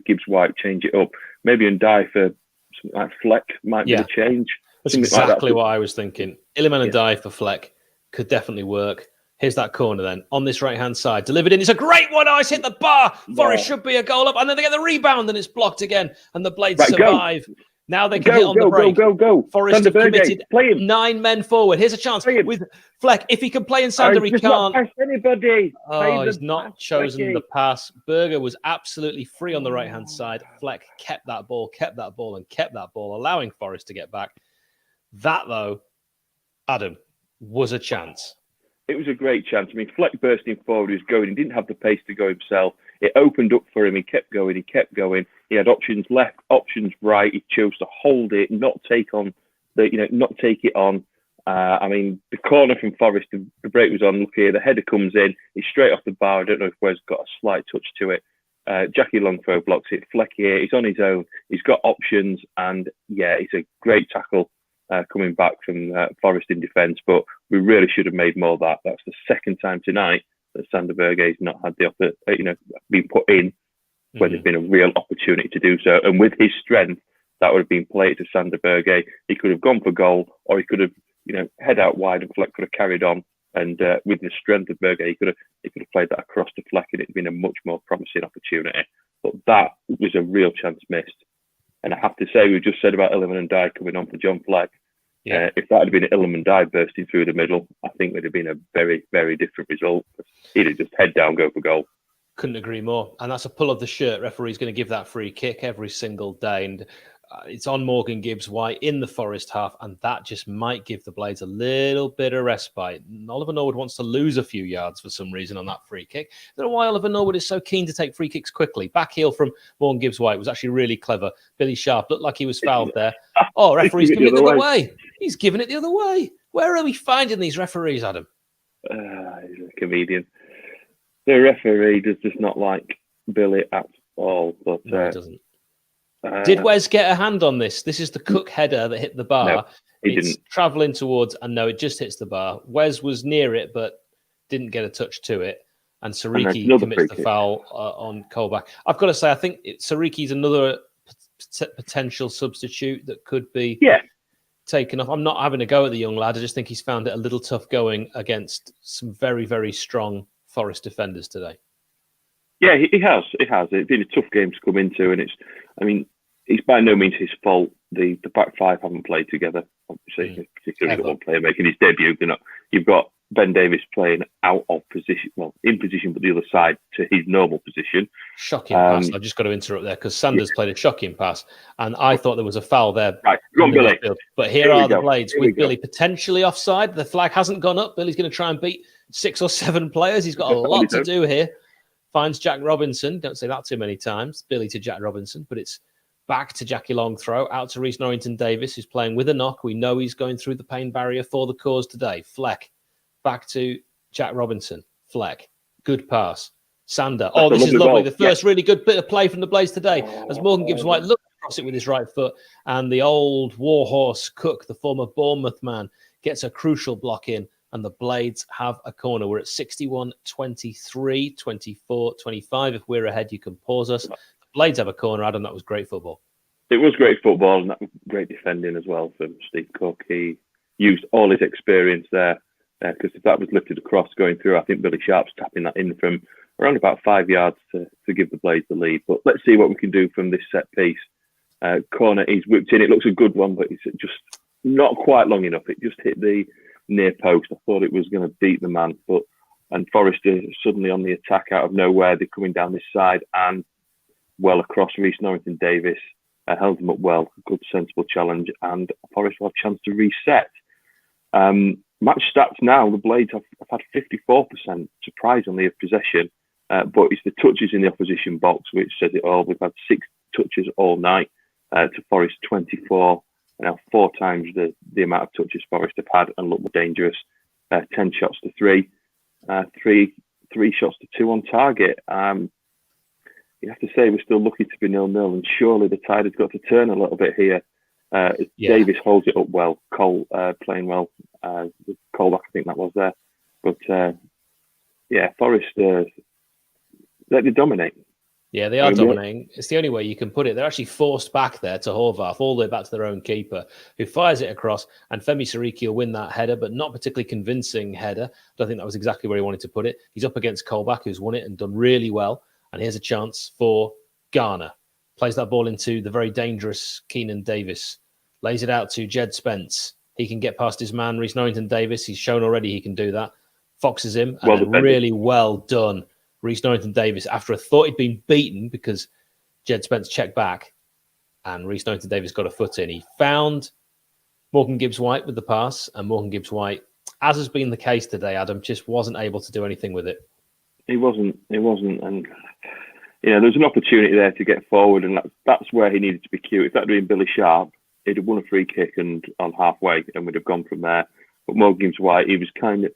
Gibbs-White, change it up? Maybe Ndiaye for something like Fleck might be the change. That's exactly what I was thinking. Iliman Ndiaye for Fleck could definitely work. Here's that corner then on this right-hand side. Delivered in. It's a great one. Oh, it's hit the bar. Forest should be a goal up. And then they get the rebound and it's blocked again. And the Blades survive. Go. Now they can hit on the break. Go. Forest have committed 9 men forward. Here's a chance with Fleck. If he can play in Sander, he can't. Not pass anybody. Oh, he's not chosen the pass. Berger was absolutely free on the right-hand side. Fleck kept that ball, allowing Forest to get back. That, though, Adam, was a chance. It was a great chance. I mean, Fleck bursting forward, he was going. He didn't have the pace to go himself. It opened up for him. He kept going. He had options left, options right. He chose to hold it, not take it on. I mean, the corner from Forest, the break was on. Look here, the header comes in. It's straight off the bar. I don't know if Wes got a slight touch to it. Jackie Longthrow blocks it. Fleck here, he's on his own. He's got options, and yeah, it's a great tackle. Coming back from Forest in defence, but we really should have made more of that. That's the second time tonight that Sander Berge has not had the been put in when there's been a real opportunity to do so. And with his strength, that would have been played to Sander Berge. He could have gone for goal, or he could have, head out wide, and Fleck could have carried on. And with the strength of Berge, he could have played that across to Fleck, and it'd been a much more promising opportunity. But that was a real chance missed. And I have to say, we just said about Iliman Ndiaye coming on for John Fleck. Yeah. If that had been Iliman Ndiaye bursting through the middle, I think it would have been a very, very different result. He'd have just head down, go for goal. Couldn't agree more. And that's a pull of the shirt. Referee's going to give that free kick every single day. And it's on Morgan Gibbs-White in the Forest half. And that just might give the Blades a little bit of respite. Oliver Norwood wants to lose a few yards for some reason on that free kick. I don't know why Oliver Norwood is so keen to take free kicks quickly. Back heel from Morgan Gibbs-White was actually really clever. Billy Sharp looked like he was fouled there. Oh, referee's giving it the other way. He's giving it the other way. Where are we finding these referees, Adam? He's a comedian. The referee does just not like Billy at all. But no, he doesn't. Did Wes get a hand on this? This is the Cook header that hit the bar. No, he didn't. Travelling towards, and no, it just hits the bar. Wes was near it, but didn't get a touch to it. and that's Sariki another commits free the kick. foul on Colback. I've got to say, I think Sariki's another potential substitute that could be taken off. I'm not having a go at the young lad. I just think he's found it a little tough going against some very, very strong Forest defenders today. Yeah, he has. It has. It's been a tough game to come into, and it's by no means his fault. The back five haven't played together. Obviously, particularly got one player making his debut. You've got Ben Davies playing out of position, well, in position, but the other side to his normal position. Shocking pass. I've just got to interrupt there because Sanders played a shocking pass, and I thought there was a foul there. Right, go on, Billy. But here are the Blades with Billy potentially offside. The flag hasn't gone up. Billy's going to try and beat 6 or 7 players. He's got a lot to do here. Finds Jack Robinson. Don't say that too many times. Billy to Jack Robinson, but it's back to Jackie Long throw, out to Reece Norrington-Davis, who's playing with a knock. We know he's going through the pain barrier for the cause today. Fleck, back to Jack Robinson. Fleck, good pass. Sander. Oh, this is lovely. The first really good bit of play from the Blades today as Morgan Gibbs-White looks across it with his right foot, and the old warhorse Cook, the former Bournemouth man, gets a crucial block in, and the Blades have a corner. We're at 61-23, 24-25. If we're ahead, you can pause us. Blades have a corner, Adam. That was great football. It was great football, and that was great defending as well from Steve Cook. He used all his experience there, because if that was lifted across going through, I think Billy Sharp's tapping that in from around about 5 yards to give the Blades the lead. But let's see what we can do from this set piece. Corner, he's whipped in. It looks a good one, but it's just not quite long enough. It just hit the near post. I thought it was going to beat the man, and Forest is suddenly on the attack out of nowhere. They're coming down this side and well across. Reece Norrington-Davis held them up well. Good, sensible challenge, and Forest will have a chance to reset. Match stats now, the Blades have had 54%, surprisingly, of possession, but it's the touches in the opposition box which says it all. We've had 6 touches all night to Forest 24. Now 4 times the amount of touches Forest have had and look more dangerous. 10 shots to 3. 3 shots to 2 on target. You have to say we're still lucky to be 0-0, and surely the tide has got to turn a little bit here. Davis holds it up well. Cole playing well. With Colback, I think that was there. But Forest, they dominate. Yeah, they are dominating. It's the only way you can put it. They're actually forced back there to Horvath, all the way back to their own keeper, who fires it across, and Femi Sariki will win that header, but not particularly convincing header. I don't think that was exactly where he wanted to put it. He's up against Colback, who's won it and done really well. And here's a chance for Garner. Plays that ball into the very dangerous Keenan Davis. Lays it out to Jed Spence. He can get past his man, Reece Norrington-Davis. He's shown already he can do that. Foxes him. And really well done, Reece Norrington-Davis, after I thought he'd been beaten because Jed Spence checked back and Reece Norrington-Davis got a foot in. He found Morgan Gibbs-White with the pass, and Morgan Gibbs-White, as has been the case today, Adam, just wasn't able to do anything with it. He wasn't. And, there's an opportunity there to get forward, and that's where he needed to be cute. If that had been Billy Sharp, he'd have won a free kick and on halfway, and we'd have gone from there. But Morgan Gibbs-White, he was kind of...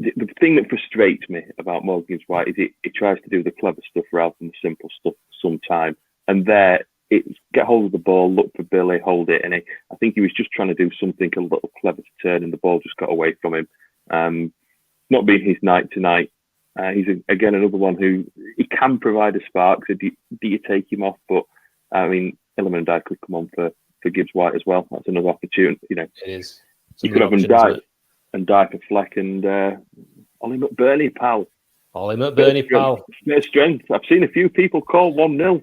The thing that frustrates me about Morgan Gibbs-White is he tries to do the clever stuff rather than the simple stuff sometimes. And there, it's get hold of the ball, look for Billy, hold it. And I think he was just trying to do something a little clever to turn, and the ball just got away from him. Not being his night tonight. He's, again, another one who he can provide a spark. So do you take him off? But, Ilman and Dye could come on for Gibbs-White as well. That's another opportunity. It is. You could have him die for Fleck and Ollie McBurney, pal. Ollie McBurney, pal. Spare strength. I've seen a few people call 1-0.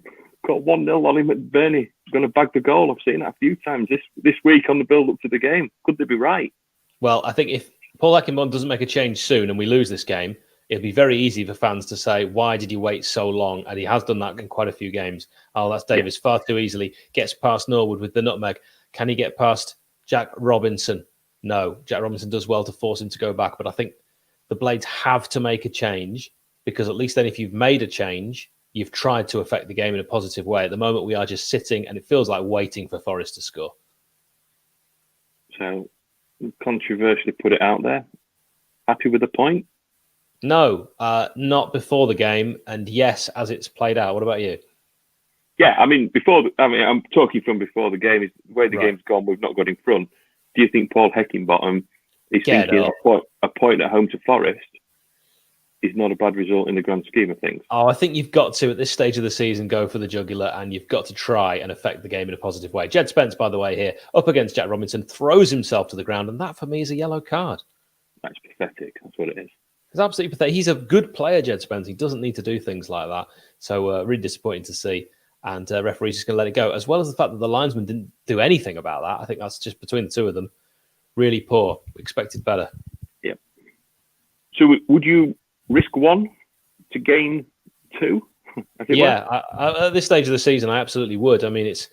Ollie McBurney going to bag the goal. I've seen that a few times this week on the build-up to the game. Could they be right? Well, I think if Paul Eckenbond doesn't make a change soon and we lose this game, it'll be very easy for fans to say, why did he wait so long? And he has done that in quite a few games. Oh, that's Davis far too easily. Gets past Norwood with the nutmeg. Can he get past Jack Robinson? No. Jack Robinson does well to force him to go back. But I think the Blades have to make a change, because at least then if you've made a change, you've tried to affect the game in a positive way. At the moment, we are just sitting, and it feels like waiting for Forest to score. So, controversially put it out there. Happy with the point? No, not before the game, and yes, as it's played out. What about you? Yeah, I'm talking from before the game. Is the way the game's gone, we've not got in front. Do you think Paul Heckingbottom is thinking a point at home to Forest? is not a bad result in the grand scheme of things. Oh, I think you've got to, at this stage of the season, go for the jugular, and you've got to try and affect the game in a positive way. Jed Spence, by the way, here, up against Jack Robinson, throws himself to the ground, and that, for me, is a yellow card. That's pathetic. That's what it is. It's absolutely pathetic. He's a good player, Jed Spence. He doesn't need to do things like that. So, really disappointing to see. And referee's just going to let it go, as well as the fact that the linesman didn't do anything about that. I think that's just between the two of them. Really poor. Expected better. Yeah. So would you risk 1 to gain 2? Yeah, at this stage of the season, I absolutely would. I mean, it's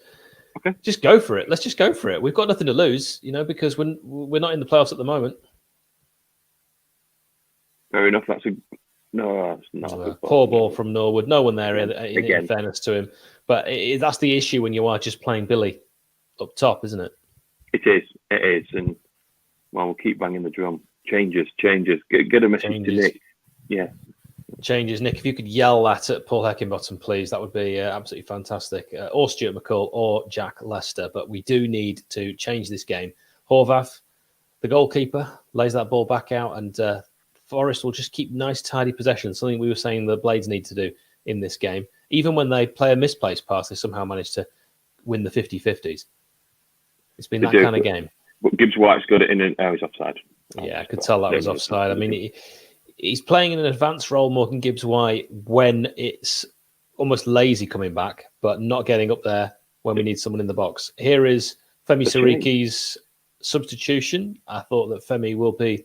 okay. Just go for it. Let's just go for it. We've got nothing to lose, because we're not in the playoffs at the moment. Fair enough. That's not a poor ball from Norwood. No one there, in fairness to him. But that's the issue when you are just playing Billy up top, isn't it? It is. And, well, we'll keep banging the drum. Changes. Get a message to Nick. Yeah. Changes. Nick, if you could yell that at Paul Heckingbottom, please, that would be absolutely fantastic. Or Stuart McCall or Jack Lester. But we do need to change this game. Horvath, the goalkeeper, lays that ball back out, and Forest will just keep nice, tidy possession, something we were saying the Blades need to do in this game. Even when they play a misplaced pass, they somehow manage to win the 50-50s. It's been that kind of game. But Gibbs White's got it in, and he's offside. Yeah, I could tell that was offside. I mean, he's playing in an advanced role, Morgan Gibbs White, when it's almost lazy coming back, but not getting up there when we need someone in the box. Here is Femi Siriki's substitution. I thought that Femi will be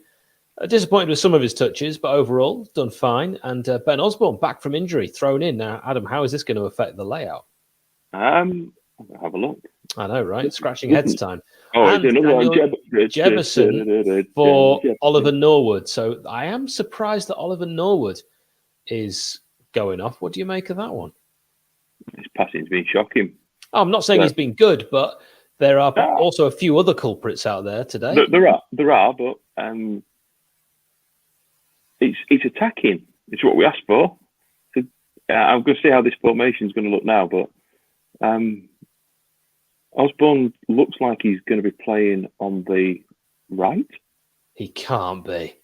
disappointed with some of his touches, but overall done fine. And Ben Osborne back from injury, thrown in. Now, Adam, how is this going to affect the layout? I'll have a look. I know, right? Scratching heads time. Oh, it's another one. Jebeson for Oliver Norwood. So I am surprised that Oliver Norwood is going off. What do you make of that one? His passing's been shocking. Oh, I'm not saying he's been good, but there are also a few other culprits out there today. There are, but it's attacking. It's what we asked for. So, I'm going to see how this formation is going to look now, but Osborne looks like he's going to be playing on the right. He can't be.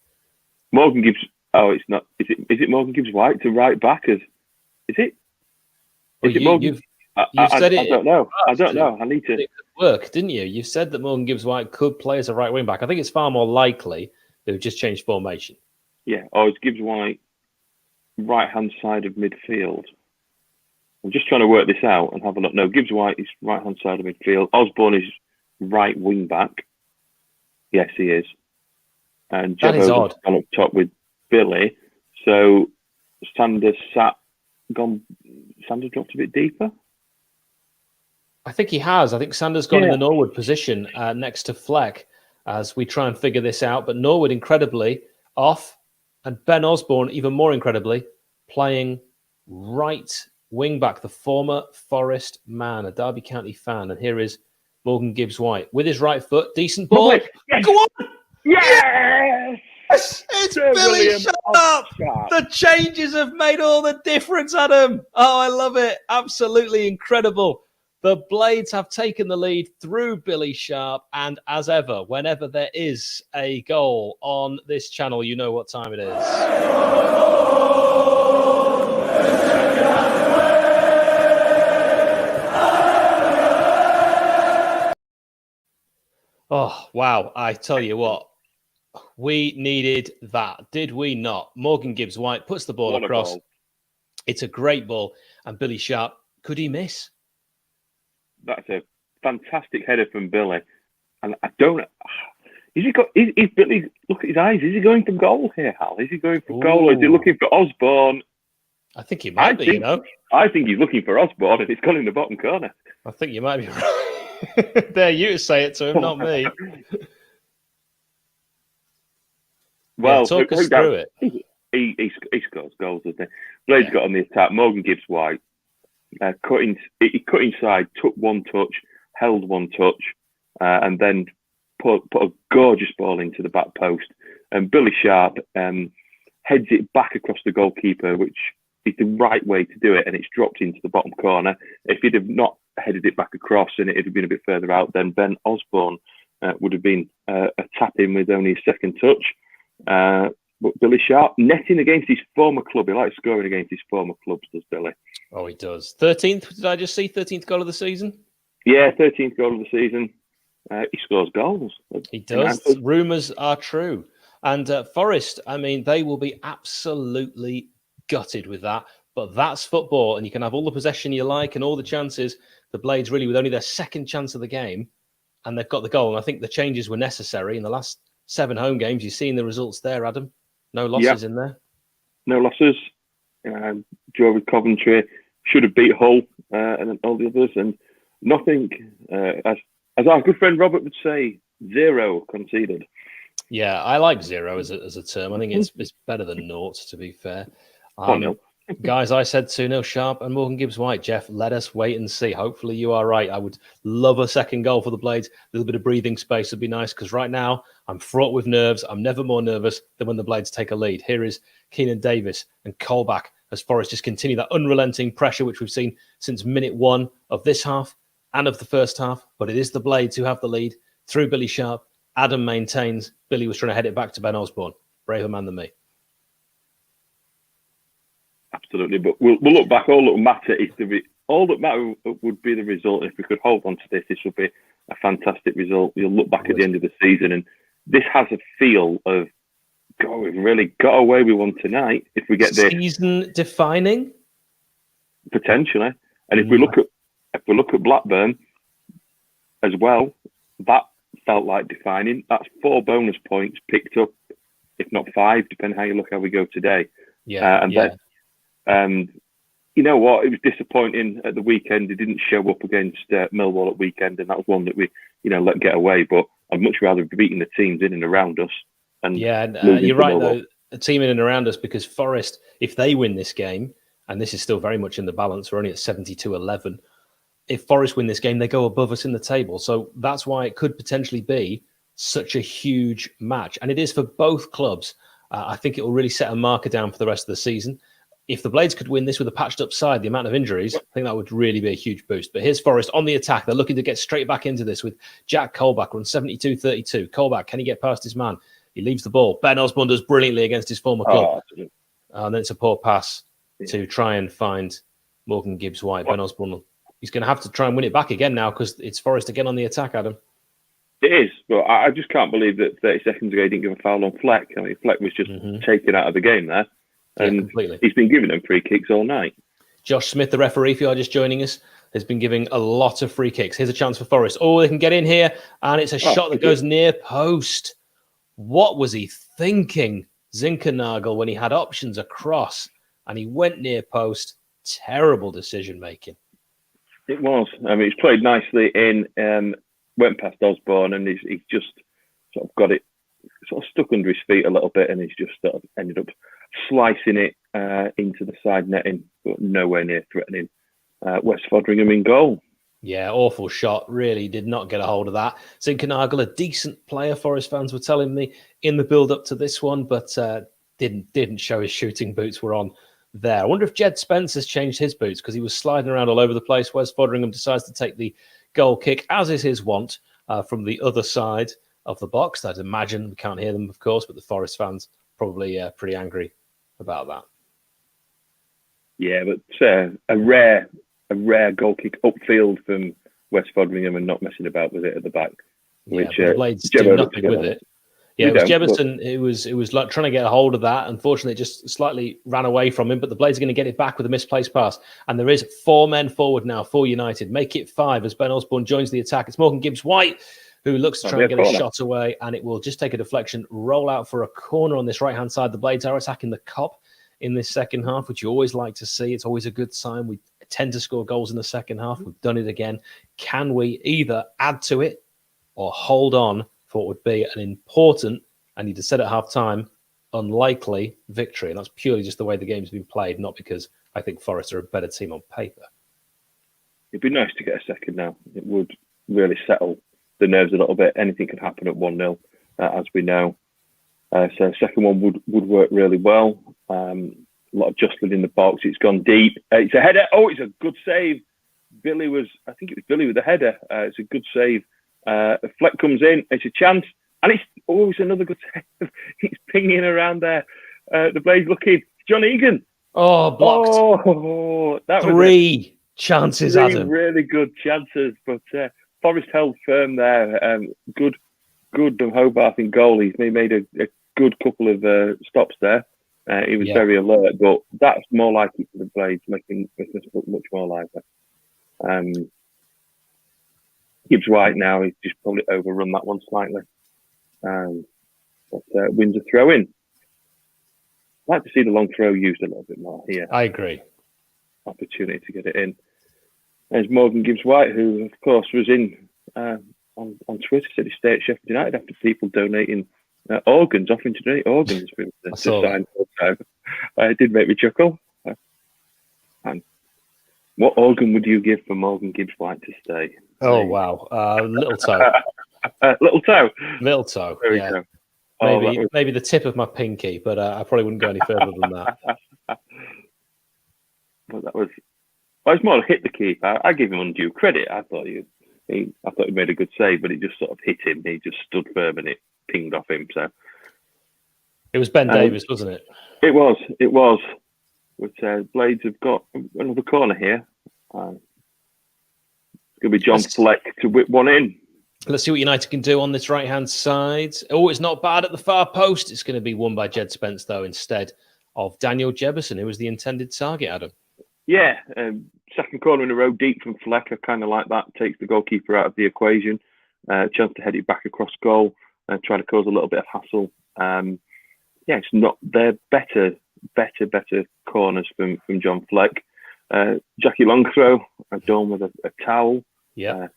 Morgan Gibbs. Oh, it's not. Is it Morgan Gibbs White to right back? Is it? Well, it Morgan? You've said it. I don't know. I don't know. I need to. It could work, didn't you? You said that Morgan Gibbs White could play as a right wing back. I think it's far more likely they've just changed formation. Yeah. Oh, it's Gibbs White, right hand side of midfield. I'm just trying to work this out and have a look. No, Gibbs White is right hand side of midfield. Osborne is right wing back. Yes, he is. And Jebeson odd. Gone up top with Billy. So Sanders Sanders dropped a bit deeper. I think he has. I think Sanders gone in the Norwood position next to Fleck as we try and figure this out. But Norwood incredibly off, and Ben Osborne even more incredibly playing right wing back, the former Forest man, a Derby County fan. And here is Morgan Gibbs White with his right foot. Decent ball. Yes. Go on. Yes! It's Billy Sharp. The changes have made all the difference, Adam. Oh, I love it. Absolutely incredible. The Blades have taken the lead through Billy Sharp. And as ever, whenever there is a goal on this channel, you know what time it is. Oh, wow. I tell you what, we needed that, did we not? Morgan Gibbs White puts the ball across. It's a great ball. And Billy Sharp, could he miss? That's a fantastic header from Billy. And I don't... Is Billy... Look at his eyes. Is he going for goal here, Hal? Is he going for goal or is he looking for Osborne? I think he might be, I think he's looking for Osborne and it's gone in the bottom corner. I think you might be right. Dare you to say it to him, not me. Well, talk us through it. He scores goals, doesn't he? Blades got on the attack. Morgan Gibbs White he cut inside, took one touch, held one touch, and then put a gorgeous ball into the back post. And Billy Sharp heads it back across the goalkeeper, which is the right way to do it, and it's dropped into the bottom corner. If he'd have not headed it back across and it had been a bit further out, then Ben Osborne would have been a tap in with only a second touch. But Billy Sharp, netting against his former club. He likes scoring against his former clubs, does Billy? Oh, he does. 13th, did I just see? 13th goal of the season? Yeah, 13th goal of the season. He scores goals. He does. Rumours are true. And Forest, I mean, they will be absolutely gutted with that. But that's football, and you can have all the possession you like and all the chances. The Blades really with only their second chance of the game, and they've got the goal. And I think the changes were necessary in the last 7 home games. You've seen the results there, Adam. No losses in there. No losses. Draw with Coventry. Should have beat Hull and all the others. And nothing, as our good friend Robert would say, 0 conceded. Yeah, I like 0 as a term. I think it's better than 0, to be fair. Guys, I said 2-0 Sharp and Morgan Gibbs-White. Jeff, let us wait and see. Hopefully you are right. I would love a second goal for the Blades. A little bit of breathing space would be nice, because right now I'm fraught with nerves. I'm never more nervous than when the Blades take a lead. Here is Keenan Davis and Colback as Forest just continue that unrelenting pressure, which we've seen since minute 1 of this half and of the first half. But it is the Blades who have the lead through Billy Sharp. Adam maintains Billy was trying to head it back to Ben Osborne. Braver man than me. Absolutely, but we'll look back. All that matter would be the result. If we could hold on to this would be a fantastic result. You'll look back at the end of the season, and this has a feel of, God, we've really got away with one tonight. If we get this season defining, potentially, and if we look at Blackburn as well, that felt like defining. That's 4 bonus points picked up, if not 5, depending how you look how we go today. And you know what? It was disappointing at the weekend. He didn't show up against Millwall at weekend, and that was one that we, let get away. But I'd much rather be beating the teams in and around us. And you're right, though. A team in and around us, because Forest, if they win this game, and this is still very much in the balance, we're only at 72-11. If Forest win this game, they go above us in the table. So that's why it could potentially be such a huge match. And it is for both clubs. I think it will really set a marker down for the rest of the season. If the Blades could win this with a patched up side, the amount of injuries, I think that would really be a huge boost. But here's Forest on the attack. They're looking to get straight back into this with Jack Colback on 72-32. Colback, can he get past his man? He leaves the ball. Ben Osborne does brilliantly against his former club. And then it's a poor pass to try and find Morgan Gibbs-White. Ben Osborne, he's going to have to try and win it back again now, because it's Forest again on the attack, Adam. It is, but I just can't believe that 30 seconds ago he didn't give a foul on Fleck. I mean, Fleck was just taken out of the game there. And he's been giving them free kicks all night. Josh Smith, the referee, if you are just joining us, has been giving a lot of free kicks. Here's a chance for Forest. Oh, they can get in here, and it's a shot that goes near post. What was he thinking, Zinkernagel, when he had options across and he went near post? Terrible decision-making. It was. I mean, he's played nicely in, went past Osborne, and he's just sort of got it sort of stuck under his feet a little bit, and he's just sort of ended up slicing it into the side netting, but nowhere near threatening West Fodringham in goal. Yeah, awful shot. Really did not get a hold of that. Zinkernagel, a decent player, Forest fans were telling me in the build-up to this one, but didn't show his shooting boots were on there. I wonder if Jed Spence has changed his boots, because he was sliding around all over the place. West Fodringham decides to take the goal kick, as is his wont, from the other side of the box. I'd imagine, we can't hear them, of course, but the Forest fans probably pretty angry about that. Yeah, but a rare goal kick upfield from West Fodringham and not messing about with it at the back. Which the Blades did nothing with it. Yeah, it was Jebeson who was like trying to get a hold of that. Unfortunately, it just slightly ran away from him, but the Blades are going to get it back with a misplaced pass. And there is 4 men forward now for United. Make it 5 as Ben Osborne joins the attack. It's Morgan Gibbs-White who looks to try and get a shot away, and it will just take a deflection, roll out for a corner on this right-hand side. The Blades are attacking the Kop in this second half, which you always like to see. It's always a good sign. We tend to score goals in the second half. We've done it again. Can we either add to it or hold on for what would be an important, I need to said at half-time, unlikely victory? And that's purely just the way the game's been played, not because I think Forest are a better team on paper. It'd be nice to get a second now. It would really settle the nerves a little bit. Anything could happen at 1-0, as we know. So second one would work really well. A lot of jostling in the box. It's gone deep. It's a header. Oh, it's a good save. I think it was Billy with the header. It's a good save. Fleck comes in. It's a chance. And it's always another good save. He's pinging around there. The Blades looking. John Egan. Oh, blocked. Oh, that was three chances, three Adam. really good chances. But Forrest held firm there. Good Hobart in goal. He made a good couple of stops there. He was very alert. But that's more likely for the Blades, making this look much more lively. Gibbs White now, he's just probably overrun that one slightly. But wins a throw in. I'd like to see the long throw used a little bit more here. I agree. Opportunity to get it in. There's Morgan Gibbs White, who, of course, was in on Twitter, said he stayed at Sheffield United after people donating organs, offering to donate organs for him to sign full time. It did make me chuckle. And what organ would you give for Morgan Gibbs White to stay? Oh, wow. Little toe. Little toe? Little toe, There we yeah. go. Maybe the tip of my pinky, but I probably wouldn't go any further than that. But that was... Well, it's more hit the keeper. I give him undue credit. I thought he made a good save, but it just sort of hit him. He just stood firm and it pinged off him. So it was Ben Davies, wasn't it? It was. But Blades have got another corner here. It's going to be John Fleck to whip one in. Let's see what United can do on this right-hand side. Oh, it's not bad at the far post. It's going to be won by Jed Spence, though, instead of Daniel Jebeson, who was the intended target, Adam. Yeah, second corner in a row, deep from Fleck. I kind of like that. Takes the goalkeeper out of the equation. Chance to head it back across goal. Try to cause a little bit of hassle. It's not. They're better corners from John Fleck. Jackie Longthrow, done with a towel. Yeah.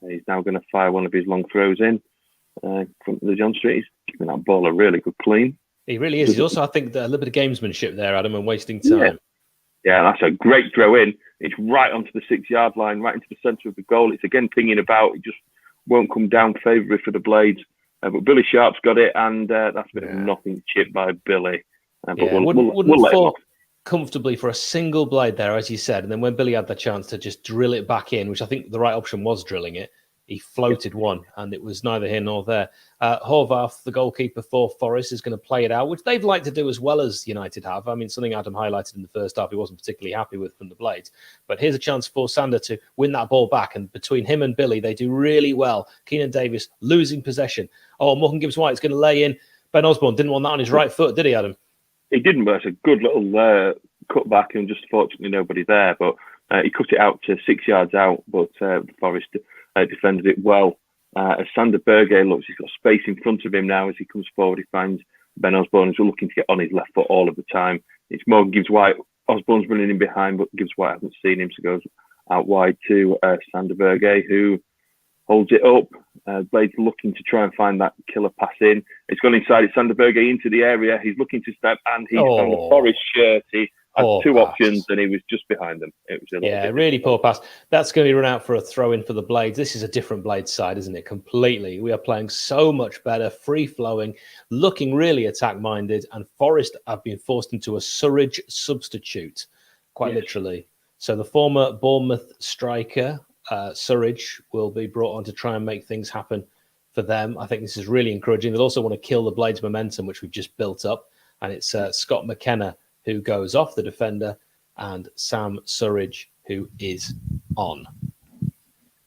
He's now going to fire one of his long throws in front of the John Street. He's giving that ball a really good clean. He really is. He's also, I think, a little bit of gamesmanship there, Adam, and wasting time. Yeah, that's a great throw in. It's right onto the 6-yard line, right into the centre of the goal. It's again pinging about. It just won't come down favourably for the Blades. But Billy Sharp's got it, and that's been a nothing chip by Billy. But wouldn't fall comfortably for a single blade there, as you said. And then when Billy had the chance to just drill it back in, which I think the right option was drilling it, he floated one, and it was neither here nor there. Horvath, the goalkeeper for Forest, is going to play it out, which they'd like to do as well as United have. I mean, something Adam highlighted in the first half he wasn't particularly happy with from the Blades. But here's a chance for Sander to win that ball back, and between him and Billy, they do really well. Keenan Davis losing possession. Oh, Morgan Gibbs White is going to lay in. Ben Osborne didn't want that on his right foot, did he, Adam? He didn't, but it's a good little cut back, and just fortunately nobody there. But he cut it out to 6 yards out, but the Forest defended it well. As Sander Berge looks, he's got space in front of him now. As he comes forward, he finds Ben Osborne, who's looking to get on his left foot all of the time. It's Morgan Gibbs White. Osborne's running in behind, but Gibbs White hasn't seen him, so goes out wide to Sander Berge, who holds it up. Blades looking to try and find that killer pass in. It's gone inside. It's Sander Berge into the area. He's looking to step, and he's found the Forest shirt. He had two options, and he was just behind them. It was really poor pass. That's going to be run out for a throw in for the Blades. This is a different Blades side, isn't it? Completely. We are playing so much better, free flowing, looking really attack minded, and Forest have been forced into a Surridge substitute, quite literally. So the former Bournemouth striker, Surridge, will be brought on to try and make things happen for them. I think this is really encouraging. They'll also want to kill the Blades momentum, which we've just built up, and it's Scott McKenna who goes off the defender, and Sam Surridge, who is on.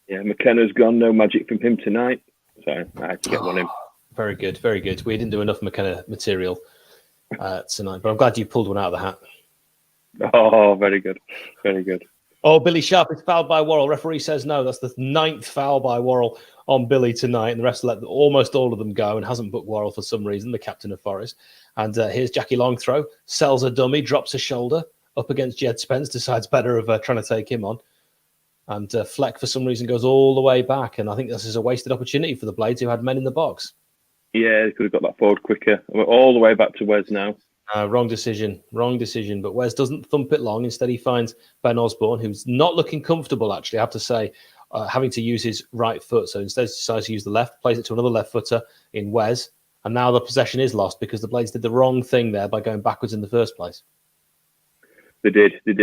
Yeah, McKenna's gone. No magic from him tonight. So I had to get one in. Very good, very good. We didn't do enough McKenna material tonight, but I'm glad you pulled one out of the hat. Oh, very good. Very good. Oh, Billy Sharp is fouled by Worrell. Referee says no. That's the 9th foul by Worrell on Billy tonight, and the rest let almost all of them go, and hasn't booked Worrell for some reason, the captain of Forest. And here's Jackie Longthrow, sells a dummy, drops a shoulder up against Jed Spence, decides better of trying to take him on. And Fleck, for some reason, goes all the way back, and I think this is a wasted opportunity for the Blades, who had men in the box. Yeah, they could have got that forward quicker. We're all the way back to Wes now. Wrong decision. But Wes doesn't thump it long. Instead, he finds Ben Osborne, who's not looking comfortable, actually, I have to say, having to use his right foot. So instead, he decides to use the left, plays it to another left footer in Wes. And now the possession is lost because the Blades did the wrong thing there by going backwards in the first place. They did. But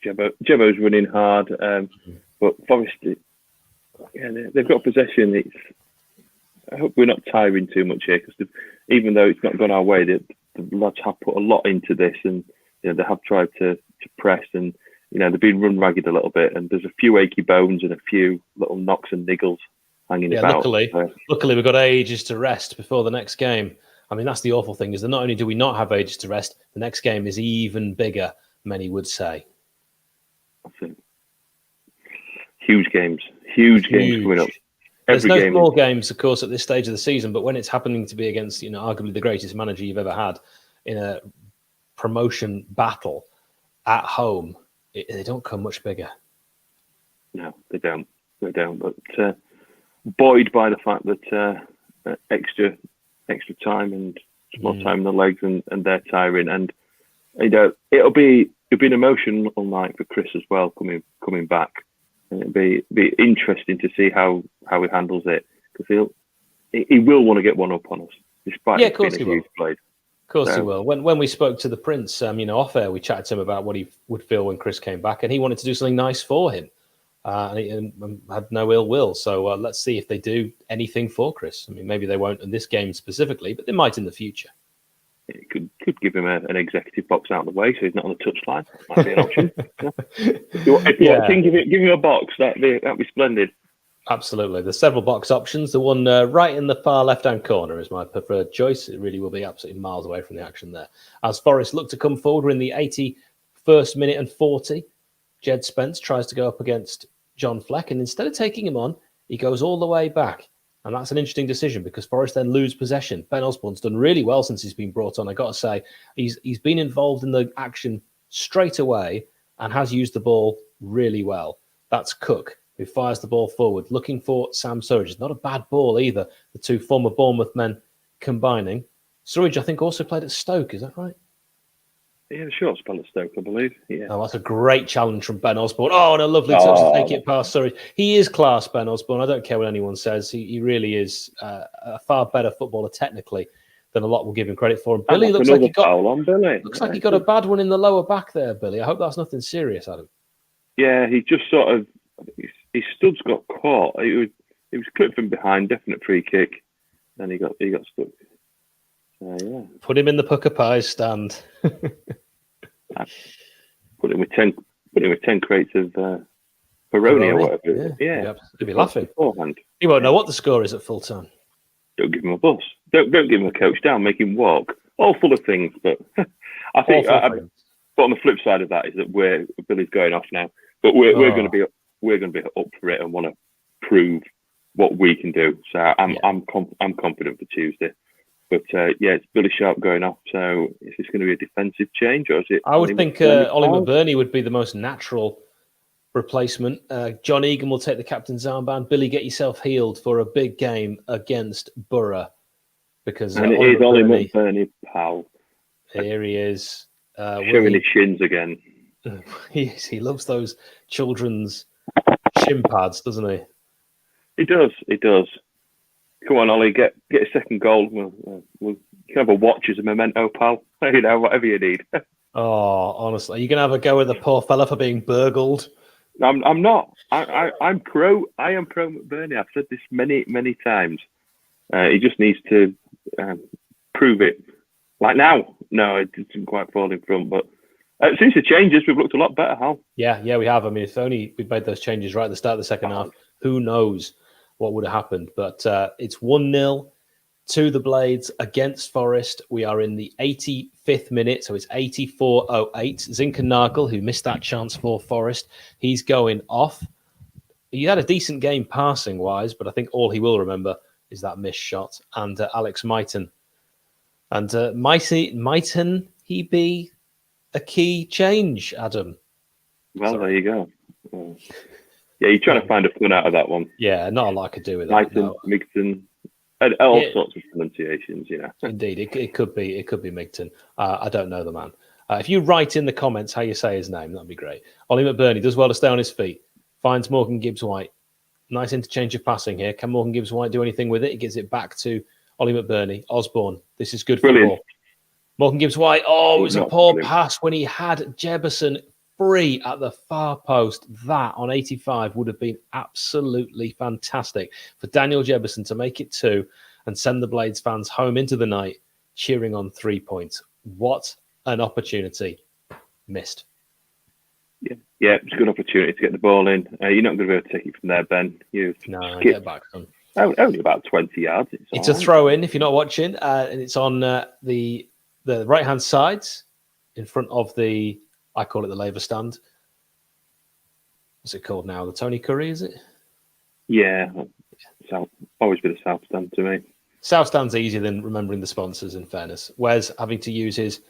Jebo's running hard. But Forest, they've got possession. I hope we're not tiring too much here, because even though it's not gone our way, the lads have put a lot into this, and they have tried to press, and they've been run ragged a little bit, and there's a few achy bones and a few little knocks and niggles hanging about. Luckily, we've got ages to rest before the next game. I mean, that's the awful thing, is that not only do we not have ages to rest, the next game is even bigger, many would say. That's it. Huge games coming up. There's no small games, of course, at this stage of the season, but when it's happening to be against, arguably the greatest manager you've ever had in a promotion battle at home, they don't come much bigger. No, they don't. But buoyed by the fact that extra time and more time in the legs and they're tiring, and it'll be an emotional night for Chris as well, coming back. And it'd be interesting to see how he handles it, because he will want to get one up on us, despite of course being a huge blade. Of course he will. When we spoke to the Prince, off air, we chatted to him about what he would feel when Chris came back, and he wanted to do something nice for him, and he had no ill will. So let's see if they do anything for Chris. I mean, maybe they won't in this game specifically, but they might in the future. It could give him an executive box out of the way, so he's not on the touchline. Might be an option. If you can give him a box, that'd be splendid. Absolutely. There's several box options. The one right in the far left-hand corner is my preferred choice. It really will be absolutely miles away from the action there. As Forest look to come forward, we're in the 81st minute and 40. Jed Spence tries to go up against John Fleck, and instead of taking him on, he goes all the way back. And that's an interesting decision, because Forest then lose possession. Ben Osborne's done really well since he's been brought on. I got to say, he's been involved in the action straight away and has used the ball really well. That's Cook, who fires the ball forward, looking for Sam Surridge. It's not a bad ball either, the two former Bournemouth men combining. Surridge, I think, also played at Stoke. Is that right? Yeah, short spell at Stoke, I believe. Yeah. Oh, that's a great challenge from Ben Osborne. Oh, and a lovely touch to take it past Surridge. He is class, Ben Osborne. I don't care what anyone says. He really is a far better footballer technically than a lot will give him credit for. And Billy looks like he got a bad one in the lower back there, Billy. I hope that's nothing serious, Adam. Yeah, he just sort of, his studs got caught. It was clipped from behind, definite free kick, and he got stuck. Yeah. Put him in the Pucker Pies stand. Put him with 10 crates of Peroni or whatever. Yeah. He'll be laughing. Beforehand. He won't know what the score is at full time. Don't give him a bus. Don't give him a coach down. Make him walk. All full of things, but I think. But on the flip side of that is that Billy's going off now, but we're going to be up for it and want to prove what we can do. So I'm confident for Tuesday. But it's Billy Sharp going off. So is this going to be a defensive change, or is it? I would think Ollie McBurney would be the most natural replacement. John Egan will take the captain's armband. Billy, get yourself healed for a big game against Borough, because it is Ollie McBurney, pal. Here he is, showing his shins again. He loves those children's shin pads, doesn't he? He does. Come on, Ollie, get a second goal. We'll have a watch as a memento, pal. Whatever you need. Oh, honestly, are you going to have a go with the poor fella for being burgled? I'm not. I'm pro. I am pro McBurney. I've said this many times. He just needs to prove it. Like now, no, it didn't quite fall in front. But since the changes, we've looked a lot better, Hal. Yeah, we have. I mean, if only we'd made those changes right at the start of the second half, who knows what would have happened. But it's 1-0 to the Blades against Forest. We are in the 85th minute, so it's 84-08. Zinkernagel, who missed that chance for Forest, he's going off. He had a decent game passing-wise, but I think all he will remember is that missed shot. And Alex Mighton. And Mighton, he be a key change, Adam? Well, there you go. Yeah, you're trying to find a fun out of that one. Yeah, not a lot I could do with that. Mighton, Migton, and all sorts of pronunciations, Indeed, it could be Migton. I don't know the man. If you write in the comments how you say his name, that'd be great. Ollie McBurney does well to stay on his feet. Finds Morgan Gibbs-White. Nice interchange of passing here. Can Morgan Gibbs-White do anything with it? He gives it back to Ollie McBurney. Osborne, this is good football. Morgan Gibbs-White. Oh, it was a poor pass when he had Jebeson free at the far post. That on 85 would have been absolutely fantastic for Daniel Jebeson to make it 2 and send the Blades fans home into the night cheering on 3 points. What an opportunity missed. Yeah, it's a good opportunity to get the ball in. You're not going to be able to take it from there, Ben. No, get back, son. Only about 20 yards. It's a throw in if you're not watching, and it's on the right hand side in front of the, I call it the Labour stand. What's it called now? The Tony Curry, is it? Yeah, always been a South stand to me. South stand's easier than remembering the sponsors, in fairness. Wes having to use his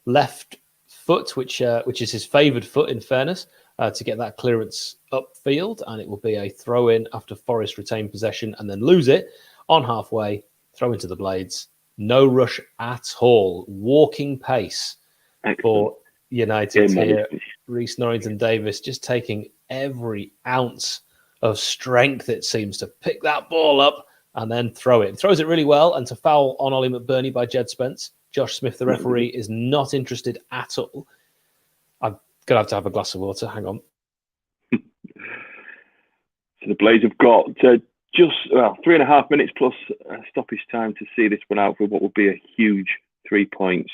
left foot, which is his favoured foot, in fairness, to get that clearance upfield, and it will be a throw in after Forest retain possession and then lose it on halfway. Throw into the Blades. No rush at all. Walking pace. Excellent. For United here. Reece Norrington-Davies just taking every ounce of strength, it seems, to pick that ball up and then throw it. Throws it really well, and to foul on Ollie McBurney by Jed Spence. Josh Smith, the referee, is not interested at all. I'm going to have a glass of water. Hang on. So the Blades have got just 3.5 minutes plus stoppage time to see this one out for what will be a huge 3 points.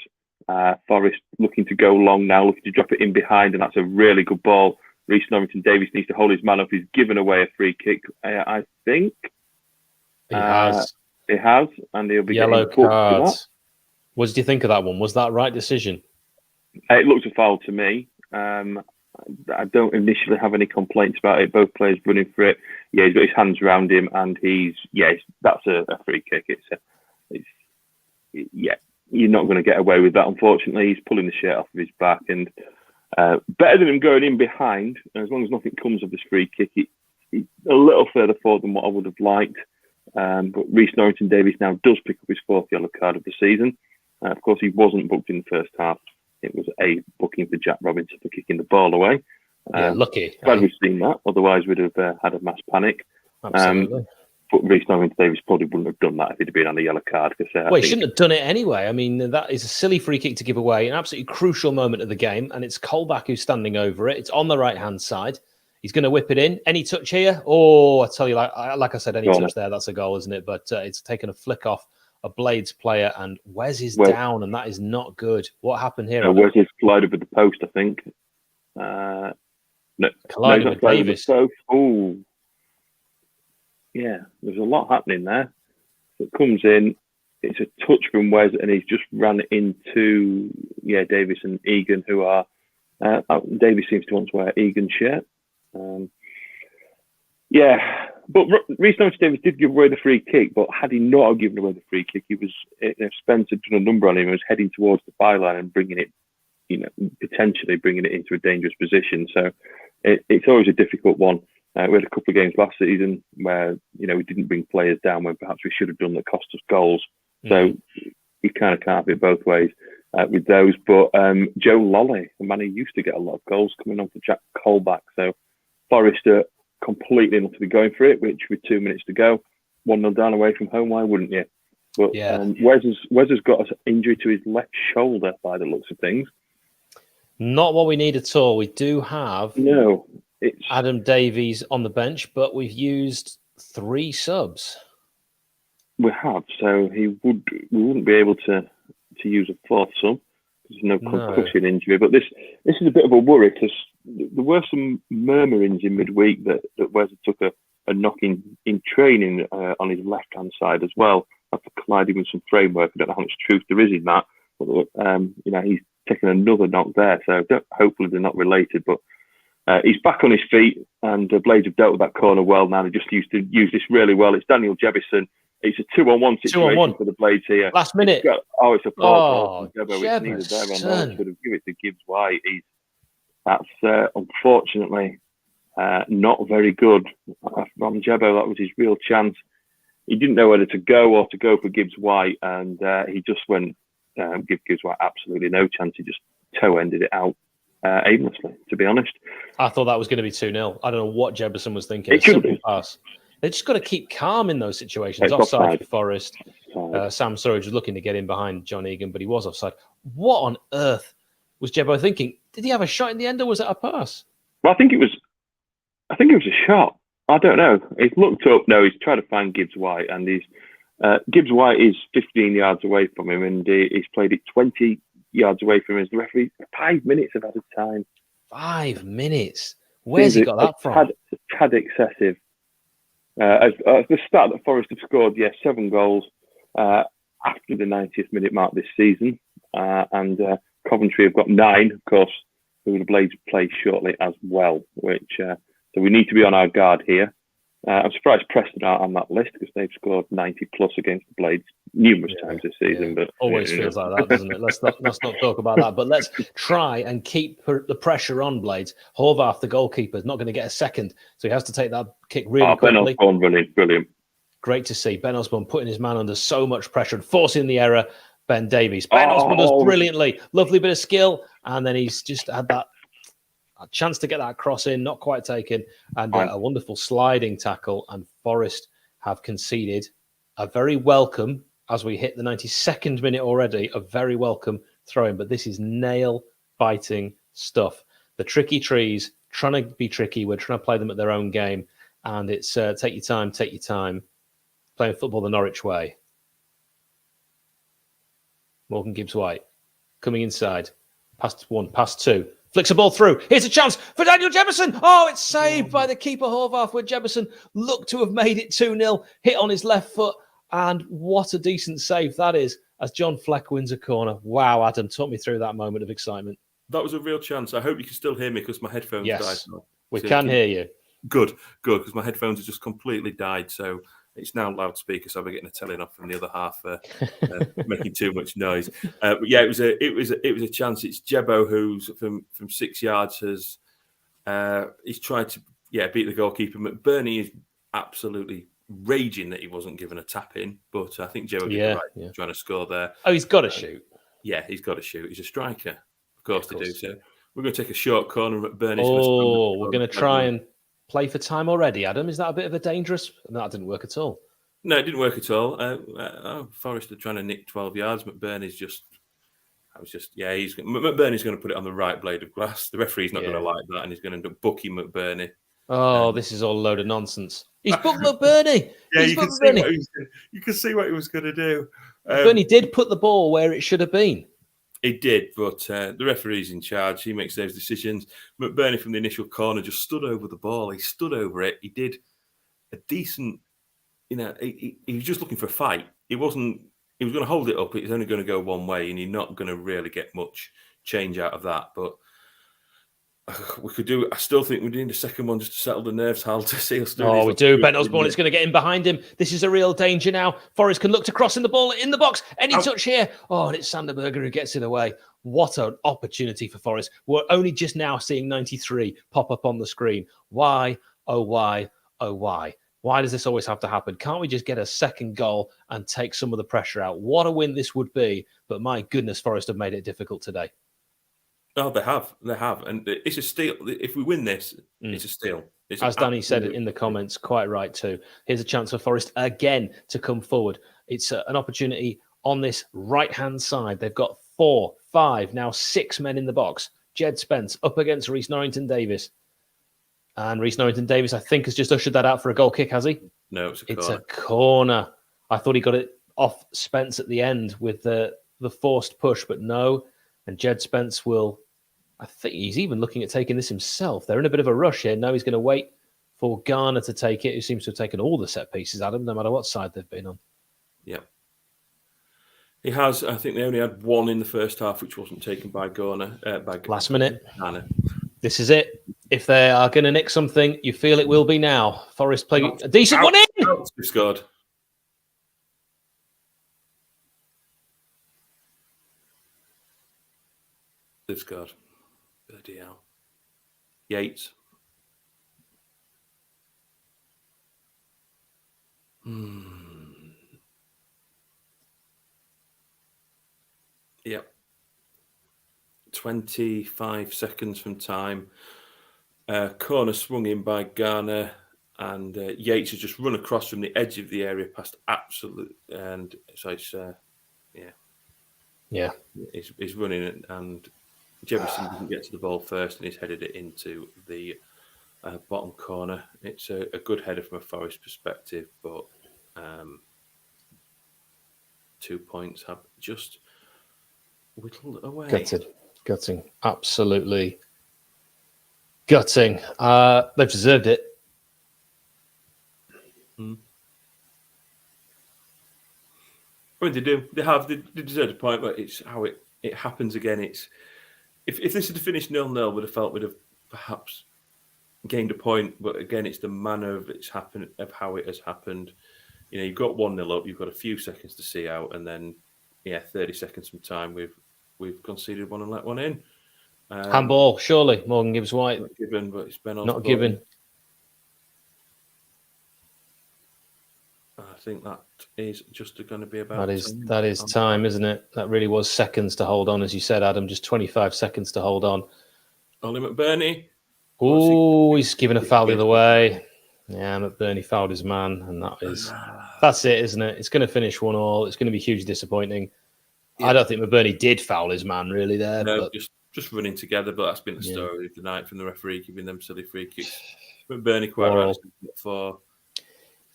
Forest looking to go long now, looking to drop it in behind, and that's a really good ball. Reece Norrington-Davies needs to hold his man up. He's given away a free kick, I think. He has. He has, and he'll be yellow getting card. What did you think of that one? Was that right decision? It looks a foul to me. I don't initially have any complaints about it. Both players running for it. Yeah, he's got his hands around him, and that's a free kick. You're not going to get away with that. Unfortunately, he's pulling the shirt off of his back, and better than him going in behind. As long as nothing comes of this free kick, it's a little further forward than what I would have liked. But Reece Norrington-Davies now does pick up his 4th yellow card of the season. Of course, he wasn't booked in the first half. It was a booking for Jack Robinson for kicking the ball away. Lucky. Glad we've seen that. Otherwise, we'd have had a mass panic. Absolutely. But Reece Norrington-Davies probably wouldn't have done that if he'd been on a yellow card. He shouldn't have done it anyway. I mean, that is a silly free kick to give away, an absolutely crucial moment of the game, and it's Colback who's standing over it. It's on the right-hand side. He's going to whip it in. Any touch here? Oh, I tell you, like I said, any touch there, that's a goal, isn't it? But it's taken a flick off a Blades player, and Wes is down, and that is not good. What happened here? Wes has collided with the post, I think. Collided with Davies. Oh, yeah, there's a lot happening there. It comes in, it's a touch from Wes, and he's just ran into Davies and Egan, who are Davies seems to want to wear Egan's shirt. But Reece Norrington-Davies did give away the free kick, but had he not have given away the free kick, he was Spence had done a number on him and was heading towards the byline and bringing it, potentially bringing it into a dangerous position. So it's always a difficult one. We had a couple of games last season where we didn't bring players down when perhaps we should have done that cost us goals. So you kind of can't have it both ways with those. But Joe Lolley, a man who used to get a lot of goals, coming on for Jack Colback. So Forest are completely not to be going for it, which with 2 minutes to go, 1-0 down away from home, why wouldn't you? But Wes has got an injury to his left shoulder by the looks of things. Not what we need at all. We do have Adam Davies on the bench, but we've used 3 subs. We have, so we wouldn't be able to use a 4th sub. There's no concussion injury, but this is a bit of a worry because there were some murmurings in midweek that Wes took a knock in training on his left-hand side as well after colliding with some framework. I don't know how much truth there is in that, but he's taken another knock there, so hopefully they're not related. But he's back on his feet, and Blades have dealt with that corner well now. They just used to use this really well. It's Daniel Jebeson. It's a 2-on-1 situation for the Blades here. Last minute. It's a foul. It's neither there or not. Should have given it to 𝐍𝐸. That's unfortunately not very good from Jebo. That was his real chance. He didn't know whether to go or to go for 𝐍𝐸, and he just went give 𝐍𝐸 absolutely no chance. He just toe-ended it out aimlessly, to be honest. I thought that was going to be 2-0. I don't know what Jebeson was thinking. It could be. Pass. They just got to keep calm in those situations. Offside for Forest. Sam Surridge was looking to get in behind John Egan, but he was offside. What on earth was Jebbo thinking? Did he have a shot in the end, or was it a pass? Well, I think it was a shot. I don't know. He's looked up. No, he's trying to find Gibbs-White, and Gibbs-White is 15 yards away from him, and he's played it 20 yards away from him as the referee. 5 minutes of added time. 5 minutes. Where's he got that from? A tad excessive. At the start that Forest have scored, 7 goals after the 90th minute mark this season, and Coventry have got 9, of course, who the Blades play shortly as well, which so we need to be on our guard here. I'm surprised Preston aren't on that list because they've scored 90 plus against the Blades numerous times this season. But always feels like that, doesn't it? Let's not talk about that. But let's try and keep the pressure on Blades. Horvath, the goalkeeper, is not going to get a second, so he has to take that kick really quickly. Ben Osborne, brilliant. Great to see Ben Osborne putting his man under so much pressure and forcing the error. Ben Davies. Ben Osborne does brilliantly. Lovely bit of skill, and then he's just had that a chance to get that cross in, not quite taken, and a wonderful sliding tackle. And Forest have conceded a very welcome, as we hit the 92nd minute already, a very welcome throw-in. But this is nail-biting stuff. The tricky trees, trying to be tricky. We're trying to play them at their own game. And it's take your time, playing football the Norwich way. Morgan Gibbs-White coming inside. Past 1, past 2. Flicks a ball through. Here's a chance for Daniel Jebeson. Oh, it's saved by the keeper Horvath, where Jebeson looked to have made it 2-0. Hit on his left foot. And what a decent save that is as John Fleck wins a corner. Wow, Adam, talk me through that moment of excitement. That was a real chance. I hope you can still hear me because my headphones died. We can hear you. Good, because my headphones have just completely died. So it's now loudspeaker, so we're getting a telling off from the other half, making too much noise. But yeah, it was a chance. It's Jebbo who's from 6 yards he's tried to beat the goalkeeper. McBurney is absolutely raging that he wasn't given a tap in, but I think Jebbo did the right thing trying to score there. Oh, he's got to shoot. Yeah, he's got to shoot. He's a striker, of course, to do so. We're going to take a short corner. McBurney's we're going to try and play for time already, Adam. Is that a bit of a dangerous? No, that didn't work at all. No, it didn't work at all. Forest are trying to nick 12 yards. McBurney's McBurney's going to put it on the right blade of glass. The referee's not going to like that, and he's going to end up booking McBurney. Oh, this is all a load of nonsense. He's booked McBurney. You can see what he was going to do. McBurney did put the ball where it should have been. He did, but the referee's in charge. He makes those decisions. McBurney from the initial corner just stood over the ball. He stood over it. He did a decent, he was just looking for a fight. He was going to hold it up. It was only going to go one way, and you're not going to really get much change out of that. But we could do. I still think we need a second one just to settle the nerves, Hal, to see us do. Oh, we do. Ben Osborne is going to get in behind him. This is a real danger now. Forest can look to crossing the ball in the box. Any touch here? Oh, and it's Sanderberger who gets it away. What an opportunity for Forest. We're only just now seeing 93 pop up on the screen. Why? Oh, why? Oh, why? Why does this always have to happen? Can't we just get a second goal and take some of the pressure out? What a win this would be. But my goodness, Forest have made it difficult today. Oh, they have. And it's a steal. If we win this, it's a steal. As Danny said in the comments, quite right too. Here's a chance for Forest again to come forward. It's an opportunity on this right-hand side. They've got 4, 5, now 6 men in the box. Jed Spence up against Rhys Norrington-Davies. And Rhys Norrington-Davies, I think, has just ushered that out for a goal kick, has he? No, it's a corner. It's a corner. I thought he got it off Spence at the end with the forced push, but no. And Jed Spence will... I think he's even looking at taking this himself. They're in a bit of a rush here. Now he's going to wait for Garner to take it, who seems to have taken all the set pieces, Adam, no matter what side they've been on. Yeah. He has. I think they only had one in the first half, which wasn't taken by Garner. Last minute. Garner. This is it. If they are going to nick something, you feel it will be now. Forest play a decent one in. He scored. They've scored. Bloody hell. Yates. Yep. 25 seconds from time. Corner swung in by Garner, and Yates has just run across from the edge of the area past absolute, and so it's he's running and Jebeson didn't get to the ball first and he's headed it into the bottom corner. It's a good header from a Forest perspective, but 2 points have just whittled away. Gutting, absolutely gutting. They've deserved it. I mean, they do. They deserve a point, but it's how it happens again. It's if this had finished 0-0, would have felt we'd have perhaps gained a point. But again, it's the manner of it's happened, of how it has happened. You know, you've got 1-0 up, you've got a few seconds to see out, and then 30 seconds from time we've conceded one and let one in. Handball, surely. Morgan Gibbs-White. Not given, but it's been not given. I think that is just going to be about that is time, isn't it? That really was seconds to hold on, as you said, Adam. Just 25 seconds to hold on. Ollie McBurney. Oh, he's given a foul the other way. Yeah, McBurney fouled his man, and that's it, isn't it? It's going to finish 1-1. It's going to be hugely disappointing. Yeah. I don't think McBurney did foul his man really there. No, just running together, but that's been the story of the night from the referee giving them silly free kicks. McBurney quite right for.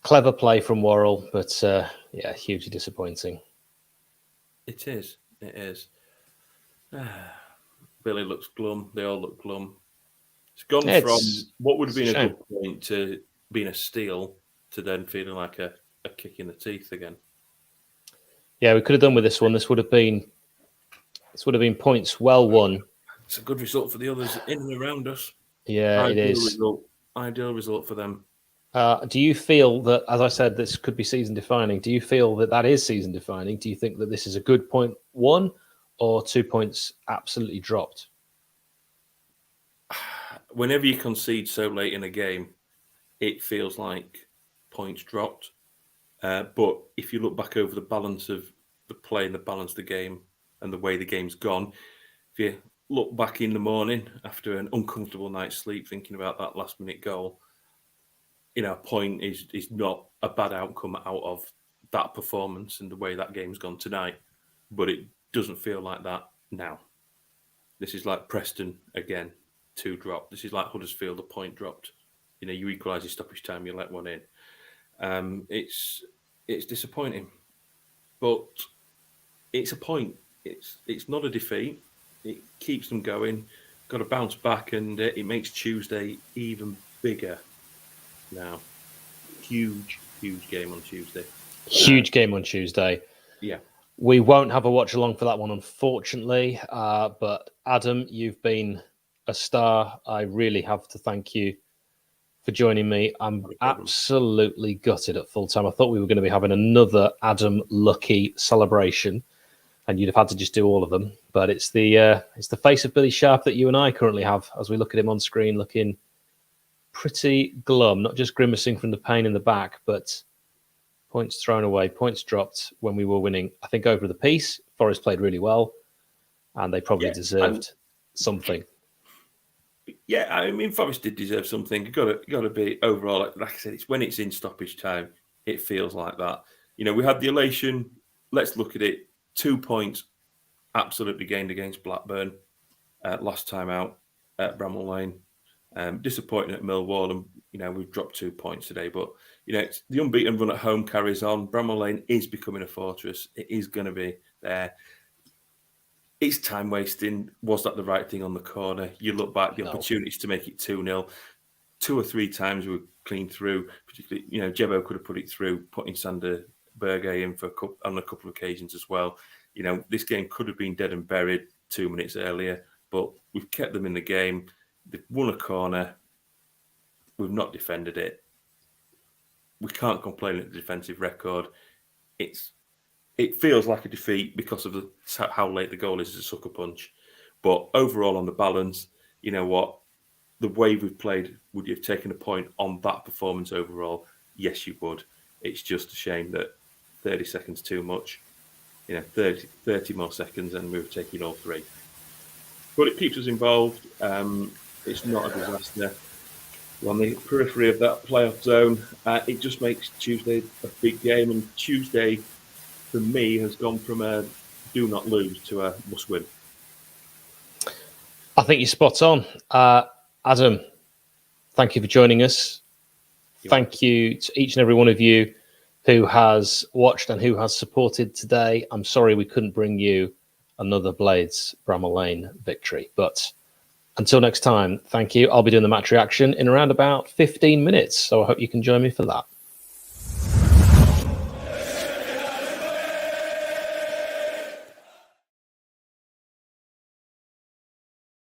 Clever play from Worrell, but hugely disappointing. It is. Billy looks glum. They all look glum. It's gone from what would have been a good point to being a steal to then feeling like a kick in the teeth again. Yeah, we could have done with this one. This would have been points well won. It's a good result for the others in and around us. Yeah, it is. Ideal result for them. Do you feel that, as I said, this could be season defining? Do you feel that is season defining? Do you think that this is a good point won or 2 points absolutely dropped? Whenever you concede so late in a game, it feels like points dropped. But if you look back over the balance of the play and the balance of the game and the way the game's gone, if you look back in the morning after an uncomfortable night's sleep thinking about that last-minute goal, a point is not a bad outcome out of that performance and the way that game's gone tonight. But it doesn't feel like that now. This is like Preston again, 2 dropped. This is like Huddersfield, a point dropped. You equalise your stoppage time, you let one in. It's disappointing, but it's a point. It's not a defeat. It keeps them going. Got to bounce back, and it makes Tuesday even bigger. Now, huge game on Tuesday. Huge game on Tuesday. Yeah. We won't have a watch along for that one, unfortunately. But Adam, you've been a star. I really have to thank you for joining me. I'm absolutely gutted at full time. I thought we were going to be having another Adam Lucky celebration, and you'd have had to just do all of them. But it's the face of Billy Sharp that you and I currently have as we look at him on screen, looking pretty glum, not just grimacing from the pain in the back, but points thrown away, points dropped when we were winning. I think over the piece, Forest played really well, and they probably deserved something. Yeah, I mean, Forest did deserve something. Got to be overall, like I said, it's when it's in stoppage time, it feels like that. We had the elation. Let's look at it. 2 points, absolutely gained against Blackburn last time out at Bramall Lane. Disappointing at Millwall, and we've dropped 2 points today. But it's the unbeaten run at home carries on. Bramall Lane is becoming a fortress. It is going to be there. It's time wasting. Was that the right thing on the corner? You look back, the opportunities to make it 2-0. 2 or 3 times we were clean through. Particularly, Jebo could have put it through, putting Sander Berge in on a couple of occasions as well. This game could have been dead and buried 2 minutes earlier, but we've kept them in the game. They've won a corner. We've not defended it. We can't complain at the defensive record. It feels like a defeat because of how late the goal is as a sucker punch. But overall, on the balance, you know what? The way we've played, would you have taken a point on that performance overall? Yes, you would. It's just a shame that 30 seconds too much. 30 more seconds and we were taking all 3. But it keeps us involved. It's not a disaster. We're on the periphery of that playoff zone. It just makes Tuesday a big game. And Tuesday, for me, has gone from a do not lose to a must win. think you're spot on. Adam, thank you for joining us. Thank you to each and every one of you who has watched and who has supported today. I'm sorry we couldn't bring you another Blades Bramall Lane victory, but until next time, thank you. I'll be doing the match reaction in around about 15 minutes, so I hope you can join me for that.